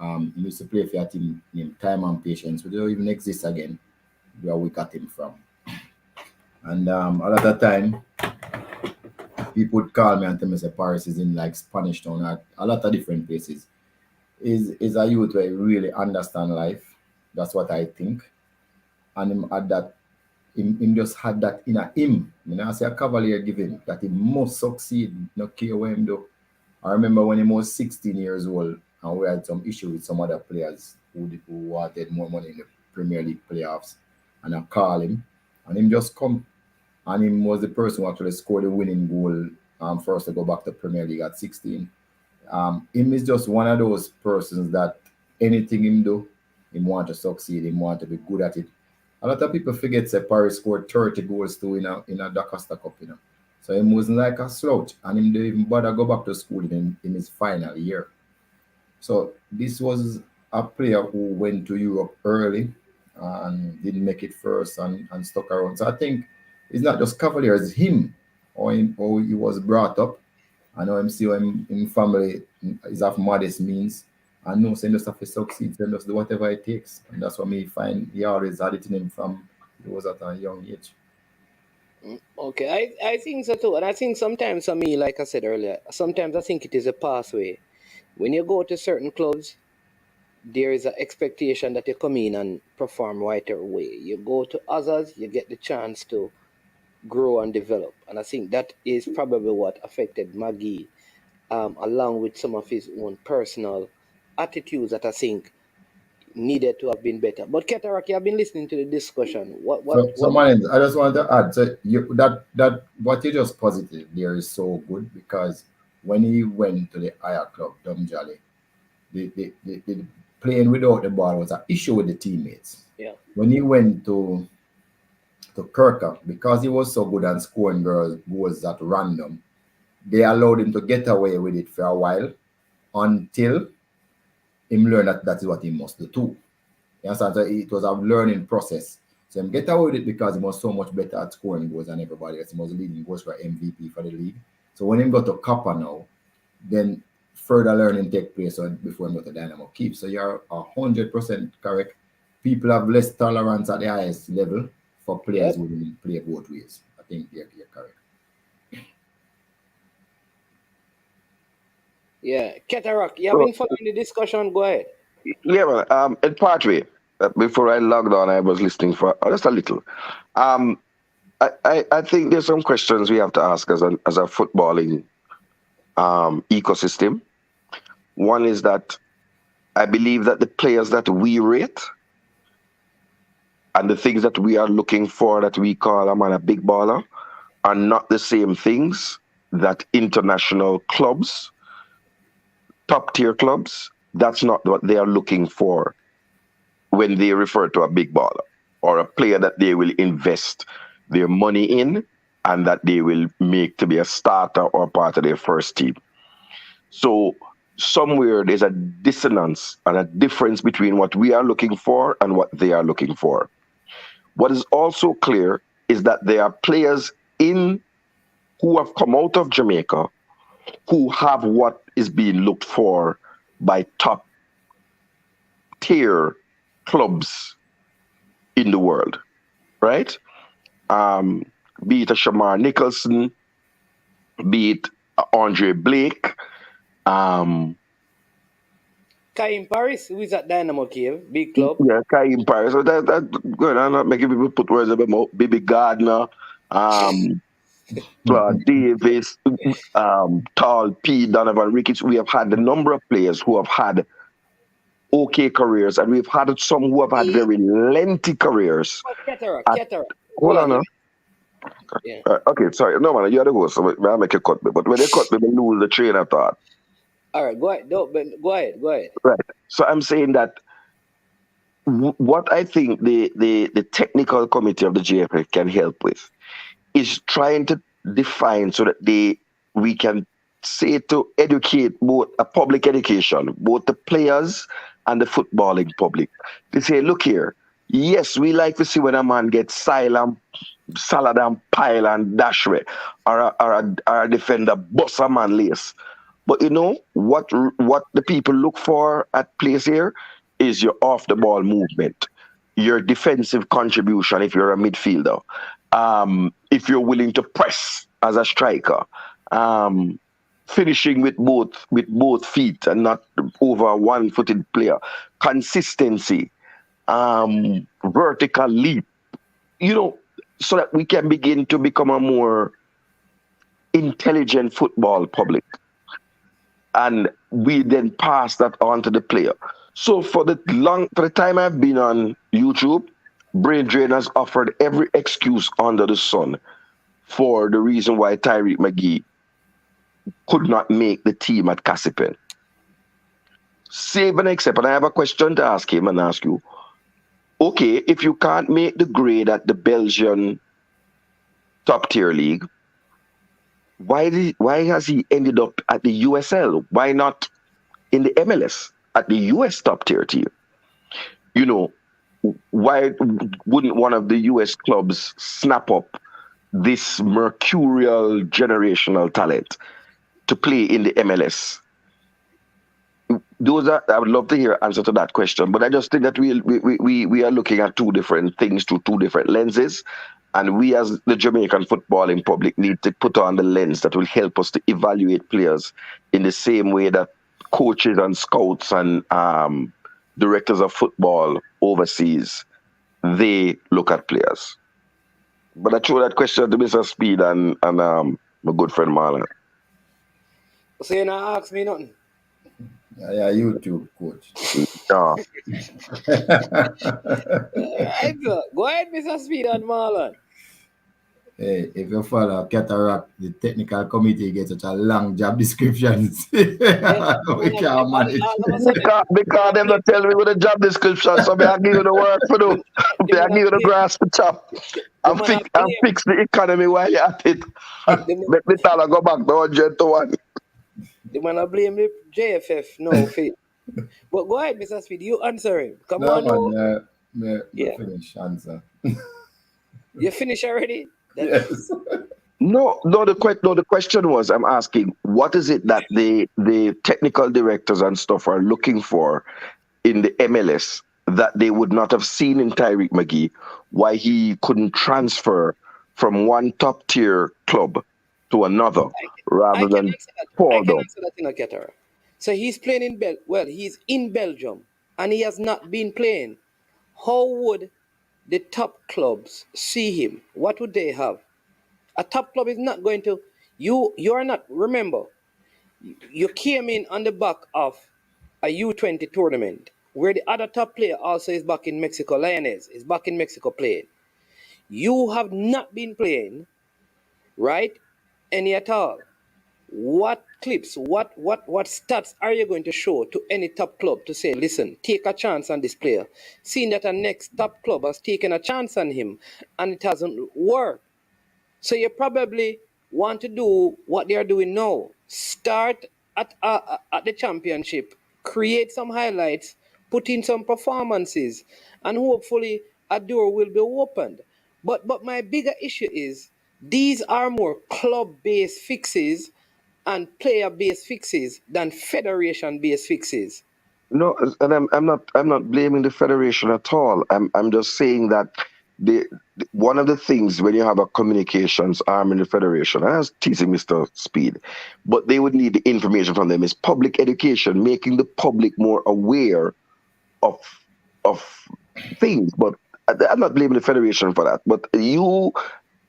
He used to play for a team named Time and Patience, which don't even exist again, where we got him from. And a lot of time, people would call me and tell me that Paris is in like Spanish Town, at a lot of different places. Is a youth where he really understand life. That's what I think. And him had that, him just had that in him. You know, I say a Cavalier give him that he must succeed, no care what him do. I remember when he was 16 years old, and we had some issue with some other players who wanted more money in the Premier League playoffs. And I called him, and him just come. And him was the person who actually scored the winning goal for us to go back to Premier League at 16. Him is just one of those persons that anything him do, him want to succeed, him want to be good at it. A lot of people forget that Paris scored 30 goals too in a DaCosta Cup, you know. So him wasn't like a slouch, and him didn't even bother go back to school in his final year. So this was a player who went to Europe early and didn't make it first and stuck around. So I think it's not just Cavaliers, it's him or how he was brought up. I know him see him in family is of modest means. I know so he just have to succeed, so he just do whatever it takes. And that's what me find he always had it in him from he was at a young age. Okay, I think so too. And I think sometimes for me, like I said earlier, sometimes I think it is a pathway. When you go to certain clubs, there is an expectation that you come in and perform right away. You go to others, you get the chance to grow and develop. And I think that is probably what affected Magee, along with some of his own personal attitudes that I think needed to have been better. But Ketaraki, I've been listening to the discussion. So man, I just want to add so that what you just positive there is so good because when he went to the higher club, Dumjali, the playing without the ball was an issue with the teammates. Yeah. When he went to Kirkup, because he was so good at scoring goals at random, they allowed him to get away with it for a while until him learned that is what he must do too. You understand? So it was a learning process. So him get away with it because he was so much better at scoring goals than everybody else. He was leading goals for MVP for the league. So when he got to Kappa now, then further learning take place before he got to Dynamo Keep. So you're 100% correct. People have less tolerance at the highest level for players who will play both ways. I think you're correct. Yeah, Ketarak, you have been following the discussion. Go ahead. Yeah, man. In part way, before I logged on, I was listening for just a little. I think there's some questions we have to ask as a footballing ecosystem. One is that I believe that the players that we rate and the things that we are looking for that we call a man a big baller are not the same things that international clubs, top tier clubs, that's not what they are looking for when they refer to a big baller or a player that they will invest their money in and that they will make to be a starter or part of their first team. So somewhere there's a dissonance and a difference between what we are looking for and what they are looking for. What is also clear is that there are players who have come out of Jamaica who have what is being looked for by top tier clubs in the world, right? Be it a Shamar Nicholson, be it Andre Blake, Kaim Paris, who is at Dynamo Kiev, big club. Yeah, Kaim Paris. So that good. I'm not making people put words in my mouth. Bibi Gardner, Claude Davis, Tall P, Donovan Ricketts. We have had a number of players who have had okay careers, and we've had some who have had very lengthy careers. Ketterer. Hold on now. Yeah. Okay, sorry. No, man, you're the host, so I'll make you cut me. But when they cut me, they lose the train of thought. All right, go ahead. No, but go ahead. Right. So I'm saying that what I think the technical committee of the JFF can help with is trying to define so that we can say to educate both a public education, both the players and the footballing public. They say, look here, yes, we like to see when a man gets salad and pile and dash way, or a defender bust a man lace. But you know what the people look for at plays here is your off the ball movement, your defensive contribution if you're a midfielder, if you're willing to press as a striker, finishing with both feet and not over a one-footed player, consistency, vertical leap, so that we can begin to become a more intelligent football public. And we then pass that on to the player. So for the time I've been on YouTube, Brain Drain has offered every excuse under the sun for the reason why Tyreek Magee could not make the team at Cassipen. Save and except, and I have a question to ask him and ask you. Okay, if you can't make the grade at the Belgian top tier league, why has he ended up at the USL? Why not in the MLS at the US top tier team? why wouldn't one of the US clubs snap up this mercurial generational talent to play in the MLS? Those are, I would love to hear answer to that question, but I just think that we are looking at two different things through two different lenses, and we as the Jamaican footballing public need to put on the lens that will help us to evaluate players in the same way that coaches and scouts and directors of football overseas, they look at players. But I throw that question to Mr. Speed and my good friend Marlon. So you not ask me nothing. Yeah, YouTube coach. No. Right, go ahead, Mr. Speed and Marlon. Hey, if you follow Cataract, the technical committee gets such a long job descriptions. We can't manage. Because them not tell me with the job description, so I give you the work for do. I give you the grass to chop. I'm fix the economy while you're at it. Let me tell go back to 100 to 1. The man I blame the JFF, no fit. But go ahead, Mr. Speed, you answer him. Come on, yeah. Finish answer. You finish already? Yes. No, the question was, I'm asking, what is it that the technical directors and stuff are looking for in the MLS that they would not have seen in Tyreek Magee, why he couldn't transfer from one top tier club to another rather than fall down? So he's playing in he's in Belgium and he has not been playing. How would the top clubs see him? What would they have? A top club is not going to. You're not. Remember, you came in on the back of a U20 tournament where the other top player also is back in Mexico. Lioness is back in Mexico playing. You have not been playing, right? Any at all. What clips, what stats are you going to show to any top club to say, listen, take a chance on this player? Seeing that a next top club has taken a chance on him and it hasn't worked. So you probably want to do what they are doing now. Start at the championship, create some highlights, put in some performances, and hopefully a door will be opened. But my bigger issue is these are more club-based fixes and player-based fixes than federation-based fixes. No, and I'm not blaming the federation at all. I'm just saying that one of the things when you have a communications arm in the federation, I was teasing Mr. Speed, but they would need the information from them is public education, making the public more aware of things. But I'm not blaming the federation for that. But you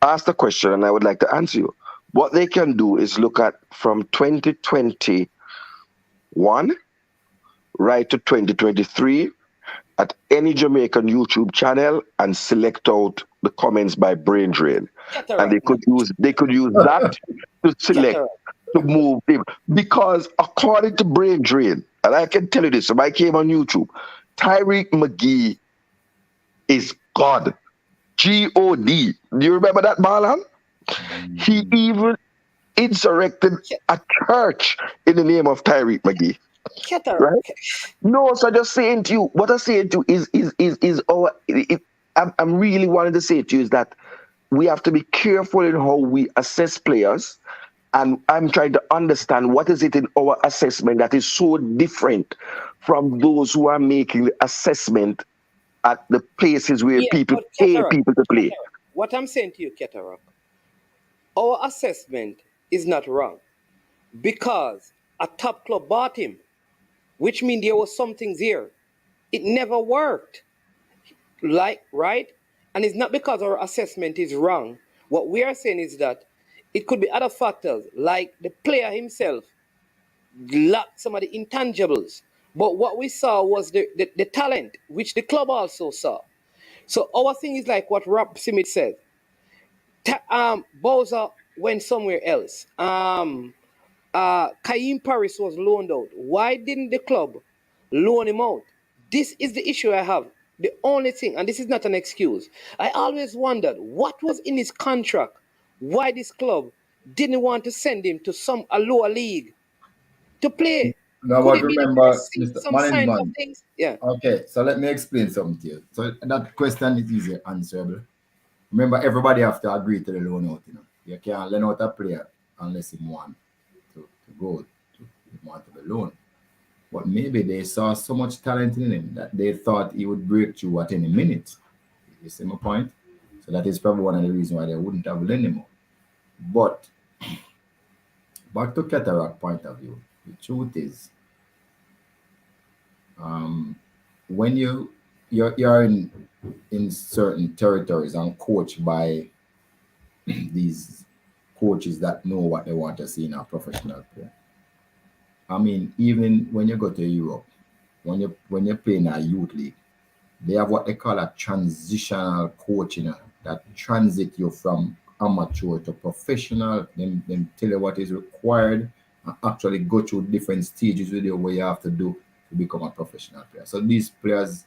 asked a question, and I would like to answer you. What they can do is look at from 2021 right to 2023 at any Jamaican YouTube channel and select out the comments by brain drain. And they could use that to select to move him. Because according to brain drain, and I can tell you this, if I came on YouTube, Tyreek Magee is God. G-O-D. Do you remember that, Marlon? He even insurrected a church in the name of Tyreek Magee. Right? No, so I'm just saying to you, what I'm saying to you I'm really wanting to say to you is that we have to be careful in how we assess players, and I'm trying to understand what is it in our assessment that is so different from those who are making the assessment at the places where people pay people to play. What I'm saying to you, Ketarak, our assessment is not wrong because a top club bought him, which means there was something there. It never worked. Right? And it's not because our assessment is wrong. What we are saying is that it could be other factors, like the player himself lacked some of the intangibles. But what we saw was the talent, which the club also saw. So our thing is like what Rob Simit said. Bowser went somewhere else. Kaim Paris was loaned out. Why didn't the club loan him out? This is the issue I have. The only thing, and this is not an excuse, I always wondered what was in his contract, why this club didn't want to send him to a lower league to play. No, Could but it be that remember, we're seeing Mr. some signs of Management. things? Yeah. Okay, so let me explain something to you. So that question is easy answerable. Remember, everybody have to agree to the loan out. You can't loan out a player unless he want to go to he want to be loan. But maybe they saw so much talent in him that they thought he would break through at any minute. You see my point? So that is probably one of the reasons why they wouldn't have lent him out. But back to Cataract point of view, the truth is, when you're in certain territories and coached by these coaches that know what they want to see in a professional player. I mean, even when you go to Europe, when you play in a youth league, they have what they call a transitional coaching that transit you from amateur to professional. Then tell you what is required and actually go through different stages with you what you have to do to become a professional player. So these players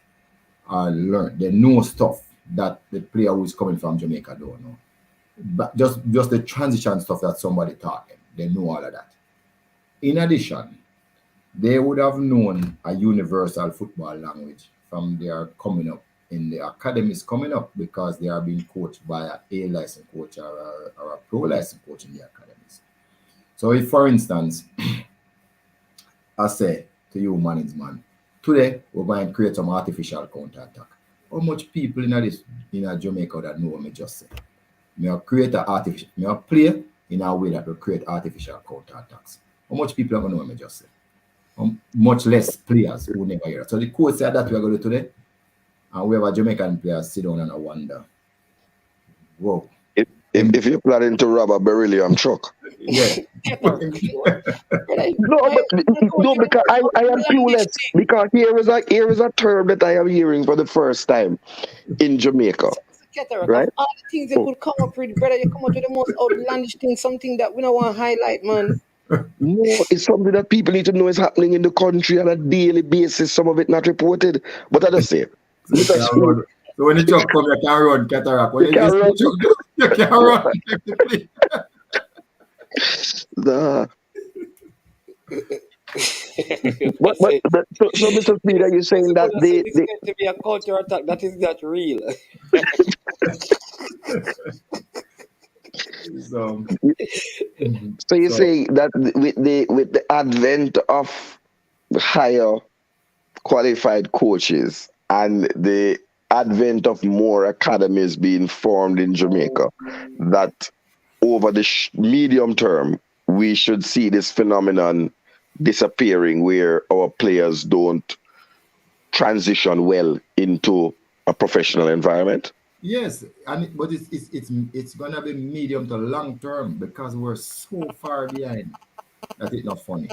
are learned. They know stuff that the player who is coming from Jamaica don't know. But just the transition stuff that somebody taught them, they know all of that. In addition, they would have known a universal football language from their coming up in the academies coming up because they are being coached by a licensed coach or a pro licensed coach in the academies. So if, for instance, I say to you, man, today we're going to create some artificial counter attack. How much people in Jamaica that know what me just said? Me create me play in a way that will create artificial counter attacks. How much people are going to know what me just said? Much less players who never hear it. So the coach said that we are going to do today, and we have a Jamaican players sit down and I wonder, whoa. If you're planning to rob a beryllium truck. Yeah. No, because I am clueless. Because here is a term that I am hearing for the first time in Jamaica. Right? All the things you could come up with, brother, you come up with the most outlandish thing, something that we don't want to highlight, man. No, it's something that people need to know is happening in the country on a daily basis. Some of it not reported, but I just say. So when the truck come, you can run, Cataract. When you run. You can run. Nah. So Mr. Speaker, you're saying that it's going to be a counter attack that is not real. So you say that with the advent of higher qualified coaches and the advent of more academies being formed in Jamaica, that over the medium term we should see this phenomenon disappearing where our players don't transition well into a professional environment? Yes, but it's gonna be medium to long term because we're so far behind that it's not funny.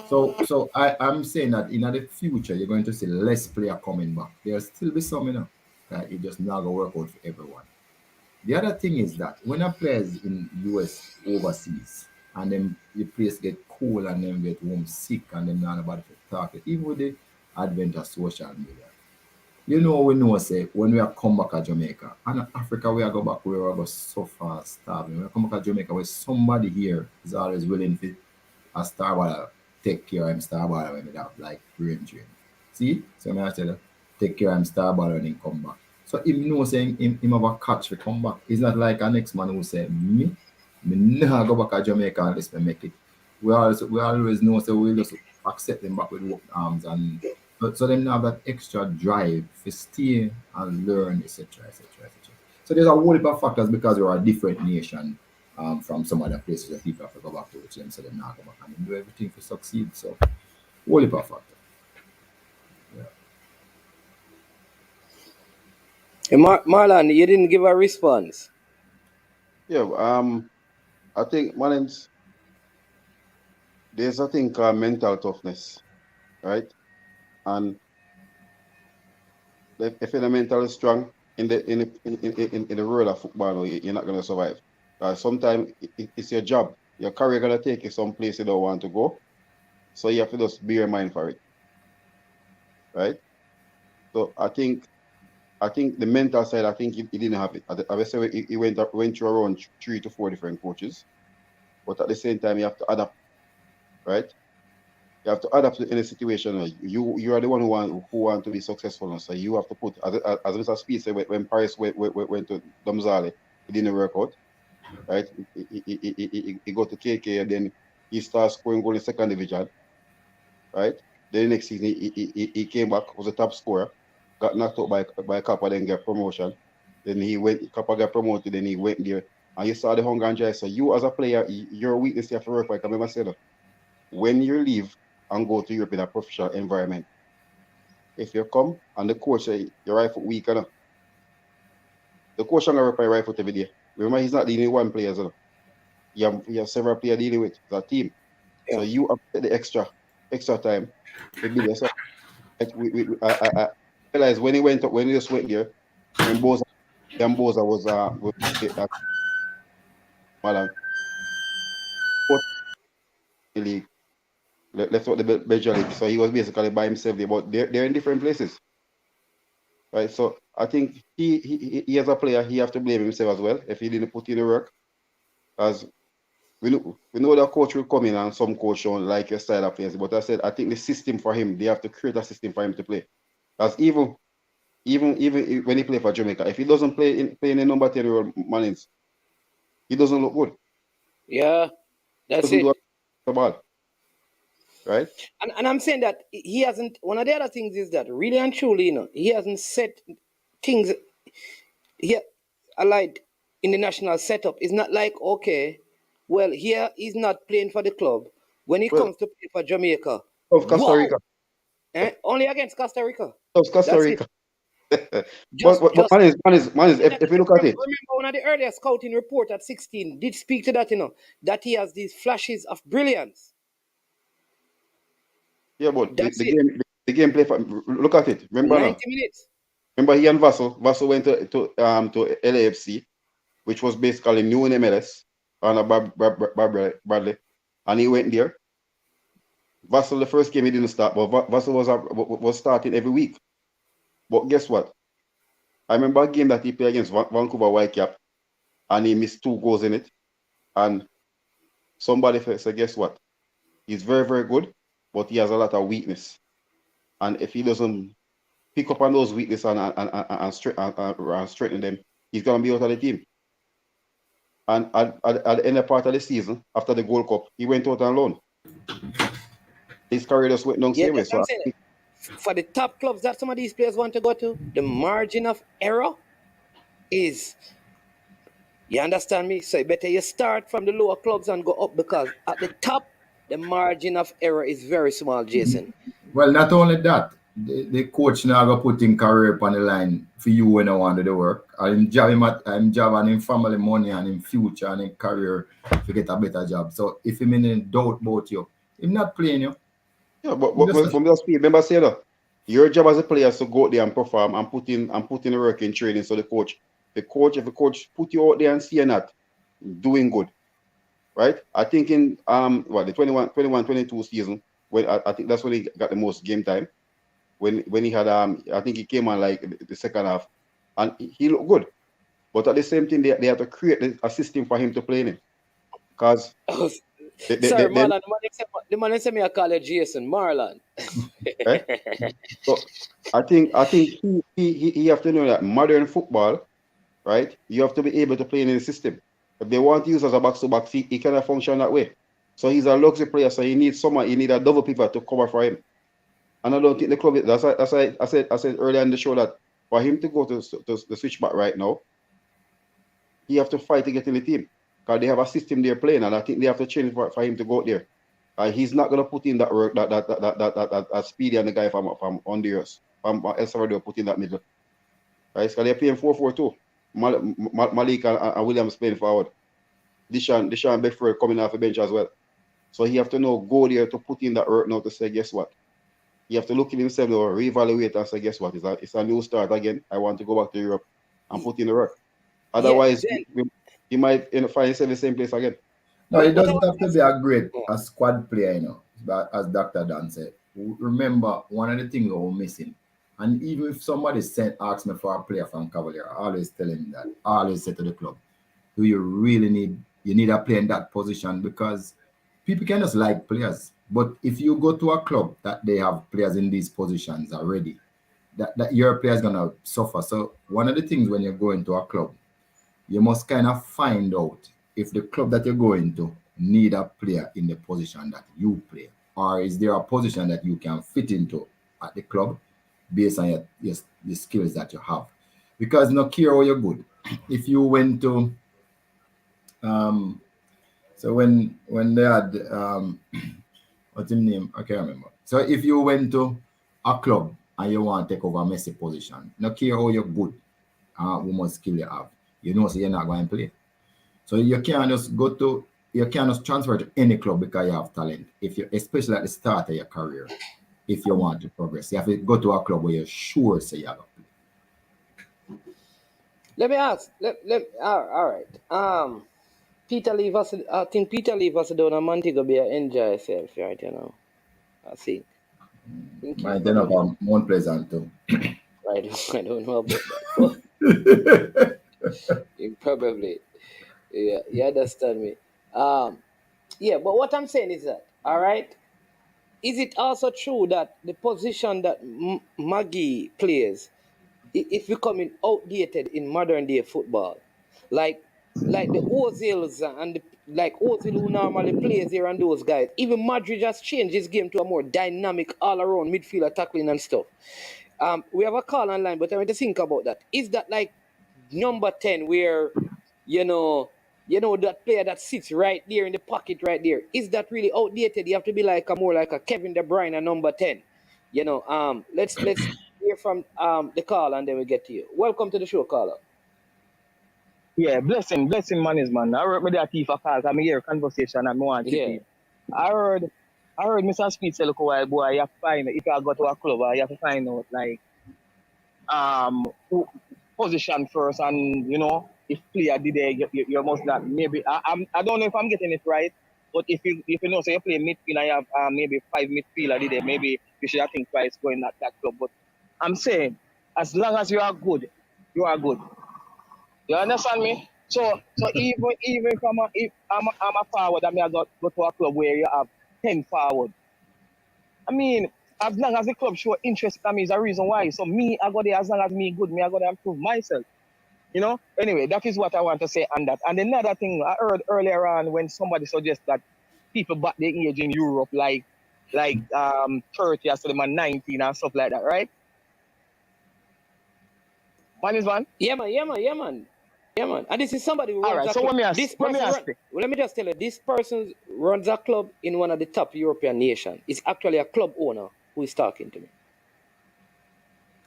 So I'm saying that in the future you're going to see less player coming back. There'll still be some, that it just not gonna work out for everyone. The other thing is that when a player is in US overseas and then the place get cold and then get homesick and then not about to talk, even with the advent of social media. We know say when we are come back to Jamaica and Africa we are go back where we are go suffer starving. When we come back to Jamaica where somebody here is always willing to a star baller take care of him star baller when they have like brain drain. See? So I tell you, take care of him star baller and then come back. So him saying him have a catch to come back. It's not like a next man who say me never go back to Jamaica unless we make it. We always know so we'll just accept them back with open arms and so then have that extra drive to stay and learn, etc. So there's a whole heap of factors because we're a different nation from some other places that people have to go back to them, so they not go back and do everything to succeed. So whole heap of factors. Hey, Marlon, you didn't give a response. Yeah, I think there's a thing called mental toughness, right? And if you're mentally strong in the world of football, you're not gonna survive. Sometimes it's your job. Your career gonna take you someplace you don't want to go. So you have to just bear in mind for it. Right? So I think the mental side, I think he didn't have it. I say he went through around 3 to 4 different coaches. But at the same time you have to adapt. Right? You have to adapt to any situation. You are the one who want to be successful. So you have to put, as Mr. Speed said, when Paris went to Domzale, it didn't work out, right? He got to KK, and then he started scoring goal in second division, right? Then the next season he came back, was a top scorer, got knocked out by Kappa, then got promotion. Then Kappa got promoted, then he went there, and you saw the hunger and drive. So you as a player, your weakness you have to work for. I can remember saying that when you leave and go to Europe in a professional environment, if you come and the coach say your right foot weak enough, the coach is going to work on your right foot every day. Remember, he's not dealing with one player. So you have several players dealing with. It's a team. Yeah. So you have to take the extra time to build yourself. I realized when he just went there, when Boza was Malang, the league, left out the Belgian league. So he was basically by himself there, but they're in different places. Right, so I think he as a player, he have to blame himself as well if he didn't put in the work. As we know that coach will come in and some coach don't like your style of play. But I said I think the system for him, they have to create a system for him to play. Because even when he play for Jamaica, if he doesn't play in a number 10 role, Manins, he doesn't look good. Yeah, that's it. The ball. Right? And I'm saying that he hasn't, one of the other things is that really and truly, he hasn't set things here allied in the national setup. It's not like, okay, well, here he's not playing for the club. When he comes to play for Jamaica. Of Costa Rica. Only against Costa Rica. Of Costa Rica. But if you look at it. Remember one of the earlier scouting report at 16 did speak to that, that he has these flashes of brilliance. Yeah, but the game play for, look at it. Remember 90 minutes. Remember he and Vassell went to LAFC, which was basically new in MLS, under Bradley, and he went there. Vassell, the first game he didn't start, but Vassell was starting every week. But guess what? I remember a game that he played against Vancouver Whitecap, and he missed 2 goals in it. And somebody said, guess what? He's very, very good, but he has a lot of weakness. And if he doesn't pick up on those weaknesses and strengthen them, he's going to be out of the team. And at the end of part of the season, after the Gold Cup, he went out on loan. His career just went down the same way. So for the top clubs that some of these players want to go to, the margin of error is, you understand me? So better you start from the lower clubs and go up, because at the top, the margin of error is very small, Jason. Well, not only that, the coach now go put him career on the line for you when I want to do work. I'm job and him family money and him future and him career to get a better job. So if him in doubt about you, him not playing you. Yeah, but from the speed, remember say that your job as a player is to go out there and perform and put in the work in training. So if the coach put you out there and see you're not doing good, right? I think in the 21-22 season, when I think that's when he got the most game time. When he had I think he came on like the second half, and he looked good. But at the same time, they have to create a system for him to play in, because. Sorry, Marlon. The man said me I call it Jason Marlon. Right? So I think he have to know that modern football, right? You have to be able to play in the system. If they want to use as a box-to-box, he cannot function that way. So he's a luxury player, so he needs a double pivot to cover for him. And I don't think the club. That's why I said earlier in the show that for him to go to the switchback right now, he have to fight to get in the team. Because they have a system they're playing, and I think they have to change for him to go out there. He's not gonna put in that work that Speedy and the guy from Honduras, from El Salvador put in that middle. Right? So they're playing 4-4-2. Malik and Williams playing forward. Deshaun Bedford coming off the bench as well. So he have to go there to put in that work now to say, guess what? He have to look at himself now, reevaluate and say, guess what? It's a new start again. I want to go back to Europe and put in the work. Otherwise, he might find himself in the same place again. No, it doesn't have to be a great squad player, But as Dr. Dan said, remember one of the things we're missing. And even if somebody asks me for a player from Cavalier, I always tell him that. I always say to the club, do you really need a player in that position? Because people can just like players. But if you go to a club that they have players in these positions already, that your player is gonna suffer. So one of the things when you're going to a club, you must kind of find out if the club that you're going to need a player in the position that you play, or is there a position that you can fit into at the club based on the skills that you have. Because no care how you're good. If you went to so when they had what's his name? I can't remember. So if you went to a club and you want to take over a Messi position, no care how you're good, how much skill you have, you know, so you're not going to play. So you can't just you can't just transfer to any club because you have talent. If you, especially at the start of your career, if you want to progress, you have to go to a club where you're sure say you have to play. Let me ask. All right. Peter leave us. I think Peter leave us down a Montego Bay enjoy yourself, right? You know, I think. Might end up on Mount Pleasant too. Right. I don't know about that. Probably. Yeah, you understand me. Yeah, but what I'm saying is that, all right, is it also true that the position that Magee plays is becoming outdated in modern day football? Like the Ozils and like Ozil who normally plays here and those guys. Even Magee just changed his game to a more dynamic all-around midfielder tackling and stuff. We have a call online, but I want to think about that. Is that like number 10 where, you know that player that sits right there in the pocket right there, is that really outdated? You have to be like more like a Kevin De Bruyne, number 10. Let's hear from the call and then we get to you. Welcome to the show, caller. Yeah, blessing man is man. I heard me there for calls. I'm here conversation and more. Yeah. I heard Mr. Speed say, look, while boy, you have to find if you go to a club, you have to find out like position first, and if player did there, you must not maybe. I don't know if I'm getting it right, but if you know, so you play midfield and you have maybe 5 midfielder did there, maybe you should think twice going at that club. But I'm saying, as long as you are good, you are good. You understand me? So even if I'm a forward, I mean I go to a club where you have 10 forward. I mean, as long as the club show interest in me is a reason why. So me, I go there as long as me good, I go there and prove myself. Anyway, that is what I want to say on that. And another thing I heard earlier on when somebody suggests that people back their age in Europe like 30 as to them 19 and stuff like that, right? Man is man? Yeah, man. And this is somebody who runs all right, so club. Let me just tell you, this person runs a club in one of the top European nations. It's actually a club owner who is talking to me.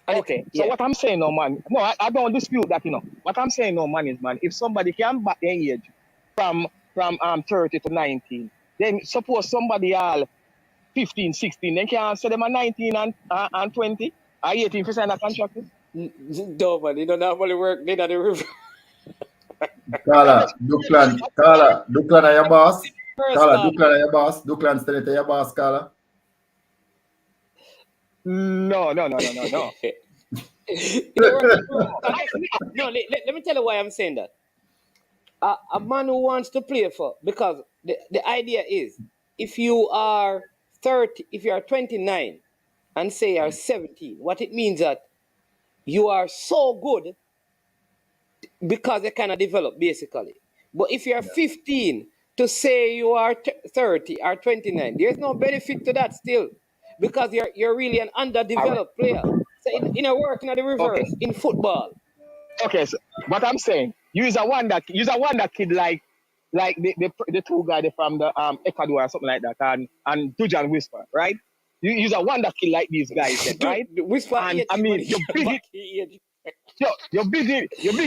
Okay, so what I'm saying now, man, no, I don't dispute that, What I'm saying now, man, is, if somebody can back their age from 30 to 19, then suppose somebody all 15, 16, then can say them at 19 and 20, or 18 for sign a contract? No, man, you don't normally work in the river. Kala, Duklan are your boss. Kala, Duklan are your boss. Duklan still your boss, Kala. No. No, let me tell you why I'm saying that. A man who wants to play for, because the idea is, if you are 30, if you are 29 and say you are 17, what it means that you are so good because they kind of develop basically. But if you are 15 to say you are 30 or 29, there's no benefit to that still, because you're really an underdeveloped player. So in a working at the reverse in football. Okay, so what I'm saying, use a wonder kid like the two guys from the Ecuador or something like that, and Dujan Whisper, right? You use a wonder kid like these guys, then, right? Whisper, and I mean, you're big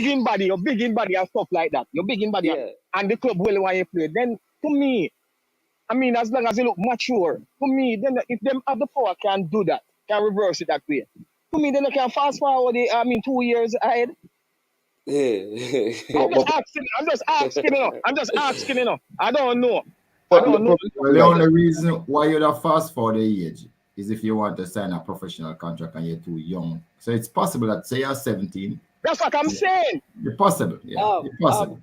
in body and stuff like that. You're big in body, and the club will want you play. Then to me, I mean, as long as you look mature, to me, then if them have the power can do that, can reverse it that way. To me, then they can fast forward 2 years ahead. I'm just asking, I don't know. The only reason why you'd have fast forward the age is if you want to sign a professional contract and you're too young. So it's possible that, say you're 17. That's what I'm saying. It's possible, yeah. It's possible.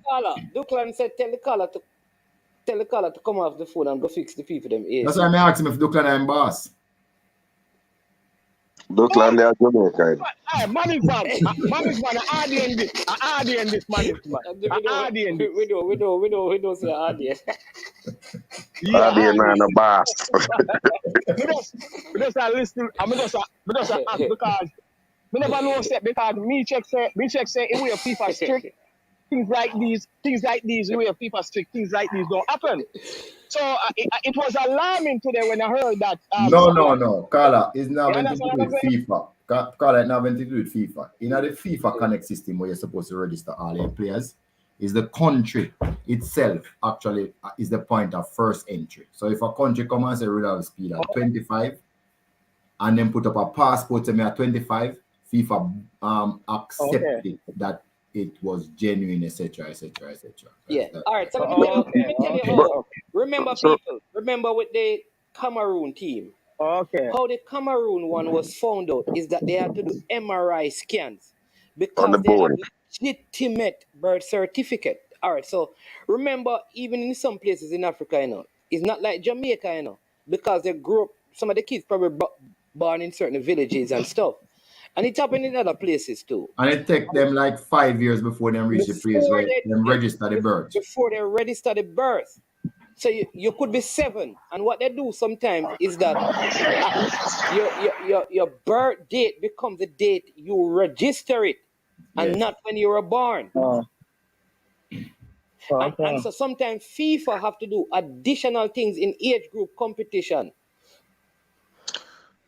Duklan said, tell the caller to Tell the caller to come off the phone and go fix the people them AC. That's why I asked him if Duckland I'm boss. Duckland, they are Jamaica. Man is man. Man is man. RDN this. RDN this man is man. RDN this. We don't say RDN. Yeah, RDN man, a boss. We just listen. We just ask because we never know set because me check say in way of FIFA strict. Things like these, the way of FIFA strict, things like these don't happen. So it was alarming today when I heard that. No. Carla, it's not anything to do with FIFA. Carla, it's not anything to do with FIFA. In the FIFA Connect system where you're supposed to register all your players, is the country itself actually is the point of first entry. So if a country comes and say reliable speed at 25 and then put up a passport to me at 25, FIFA accepted that it was genuine, etc. Yeah. All right. So let me tell you how. Remember, people. Remember with the Cameroon team. Okay. How the Cameroon one was found out is that they had to do MRI scans because they had legitimate birth certificate. All right. So remember, even in some places in Africa, it's not like Jamaica, because they grew up. Some of the kids probably born in certain villages and stuff. And it's happening in other places too. And it takes them like 5 years before they reach the place where they register the birth. Before they register the birth. So you could be 7. And what they do sometimes is that your birth date becomes the date you register it and not when you were born. And so sometimes FIFA have to do additional things in age group competition.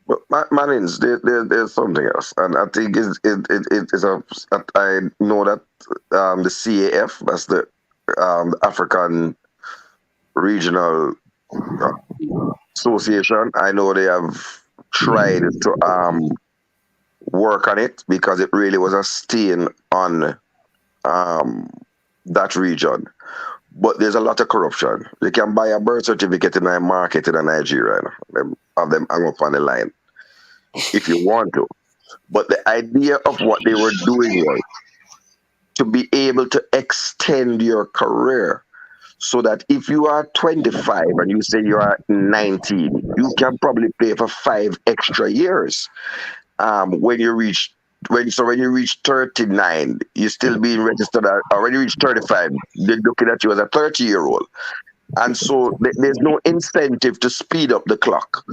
But Manins, there's something else, and I think I know that the CAF, that's the African Regional Association, I know they have tried to work on it because it really was a stain on that region. But there's a lot of corruption. You can buy a birth certificate in a market in Nigeria. Have them hang up on the line if you want to. But the idea of what they were doing was to be able to extend your career so that if you are 25 and you say you are 19, you can probably play for 5 extra years. When you reach 39, you're still being registered, or when you reach 35, they're looking at you as a 30-year-old. And so there's no incentive to speed up the clock.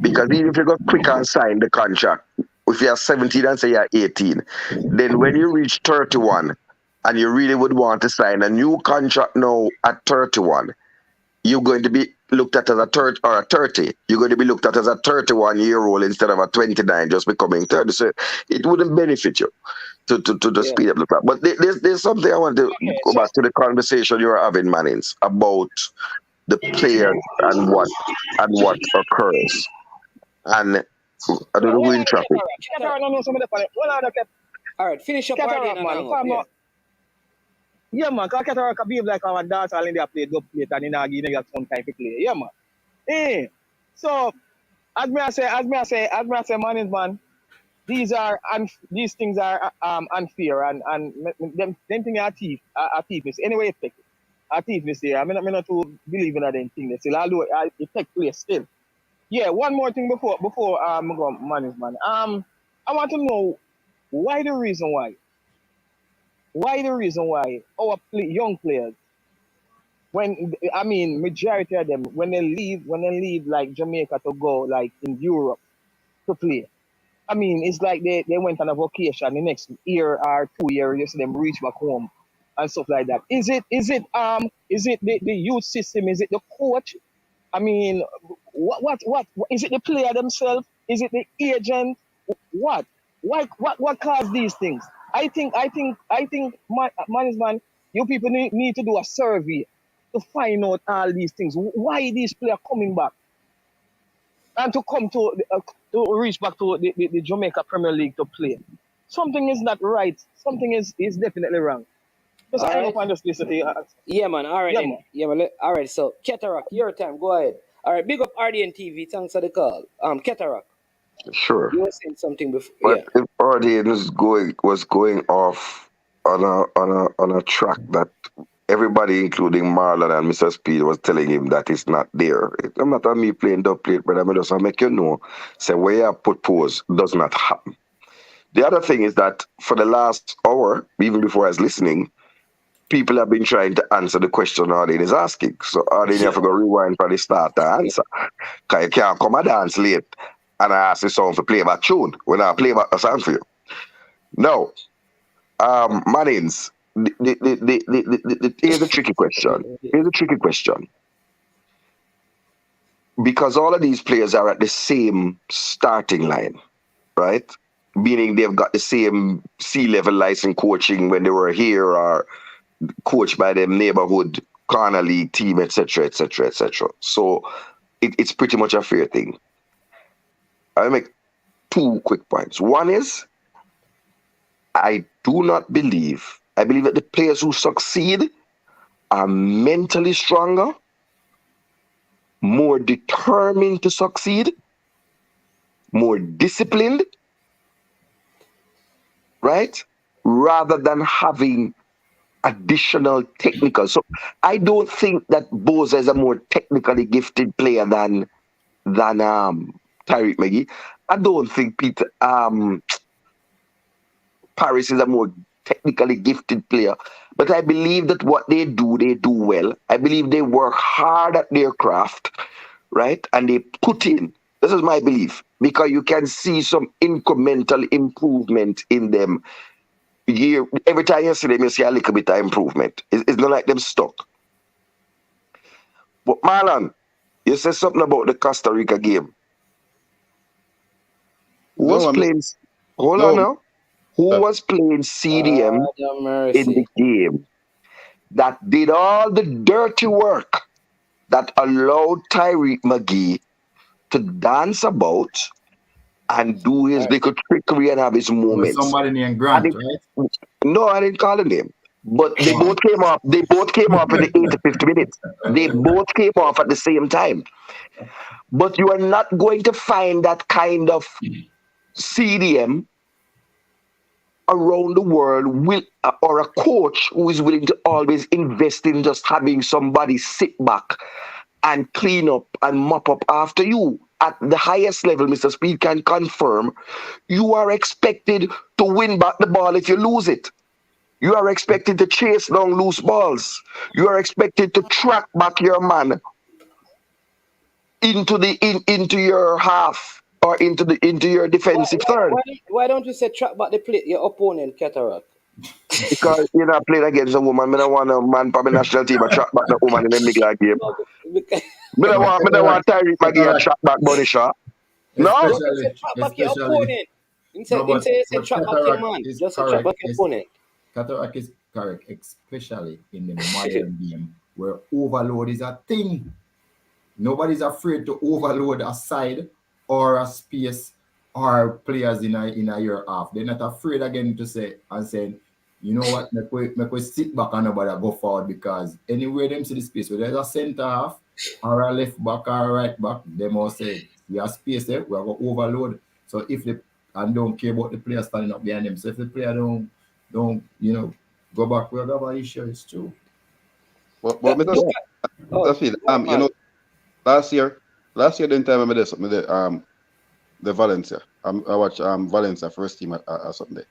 Because even if you got quick and sign the contract, if you're 17 and say you're 18, then when you reach 31 and you really would want to sign a new contract now at 31, you're going to be looked at as a 30 or a 30. You're going to be looked at as a 31-year-old instead of a 29 just becoming 30. So it wouldn't benefit you to speed up the clock. But there's something I want to go back to the conversation you were having, Mannings, about the players and what occurs. And I don't know who in traffic. All right, finish up. Yeah, man, because Cataract behave like our dance all in there play double plate and in a give them some time to play. Yeah, man. So as me I say, man, these things are unfair and them thing are thiefness. Anyway, it take it. A thiefness there. I'm not to believe in that thing. They still although it take place still. Yeah, one more thing before I go man. I want to know why the reason why our young players, majority of them, when they leave like Jamaica to go like in Europe to play, it's like they went on a vacation. The next year or 2 years, you see them reach back home and stuff like that. Is it the youth system? Is it the coach? What is it? The player themselves? Is it the agent? What caused these things? I think, man, you people need to do a survey to find out all these things. Why these players coming back and to come to reach back to the Jamaica Premier League to play? Something is not right. Something is definitely wrong. Just I don't understand this. Yeah, man. All right. Yeah, man. Yeah, man. All right. So Cataract, your time. Go ahead. All right. Big up RDN TV. Thanks for the call. Cataract. Sure. You were saying something before. But if RDN was going off on a track that everybody, including Marlon and Mr. Speed, was telling him that it's not there. I'm not on me playing dub plate, but I'm just make you know, say where I put pause does not happen. The other thing is that for the last hour, even before I was listening, people have been trying to answer the question Arden is asking. So Arden, you have to go rewind for the start to answer. Because you can't come and dance late and I ask the song to play back tune when I play back a song for you. No. Mannings, here's a tricky question. Here's a tricky question. Because all of these players are at the same starting line, right? Meaning they've got the same C-level license coaching when they were here or coached by them neighborhood corner league team, etc., etc., etc. So it's pretty much a fair thing. I'll make 2 quick points. One is, I believe that the players who succeed are mentally stronger, more determined to succeed, more disciplined, right? Rather than having additional technical. So I don't think that Boza is a more technically gifted player than Tyreek Magee. I don't think Paris is a more technically gifted player. But I believe that what they do well. I believe they work hard at their craft, right? And they put in. This is my belief. Because you can see some incremental improvement in them. Every time you see them, you see a little bit of improvement. It's not like them stuck. But Marlon, you said something about the Costa Rica game. Who was playing CDM in the game that did all the dirty work that allowed Tyreek Magee to dance about and do his little trickery and have his moments? Somebody named Grant, right? No, I didn't call him name. But they both came off. They both came off in the 85th minute. They both came off at the same time. But you are not going to find that kind of CDM around the world or a coach who is willing to always invest in just having somebody sit back and clean up and mop up after you. At the highest level, Mr. Speed can confirm, you are expected to win back the ball if you lose it. You are expected to chase down loose balls. You are expected to track back your man into your half or into your defensive third. Why don't you say track back your opponent, Cataract? Because you're not playing against a woman. I don't want a man from the national team to track back the woman in the middle of the game. I don't want Tyreek Magee to track back Bunny Shaw. No? Say track back your opponent. Instead say track back your man. Just track back your opponent. Cataract is correct, especially in the modern game where overload is a thing. Nobody's afraid to overload a side or a space or players in your half. They're not afraid again to say, you know what, make we sit back and nobody go forward, because anywhere them see the space, whether there's a center half or a left back or a right back, they must say, we have space there, we have to overload. So if don't care about the player standing up behind them. So if the player don't go back, we have an issue, it's true. But Mr. Field, last year the time I made the Valencia. I watched Valencia first team at Sunday.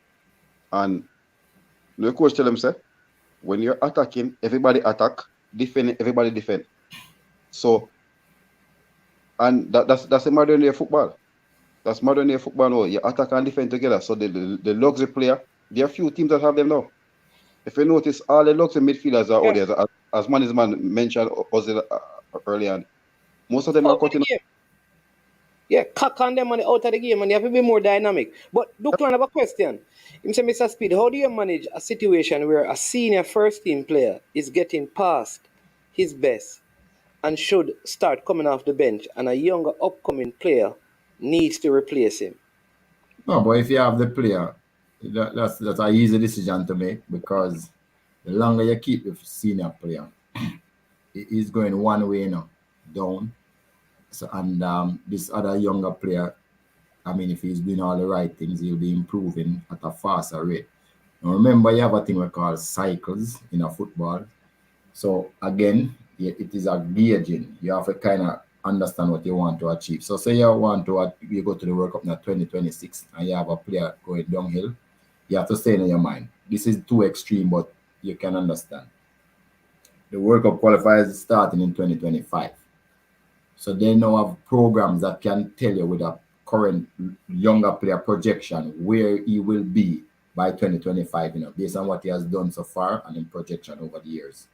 And the coach tell them, say, when you're attacking, everybody attack, defending, everybody defend. So, and that's the modern day football. That's modern day football now. You attack and defend together. So the luxury player, there are few teams that have them now. If you notice, all the luxury midfielders are out there, as man mentioned earlier on. Most of them are cutting. Yeah, cock on them and out of the game, and you have to be more dynamic. But Duclan, have a question. Him say, Mr. Speed, how do you manage a situation where a senior first team player is getting past his best and should start coming off the bench, and a younger upcoming player needs to replace him? No, but if you have the player, that's an easy decision to make, because the longer you keep the senior player, he's going one way now, down. So, and this other younger player, I mean, if he's doing all the right things, he'll be improving at a faster rate. Now, remember, you have a thing we call cycles in a football. So again, it is a gauging. You have to kind of understand what you want to achieve. So say you go to the World Cup now 2026 and you have a player going downhill, you have to stay in your mind. This is too extreme, but you can understand. The World Cup qualifiers is starting in 2025. So they now have programs that can tell you with a current younger player projection where he will be by 2025, based on what he has done so far and in projection over the years.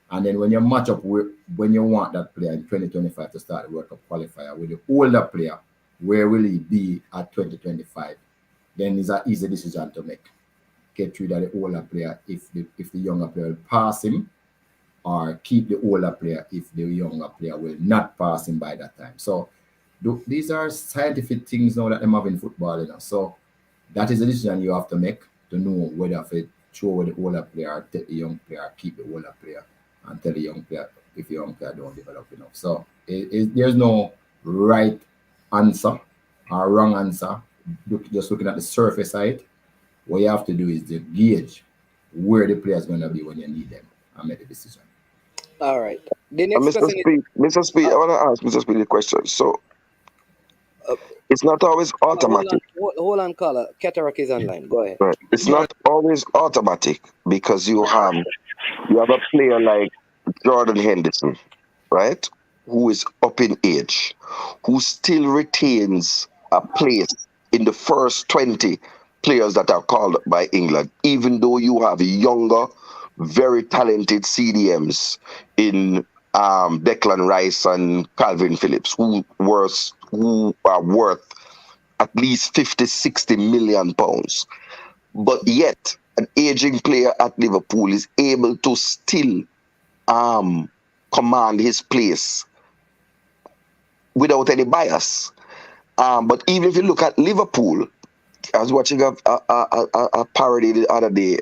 And then when you match up when you want that player in 2025 to start the World Cup qualifier with the older player, where will he be at 2025? Then it's an easy decision to make. Get rid of the older player if the younger player will pass him, or keep the older player if the younger player will not pass him by that time. So these are scientific things now that I'm having football, So that is a decision you have to make to know whether to throw the older player or take the young player, keep the older player, and tell the young player if the young player don't develop enough. So there's no right answer or wrong answer. Just looking at the surface side, what you have to do is to gauge where the player is going to be when you need them and make the decision. All right. The next Mr. question Mr. Speed, I want to ask Mr. Speed a question. So it's not always automatic. Hold on, caller. Cataract is online. Go ahead. Right. It's not always automatic because you have a player like Jordan Henderson, right, who is up in age, who still retains a place in the first 20 players that are called up by England, even though you have younger, very talented CDMs in Declan Rice and Calvin Phillips, who are worth at least 50, 60 million pounds. But yet, an aging player at Liverpool is able to still command his place without any bias. But even if you look at Liverpool, I was watching a parody the other day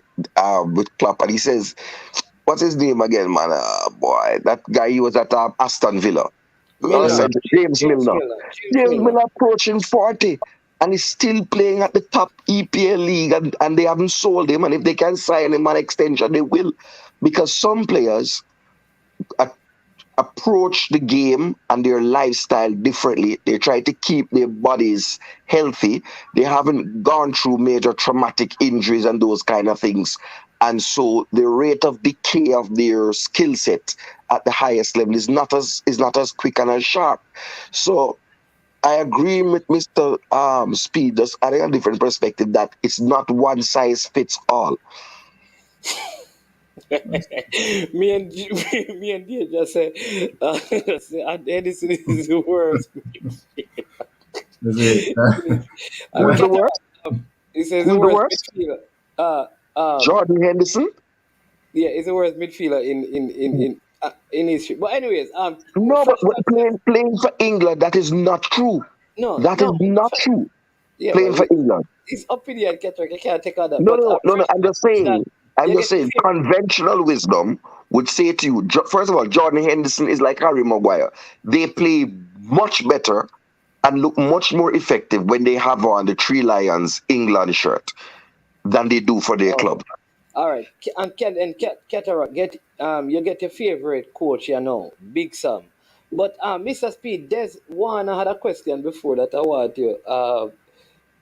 with Klopp, and he says, what's his name again, man? Boy, that guy, he was at Aston Villa. James Milner. James Milner approaching 40, and he's still playing at the top EPL league, and they haven't sold him. And if they can sign him an extension, they will. Because some players approach the game and their lifestyle differently. They try to keep their bodies healthy. They haven't gone through major traumatic injuries and those kind of things. And so the rate of decay of their skill set at the highest level is not as quick and as sharp. So I agree with Mr. Speed, just adding a different perspective that it's not one size fits all. me and Dia just said, Edison is the worst. Who's the worst? He says the worst midfielder. Jordan Henderson? Yeah, he's the worst midfielder in history. But anyways, no, but playing for England, that is not true. No, that is not true. Yeah, playing for England. It's opinion, Kendra. I can't take on that. No. I'm just saying. Conventional wisdom would say to you, first of all, Jordan Henderson is like Harry Maguire. They play much better and look much more effective when they have on the Three Lions England shirt than they do for their club. All right, and Cataract, you get your favorite coach, Big Sam. But Mr. Speed, there's one. I had a question before that I want you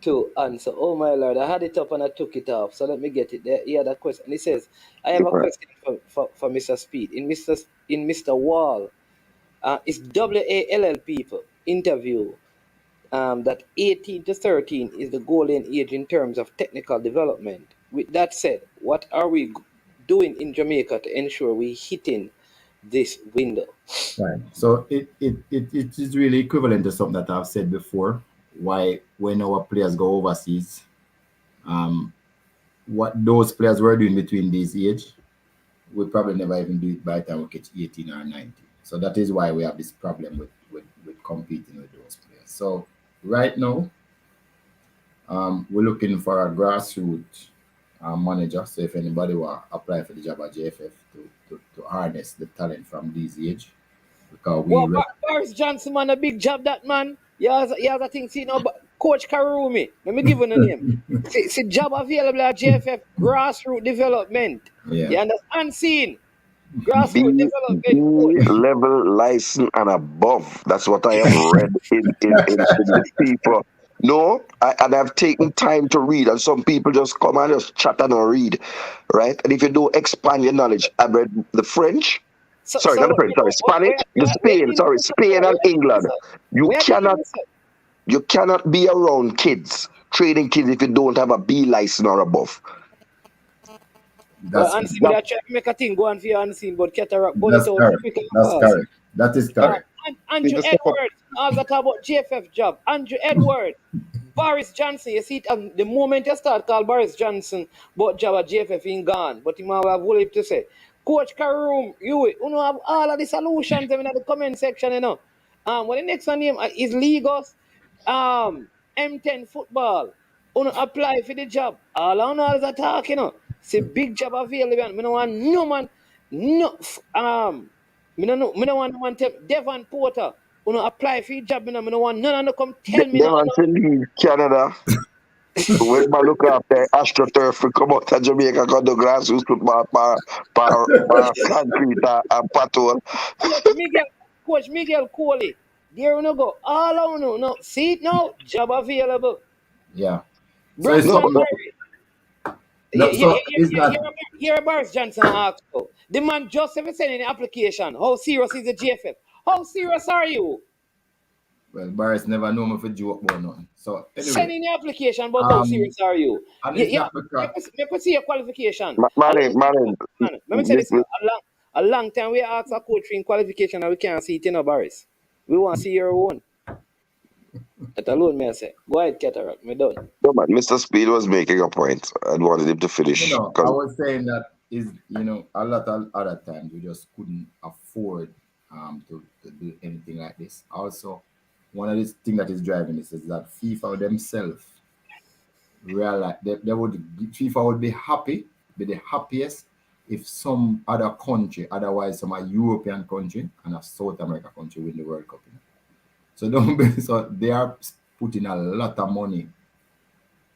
to answer. Oh my Lord, I had it up and I took it off. So let me get it there. He had a question. He says, I have a question for Mr. Speed. In Mr. Wall, it's WALL people interview that 18 to 13 is the golden age in terms of technical development. With that said, what are we doing in Jamaica to ensure we're hitting this window? Right. So it is really equivalent to something that I've said before. Why when our players go overseas, what those players were doing between these age, we probably never even do it by the time we get 18 or 19. So that is why we have this problem with competing with those players. So right now, we're looking for a grassroots manager. So if anybody will apply for the job at JFF to harness the talent from these age, because Boris Johnson, man, a big job that man. He has a thing, Coach Karumi. Let me give him a name. It's a job available at JFF, grassroots development. Yeah. You understand? Unseen. Grassroots development coach. level license and above. That's what I have read in the people. No, and I've taken time to read, and some people just come and just chat and not read, right? And if you don't expand your knowledge, I've read the French, sorry, not the French, sorry, Spanish, the Spain, sorry, Spain and England. You cannot be around kids, training kids, if you don't have a B license or above. Well, unseen, but I try to make a thing go on for you unseen, but cataract, but That's it out correct. quick and That's fast. correct. That is correct. Andrew Edwards, all that about GFF job. Andrew Edwards, Boris Johnson. You see it, the moment you start call Boris Johnson, but job at GFF in gone. But he might have what to say. Coach Karoom, you know have all of the solutions in the comment section, you know. What the next one name is Legos, M10 football. Apply for the job. All I know is attack, you know. It's a big job available. I don't want no man, no me don't want no man tell Devon Porter. Apply for the job. I don't want none of them come tell me Devon leave Canada. When I look after AstroTurf, we come out to Jamaica, go to grassroots football, concrete and patrol. Coach Miguel Coley. There we go. All I know. No, see it now. Job available. Yeah. Brandon Murray. So Here Boris Johnson asks, the man just ever sent in the application. How serious is the GFF? How serious are you? Well, Boris never know me for joke about nothing. So anyway, send in the application, but how serious are you? Let me see your qualification. Man. Let me say this. A long time we ask a coach for qualification and we can't see it in Boris. We want to see your own. That alone, may I say. Go ahead, Cataract. Me done. No, man. Mr. Speed was making a point. I wanted him to finish. I was saying that a lot of other times we just couldn't afford to do anything like this. Also, one of the things that is driving this is that FIFA themselves realize FIFA would be the happiest if some other country, otherwise some European country and a South America country win the World Cup. So they are putting a lot of money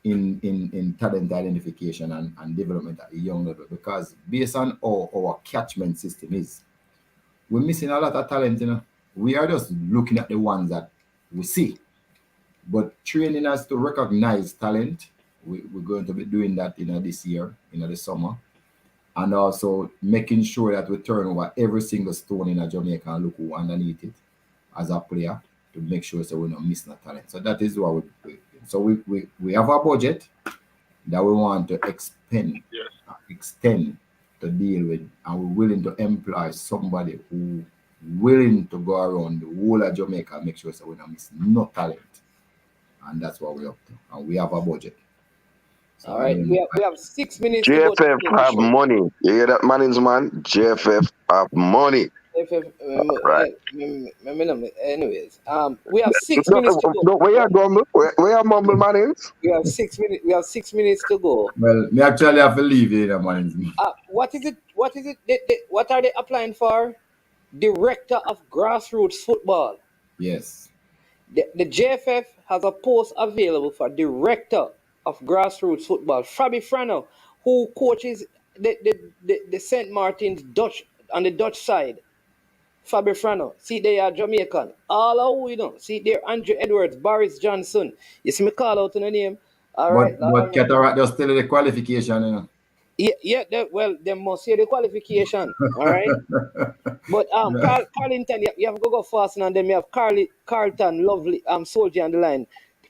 in talent identification and development at a young level, because based on our catchment system is, we're missing a lot of talent. We are just looking at the ones that we see, but training us to recognize talent, we're going to be doing that this year, the summer, and also making sure that we turn over every single stone in Jamaica and look who underneath it as a player, to make sure so we're not missing a talent. So that is what we have a budget that we want to extend to deal with, and we're willing to employ somebody who willing to go around the whole of Jamaica and make sure so we're not missing no talent. And that's what we're up to. And we have a budget. So all right, we have 6 minutes. JFF have money. You hear that, Mannings, man? JFF have money. Right. Anyways, we have 6 minutes to go. No, where you mumble? Where you mumble, Mannings? We have 6 minutes. We have 6 minutes to go. Well, me actually have to leave here, Mannings. What is it? What are they applying for? Director of Grassroots Football. Yes. The JFF has a post available for Director of Grassroots Football. Fabi Frano, who coaches the St. Martin's Dutch on the Dutch side. Fabi Frano. See, they are Jamaican. All of we know. See, they're Andrew Edwards, Boris Johnson. You see me call out in the name. All right. But Cataract just still the qualification, Yeah, they must see the qualification. All right. But Carlington, you have to go fast, and then we have Carlton, Lovely, Soldier on the line.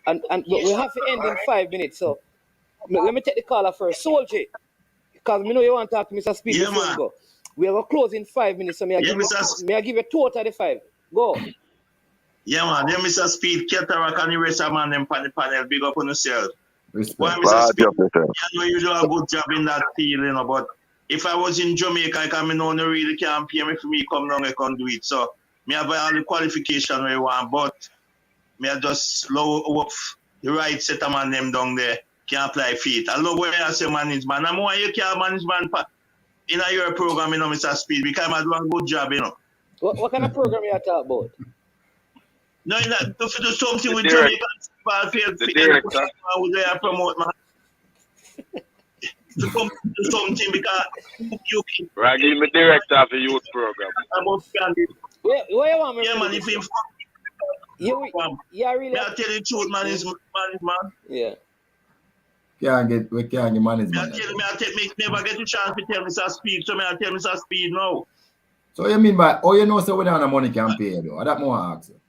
And but we have to end in 5 minutes. So let me take the caller first. Soldier, because we know you want to talk to Mr. Speed before we go. We have a close in 5 minutes, so may I give you a total of the 5. Go. Yeah, man. Yeah, Mr. Speed, Cataract and the rest of man them on the panel. Big up on yourself. Well, Mr. Speed, you do a good job in that field, but if I was in Jamaica, I can no really can't pay me for me come down, I can do it. So me have all the qualification where I want, but me I just low up the right set of man them down there can apply for it. I love where I say management. I'm why you can't management in your program, Mr. Speed, because I do a good job, What kind of program you talk about? No, to do something with Jamaican football field. Promote, man. to come to something because you can. Right, give me director of the youth program. Where you want me? Yeah, man, if he yeah, really. I tell you the truth, man, is man. Yeah. We can't get management. Me never get a chance to tell Mr. Speed, so I tell Mr. Speed now. So you mean by, you know, so we don't have money can pay though? That more I ask you.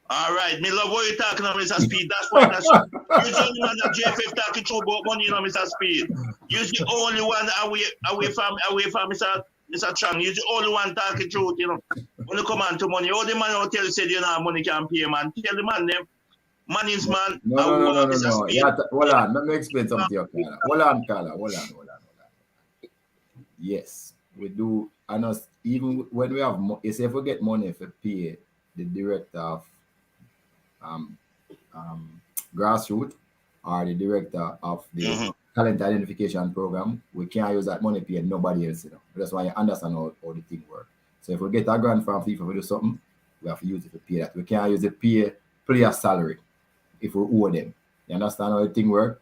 All right, me love what you talking about, Mr. Speed. That's why you're the only one that JFF talking to about money, you know, Mr. Speed. You're the only one away from Mr. Chang. You're the only one talking truth, you know. When you come on to money, all the man will tell you say you know money can pay, man. Tell the man them. Money's man. No. Yeah, hold on, let me explain something to you, Carla. Hold on. Yes, we do. And us, even when we have, if we get money for pay the director of grassroots or the director of the talent identification program, we can't use that money to pay nobody else. You know? That's why you understand how the thing works. So if we get a grant from FIFA to do something, we have to use it to pay that. We can't use it to pay player salary if we owe them. You understand how the thing works?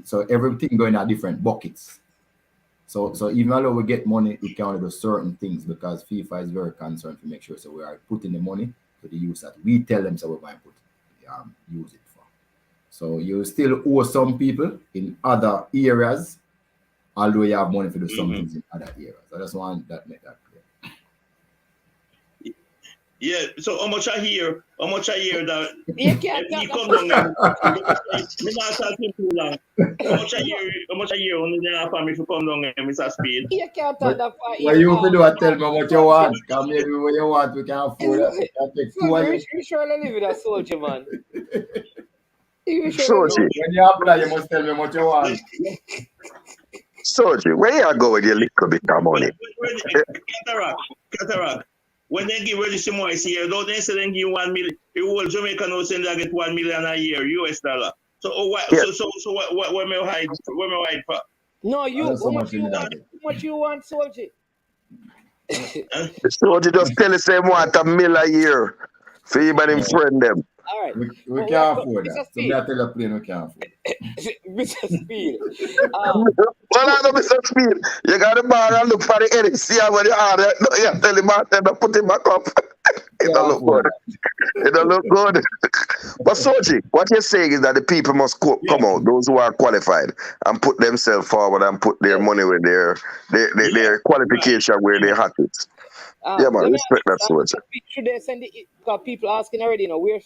So everything going at different buckets. So even though we get money, it can only do certain things because FIFA is very concerned to make sure so we are putting the money to the use that we tell them so we're going to use it for. So you still owe some people in other areas, although you have money to do some things in other areas. I just want that make that clear. Yeah, so how much I hear that you can't he come down there. Me not talking too long. How much I hear only there for me to come down there, Mr. Speed. You can't tell that for what you can do, I tell me what you want. Because maybe what you want, we can afford it. You surely live with a soldier, man. Soji. When you apply, you must tell me what you want. Soji, where you go with your little bit of money? Cataract. When they give Reggie Moise here, don't they say they give 1 million? The whole Jamaica knows they get $1 million a year, US dollar. So what? Yeah. So what? Where may I hide? Where may I hide for? No, you. How much you want, Soldier? Soji just tell the same want $1 million a year for even him friend them. All right. We can't afford that. So me I tell you plain we can't afford it. Mr. Speed. Well, I know Mr. Speed. You got the bar and look for the edit. See how when you order. You tell the bartender put him back up. It don't look good. It don't look good. But Soji, what you're saying is that the people must come out, those who are qualified, and put themselves forward and put their money with their qualification where they have it. Yeah, man, respect that, Soji. Should they send it? Because people asking already, where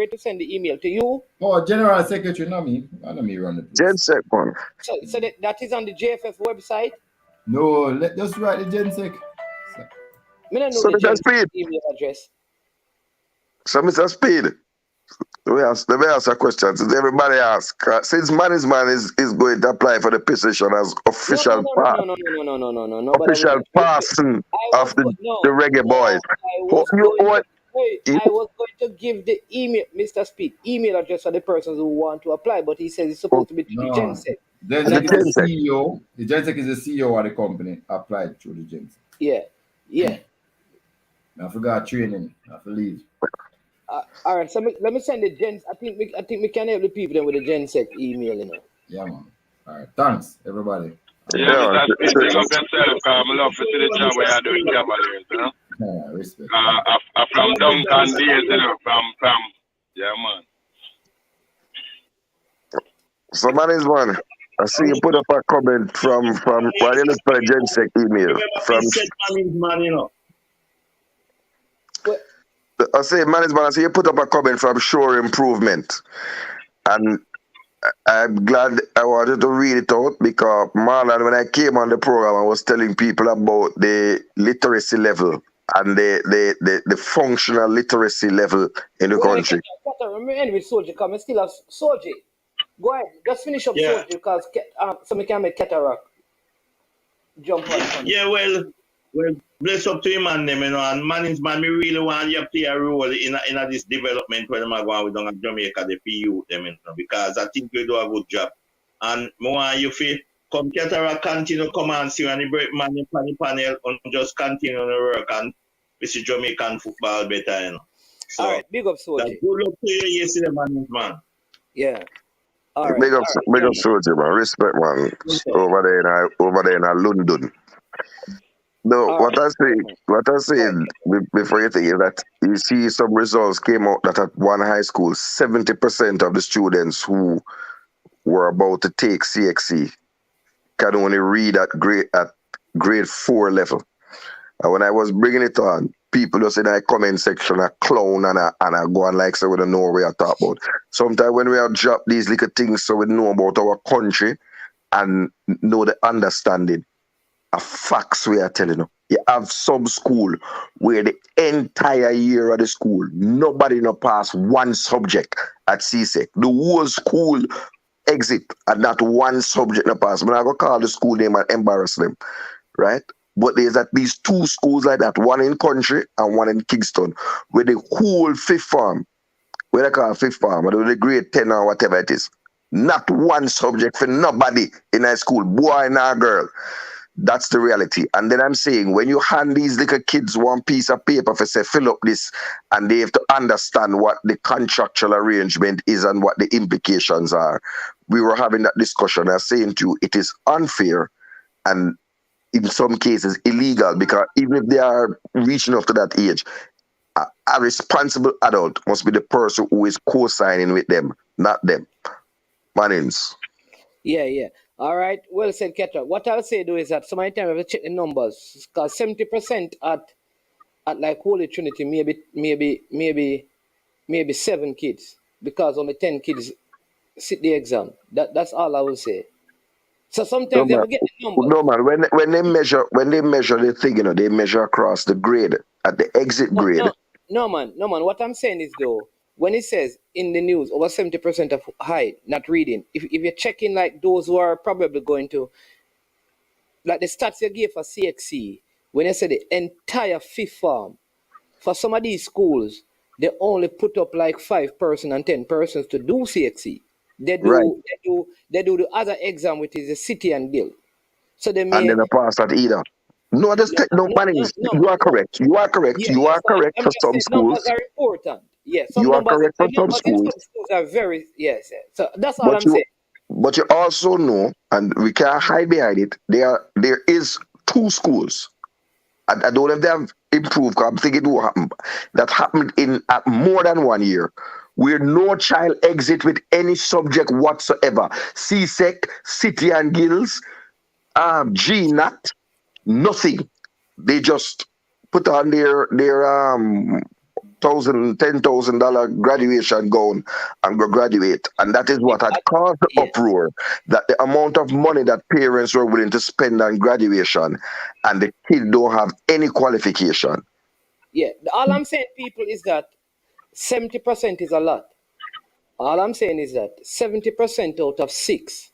to send the email to you? Oh, General Secretary, not me. I know me run the place. GenSec one. So that is on the JFF website? No, just write the GenSec. So the GenSec email address. So Mr. Speed, let me ask a question. Since everybody asks, since management is going to apply for the position as official no. Official person of the reggae boys. I was going to give the email, Mr. Speed, email address for the persons who want to apply, but he says it's supposed to be through the GenSec. GenSec is the CEO. The GenSec is the CEO of the company applied through the GenSec. Yeah. I forgot training. I have to leave. All right, so let me send the Gens. I think we can help the people then with the GenSec email, Yeah, man. All right, thanks, everybody. Yeah, that's big up yourself, I love to see the job where you're doing, Cavaliers, Yeah, respect. From Duncan days, from yeah, man. So, man, I see you put up a comment from well, you look for the GenSec email from. I say management, I see you put up a comment from Sure Improvement. And I'm glad I wanted to read it out because Marlon, when I came on the program, I was telling people about the literacy level and the functional literacy level in the country. Anyway, Soldier, come and still have Soldier. Go ahead, just finish up Soldier because so we can make Cataract jump on. Yeah, well, bless up to him and them, and management, me really want you to play a role in this development when I'm going with Jamaica, the PU, them, because I think you do a good job. And I want you to come Cataract, continue, come and see and the break man in the panel and just continue to work and we see Jamaican football better, So, all right, big up Soldier. Good luck to you yesterday, management. Yeah. All right. Big up, Soji, man. Respect, man. Over there in London. No, All what I said before you think is that you see some results came out that at one high school, 70% of the students who were about to take CXC can only read at grade 4 level. And when I was bringing it on, people just in the comment section a clown and I go on like so we don't know what we are talking about. Sometimes when we have dropped these little things so we know about our country and know the understanding of facts we are telling you. You have some school where the entire year of the school, nobody no pass one subject at CSEC. The whole school exit and not one subject no pass. I'm not going to call the school name and embarrass them, right? But there's at least 2 schools like that, one in country and one in Kingston, where the whole fifth form, where they call fifth form, or the grade 10 or whatever it is, not one subject for nobody in high school, boy nor girl. That's the reality. And then I'm saying, when you hand these little kids one piece of paper for say, fill up this, and they have to understand what the contractual arrangement is and what the implications are. We were having that discussion. I was saying to you, it is unfair and in some cases illegal, because even if they are reaching up to that age, a responsible adult must be the person who is co-signing with them, not them. Manins. Yeah. All right. Well said, Ketra. What I'll say though is that so many times I have to check the numbers, because 70% at like Holy Trinity maybe 7 kids, because only 10 kids sit the exam. That's all I will say. So sometimes they will get the numbers. No man, when they measure the thing, you know, they measure across the grade at the exit grade. No man. What I'm saying is though, when it says in the news over 70% of high not reading, if you're checking like those who are probably going to, like the stats you gave for CXC, when you say the entire fifth form, for some of these schools, they only put up like 5 persons and 10 persons to do CXC. They do the other exam, which is the city and guild. So they may, and then a pass that either. No, you are correct. You are correct. Yeah, you are correct for some schools. Numbers are important. Yeah, some you are numbers, correct for some numbers schools. in some schools are very yes. So that's all I'm saying. But you also know, and we can't hide behind it, there is 2 schools. I don't know if they have improved, because I'm thinking it will happen. That happened in more than 1 year, where no child exit with any subject whatsoever. CSEC, City and Guilds, GNAT, nothing. They just put on their $10,000 graduation gown and go graduate. And that is what had caused the uproar, that the amount of money that parents were willing to spend on graduation and the kid don't have any qualification. Yeah, all I'm saying, people, is that 70% is a lot. All I'm saying is that 70% out of 6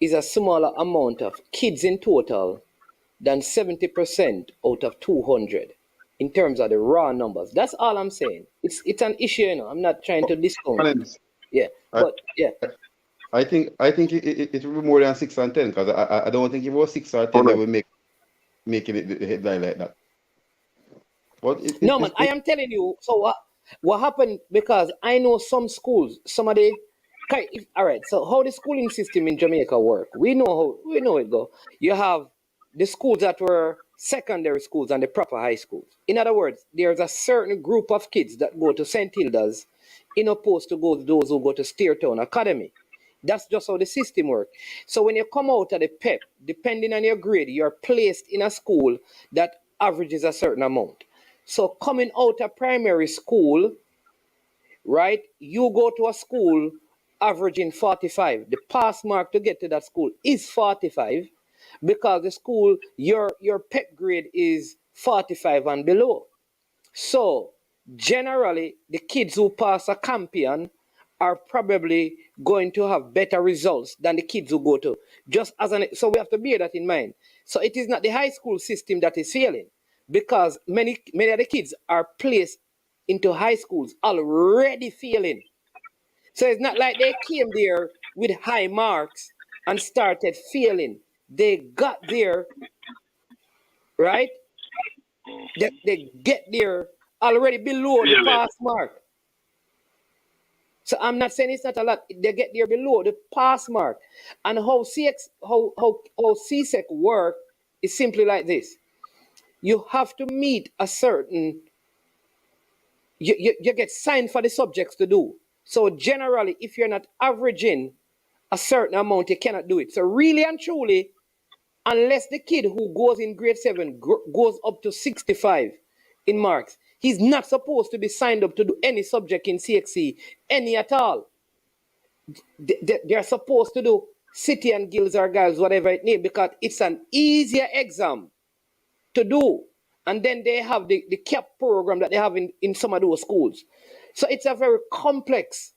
is a smaller amount of kids in total than 70% out of 200 in terms of the raw numbers. That's all I'm saying. It's an issue, you know. I'm not trying to discount. Yeah, but yeah. I think it will be more than 6 and 10, because I don't think if it was 6 or 10 they will making it the headline like that. No man, I am telling you. So what happened? Because I know some schools, all right. So how the schooling system in Jamaica work? We know it go. You have the schools that were secondary schools and the proper high schools. In other words, there's a certain group of kids that go to St. Hilda's, in opposed to those who go to Steertown Academy. That's just how the system works. So when you come out of the PEP, depending on your grade, you're placed in a school that averages a certain amount. So coming out of primary school, right, you go to a school averaging 45. The pass mark to get to that school is 45, because the school, your PEP grade is 45 and below. So generally, the kids who pass a Campion are probably going to have better results than the kids who go to so we have to bear that in mind. So it is not the high school system that is failing, because many of the kids are placed into high schools already failing. So it's not like they came there with high marks and started failing. They got there, right? They get there already below the pass mark. So I'm not saying it's not a lot. They get there below the pass mark. And how CSEC work is simply like this. You have to meet a certain, you get signed for the subjects to do. So generally, if you're not averaging a certain amount, you cannot do it. So really and truly, unless the kid who goes in grade 7 goes up to 65 in marks, he's not supposed to be signed up to do any subject in CXC, any at all. They're supposed to do city and guilds or guilds, whatever it needs, because it's an easier exam to do. And then they have the CAP program that they have in some of those schools. So it's a very complex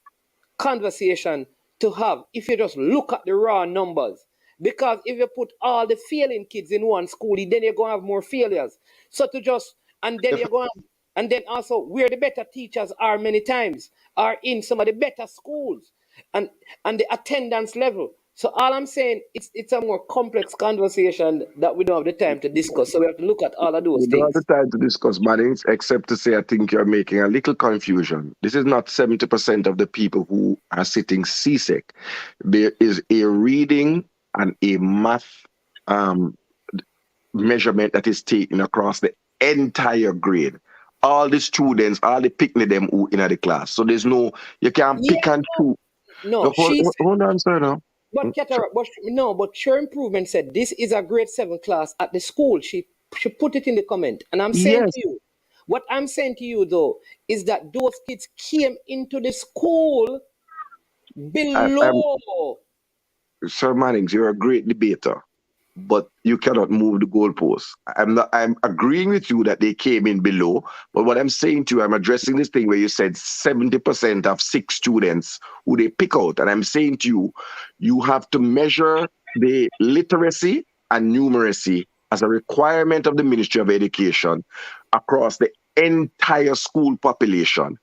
conversation to have if you just look at the raw numbers. Because if you put all the failing kids in one school, then you're going to have more failures. So to just, and then you're going to, and then also where the better teachers are many times are in some of the better schools and the attendance level. So all I'm saying, it's a more complex conversation that we don't have the time to discuss. So we have to look at all of those We don't have things. the time to discuss Mannings, except to say I think you're making a little confusion. This is not 70% of the people who are sitting CSEC. There is a reading and a math measurement that is taken across the entire grade. All the students, all the picnic them who in the class. So there's no, you can't pick and choose. No, Hold on, sir, now. But Sure Improvement said this is a grade 7 class at the school. She put it in the comment. And I'm saying to you, what I'm saying to you though, is that those kids came into the school below. Sir Mannings, you're a great debater, but you cannot move the goalposts. I'm agreeing with you that they came in below, but what I'm saying to you, I'm addressing this thing where you said 70% of 6 students who they pick out. And I'm saying to you, you have to measure the literacy and numeracy as a requirement of the Ministry of Education across the entire school population.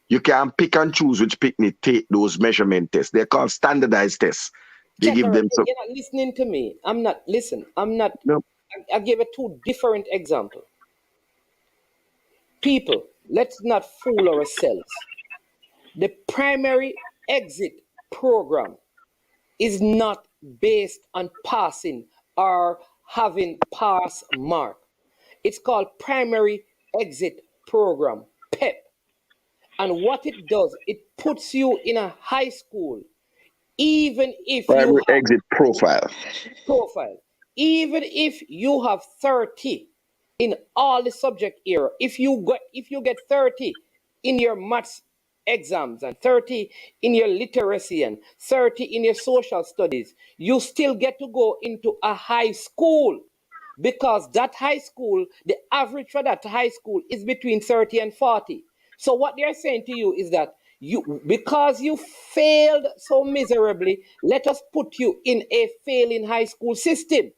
You can't pick and choose which picnic take those measurement tests. They're called standardized tests. They give them some. You're not listening to me. I'm not. No. I gave 2 different examples. People, let's not fool ourselves. The primary exit program is not based on passing or having pass mark. It's called primary exit program, PEP. And what it does, it puts you in a high school, even if primary you have exit profile. Even if you have 30 in all the subject area, if you get 30 in your maths exams and 30 in your literacy and 30 in your social studies, you still get to go into a high school, because that high school, the average for that high school is between 30 and 40. So what they're saying to you is that because you failed so miserably, let us put you in a failing high school system.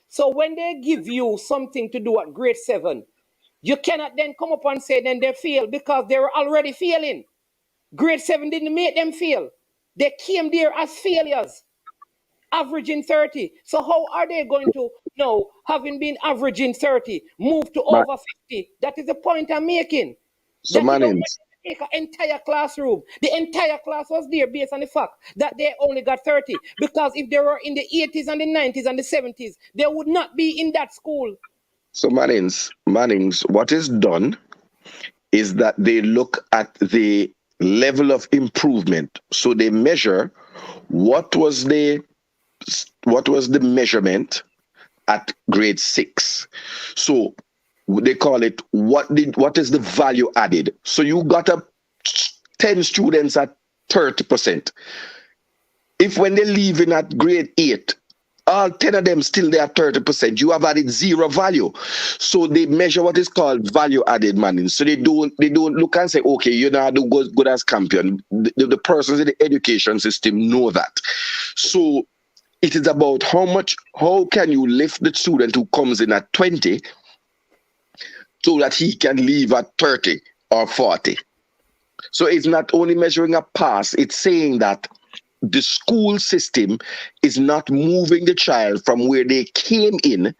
So when they give you something to do at grade 7, you cannot then come up and say then they failed, because they were already failing. Grade 7 didn't make them fail. They came there as failures, averaging 30. So how are they going to now, having been averaging 30, move to over 50? That is the point I'm making. So Mannings, take an entire classroom. The entire class was there based on the fact that they only got 30. Because if they were in the 80s and the 90s and the 70s, they would not be in that school. So Mannings, what is done is that they look at the level of improvement. So they measure what was the measurement at grade 6. So they call it what is the value added. So you got 10 students at 30%. If when they leave in at grade 8, all 10 of them still there at 30%, you have added 0 value. So they measure what is called value added, man. So they don't look and say, okay, you're not do good as champion. The persons in the education system know that. So it is about how can you lift the student who comes in at 20 so that he can leave at 30 or 40. So it's not only measuring a pass, it's saying that the school system is not moving the child from where they came in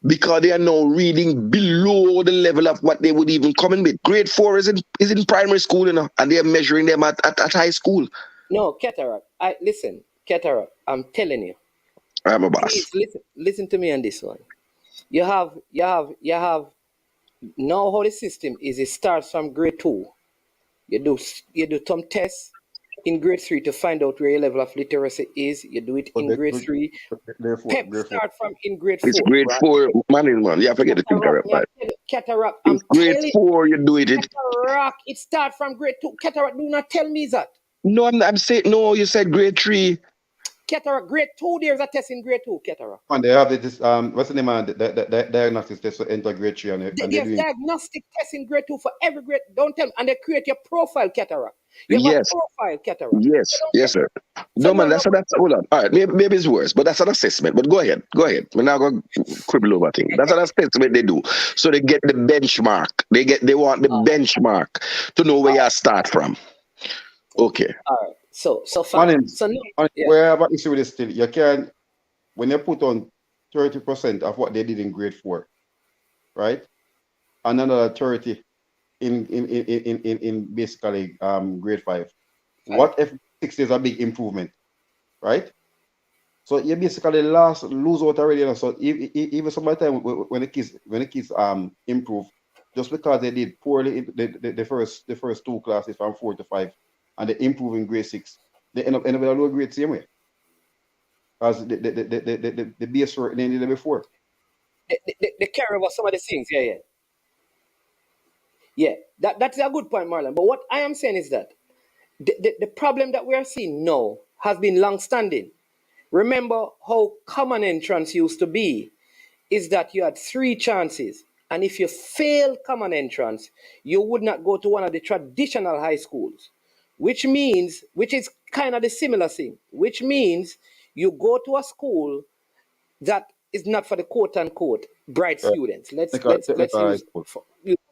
because they are now reading below the level of what they would even come in with. Grade 4 is in primary school, and they are measuring them at high school. No, Cataract. Listen, Cataract. I'm telling you. I'm a boss. Please listen to me on this one. You have now how the system is. It starts from grade 2. You do some tests in grade 3 to find out where your level of literacy is. You do it in grade 3. Pep start from in grade 4. It's grade 4 management. Yeah, forget the Cataract. Cataract. It's grade 4. You do it. Cataract. It starts from grade 2. Cataract. Do not tell me that. No, I'm saying no. You said grade 3. Cataract. Grade 2. There's a test in grade 2. Cataract. And they have this what's the name of the diagnostic test for enter grade 3 and there's diagnostic tests in grade 2 for every grade. Don't tell me. And they create your profile, Cataract. You have a profile, Cataract. Yes, sir. No, man, that's hold on. All right, maybe it's worse, but that's an assessment. But go ahead. We're not going to quibble over things. That's an assessment they do. So they get the benchmark. They want the benchmark to know where you start from. Okay. All right. So where I have an issue with this still, you can, when you put on 30% of what they did in grade 4, right? And another 30 in basically grade 5. What if 6 is a big improvement, right? So you basically lose out already. So even some of the time when the kids improve, just because they did poorly in the first 2 classes from 4 to 5, and they improve in grade 6, they end up with a lower grade same way. As the base work they did before. They care about some of the things, yeah. That's a good point, Marlon. But what I am saying is that the problem that we are seeing now has been long-standing. Remember how common entrance used to be, is that you had 3 chances. And if you fail common entrance, you would not go to one of the traditional high schools, which is kind of the similar thing, which means you go to a school that is not for the quote-unquote bright students. Let's use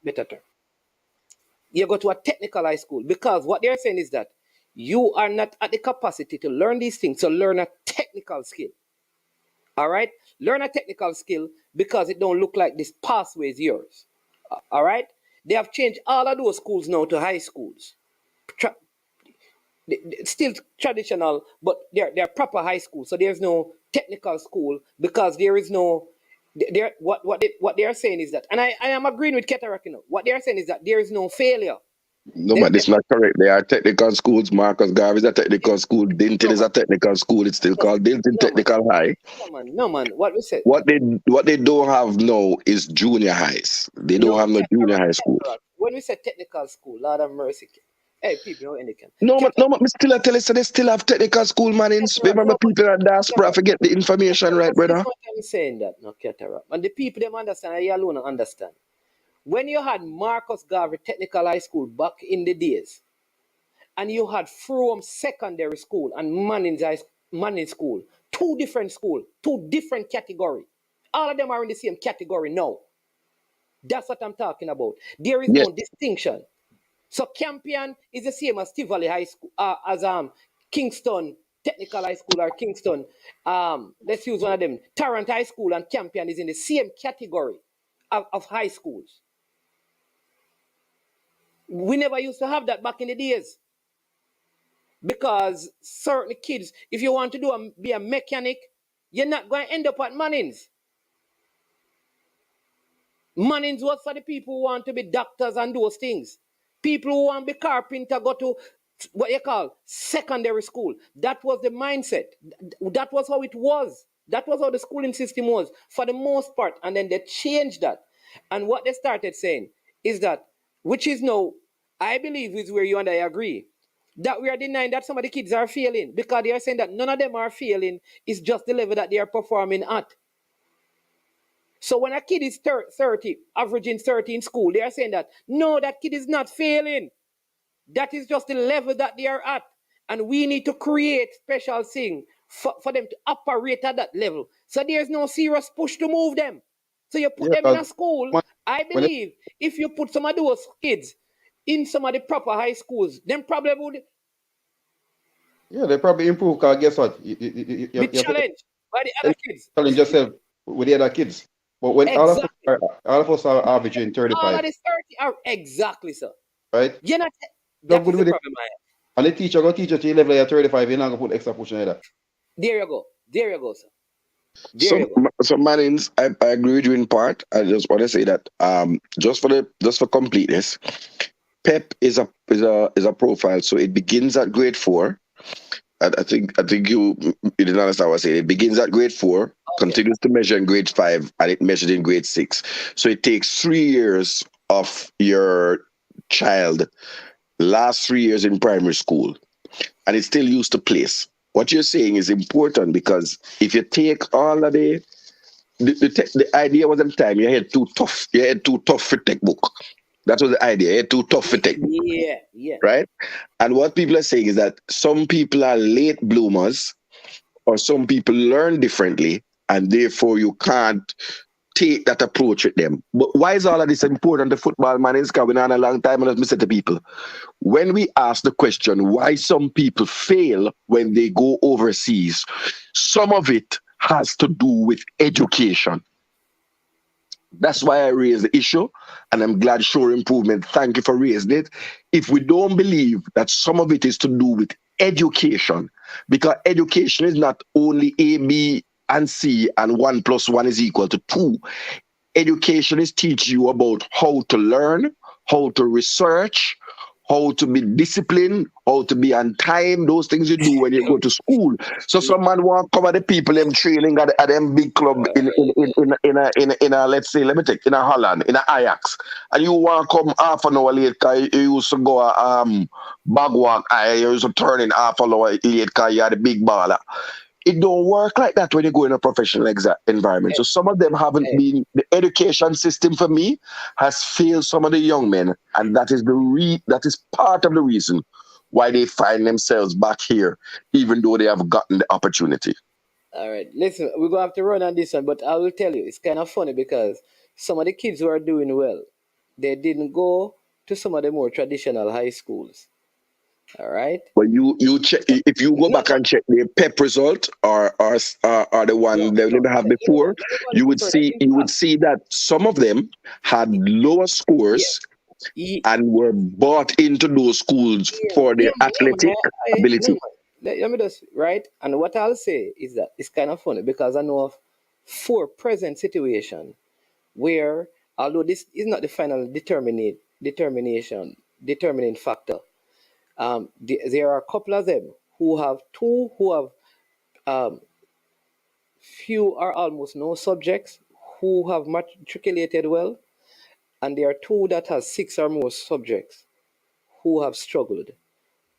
better term. You go to a technical high school, because what they're saying is that you are not at the capacity to learn these things, so learn a technical skill. All right? Learn a technical skill because it don't look like this pathway is yours. All right? They have changed all of those schools now to high schools. Still traditional, but they're proper high school. So there's no technical school because there is no. What they are saying is that, and I am agreeing with Cataract. What they are saying is that there is no failure. No, but it's not correct. They are technical schools. Marcus Garvey is a technical school. Dinton is a technical school. It's still called Dinton Technical High. No, man. What we said. What they don't have now is junior highs. They don't have no junior high schools. When we say technical school, Lord have mercy. Hey, people, anything. No, but me still tell you, so they still have technical school, man. Remember, people are diaspora forget the information, right, brother? I'm saying that, no, Cataract. And the people, them understand, and you alone understand. When you had Marcus Garvey Technical High School back in the days, and you had Frome Secondary School and Manning School, 2 different schools, 2 different categories. All of them are in the same category now. That's what I'm talking about. There is no distinction. So Campion is the same as Tivoli High School, as Kingston Technical High School or Kingston. Let's use one of them. Tarrant High School and Campion is in the same category of high schools. We never used to have that back in the days. Because certain kids, if you want to be a mechanic, you're not going to end up at Manning's. Manning's was for the people who want to be doctors and those things. People who want to be carpenter go to what you call secondary school. That was the mindset. That was how it was. That was how the schooling system was for the most part. And then they changed that. And what they started saying is that, which is now, I believe is where you and I agree, that we are denying that some of the kids are failing, because they are saying that none of them are failing. It's just the level that they are performing at. So when a kid is 30, averaging 30 in school, they are saying that, no, that kid is not failing. That is just the level that they are at. And we need to create special things for them to operate at that level. So there's no serious push to move them. So you put them in a school. I believe if you put some of those kids in some of the proper high schools, then probably would... Yeah, they probably improve, because guess what? Be challenged by the other kids. Challenge yourself with the other kids. But when Exactly. all of us are averaging All 35, of this 30 are exactly, sir. right? You're not. You're That good is the with it. problem, I have. And the teacher go teach you to your level at 35, you're not gonna put extra push on that. There you go. There you go, sir. There you go. So Mannings, I agree with you in part. I just want to say that just for completeness, PEP is a profile. So it begins at grade 4. I think you didn't understand what I said. It begins at grade 4, continues to measure in grade 5, and it measured in grade 6. So it takes 3 years of your child, last 3 years in primary school, and it's still used to place. What you're saying is important because if you take all of the idea was at the time you had too tough. You had too tough for textbook. That was the idea. You had too tough for textbook. Yeah. Right? And what people are saying is that some people are late bloomers or some people learn differently and therefore you can't take that approach with them. But why is all of this important to football, man? It's coming on a long time and let me say to people. When we ask the question why some people fail when they go overseas, some of it has to do with education. That's why I raised the issue, and I'm glad Sure Improvement, thank you for raising it. If we don't believe that some of it is to do with education, because education is not only A, B, and C, and 1 + 1 is equal to 2. Education is teaching you about how to learn, how to research, how to be disciplined, how to be on time, those things you do when you go to school. So some man want to cover the people them training at them big club in a let's say, let me take in a Holland, in a Ajax. And you want to come half an hour late because you used to go bag walk, you used to turn in half an hour late because you are the big baller. It don't work like that when you go in a professional environment. So some of them haven't been, the education system for me has failed some of the young men. And that is that is part of the reason why they find themselves back here, even though they have gotten the opportunity. All right. Listen, we're going to have to run on this one, but I will tell you, it's kind of funny because some of the kids who are doing well, they didn't go to some of the more traditional high schools. All right. But you check, if you go back and check the PEP result or the one they didn't have before, you would see that some of them had lower scores and were bought into those schools for their athletic ability. Let me just right. And what I'll say is that it's kind of funny because I know of 4 present situations where, although this is not the final determining factor, there are a couple of them who have few or almost no subjects who have matriculated well, and there are 2 that have 6 or more subjects who have struggled.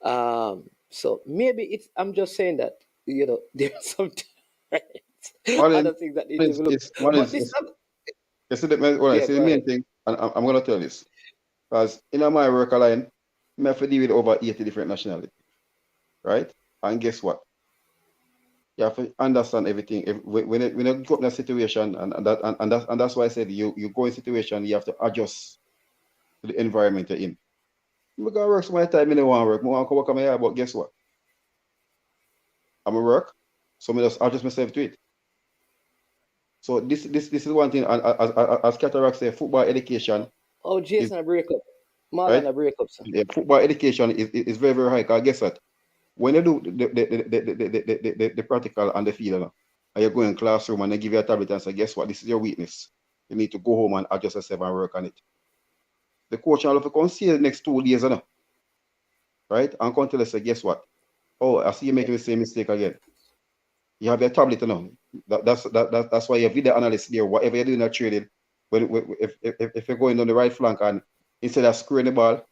So maybe I'm just saying that there's some other things that need to develop. But this, the main thing, and I'm going to tell this, because in my work line, I have to deal with over 80 different nationalities, right? And guess what? You have to understand everything. When you go up in a situation, and that's why I said you go in a situation, you have to adjust to the environment you're in. I'm going to work some of the time, I don't want to work. I want to work on my hair, but guess what? I'm going to work, so I just adjust myself to it. So this is one thing, as Cataract say, football education. Oh, Jason, a breakup. Marlon, a breakup, sir. Yeah, football education is very, very high. Because guess what? When you do the practical and the field, and you go in classroom and they give you a tablet and say, guess what? This is your weakness. You need to go home and adjust yourself and work on it. The coach will have to come see you the next 2 days, right? And come tell us, say, guess what? Oh, I see you making the same mistake again. You have your tablet, That's why you have video analyst there. Whatever you're doing at trading, if you're going on the right flank and instead of screwing the ball,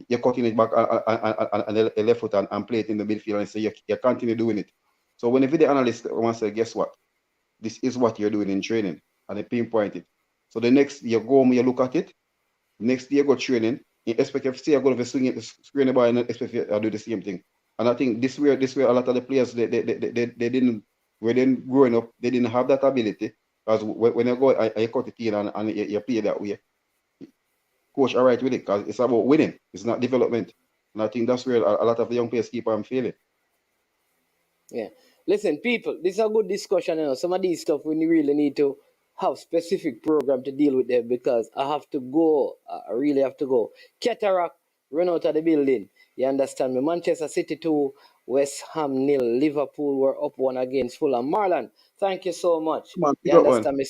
you're cutting it back and the left foot and play it in the midfield, and so you continue doing it. So when the video analyst wants to say, guess what? This is what you're doing in training, and they pinpoint it. So the next you go home, you look at it. Next day you go training. You expect you to see you're going to swing it, screen the ball, and expect you to do the same thing. And I think this way a lot of the players they didn't, when growing up, they didn't have that ability. Because when you go and you cut it in and you play that way, coach all right with it, because it's about winning. It's not development. And I think that's where a lot of the young players keep on failing. Yeah. Listen, people, this is a good discussion. Some of these stuff we really need to have specific program to deal with them because I have to go. I really have to go. Cataract, run out of the building. You understand me? Manchester City 2, West Ham 0. Liverpool were up 1 against Fulham. Marlon, thank you so much. Man, You understand me?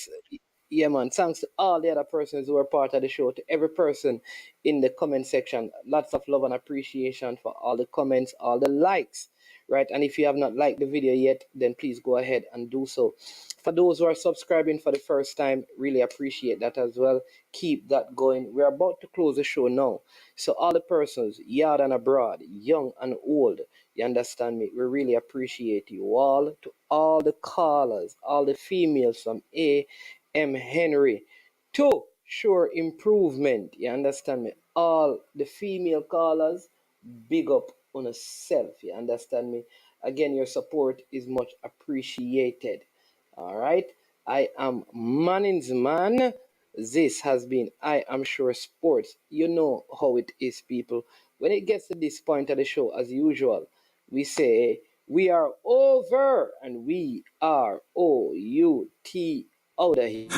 Yeah, man. Thanks to all the other persons who were part of the show, to every person in the comment section. Lots of love and appreciation for all the comments, all the likes, right? And if you have not liked the video yet, then please go ahead and do so. For those who are subscribing for the first time, really appreciate that as well. Keep that going. We're about to close the show now. So all the persons, yard and abroad, young and old, you understand me? We really appreciate you all. To all the callers, all the females from A.M. Henry to Sure Improvement. You understand me? All the female callers, big up on yourself. You understand me? Again, your support is much appreciated. All right. I am Manning's man. This has been I Am Sure Sports. You know how it is, people. When it gets to this point of the show, as usual, we say we are over and we are O-U-T out of here.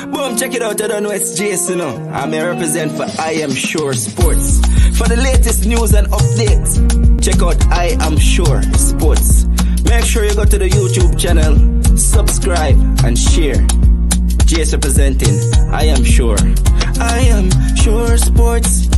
Boom, check it out, I don't know it's Jason, you know. I'm a represent for I Am Sure Sports. For the latest news and updates, check out I Am Sure Sports. Make sure you go to the YouTube channel, subscribe and share. Jace representing I Am Sure. I Am Sure Sports.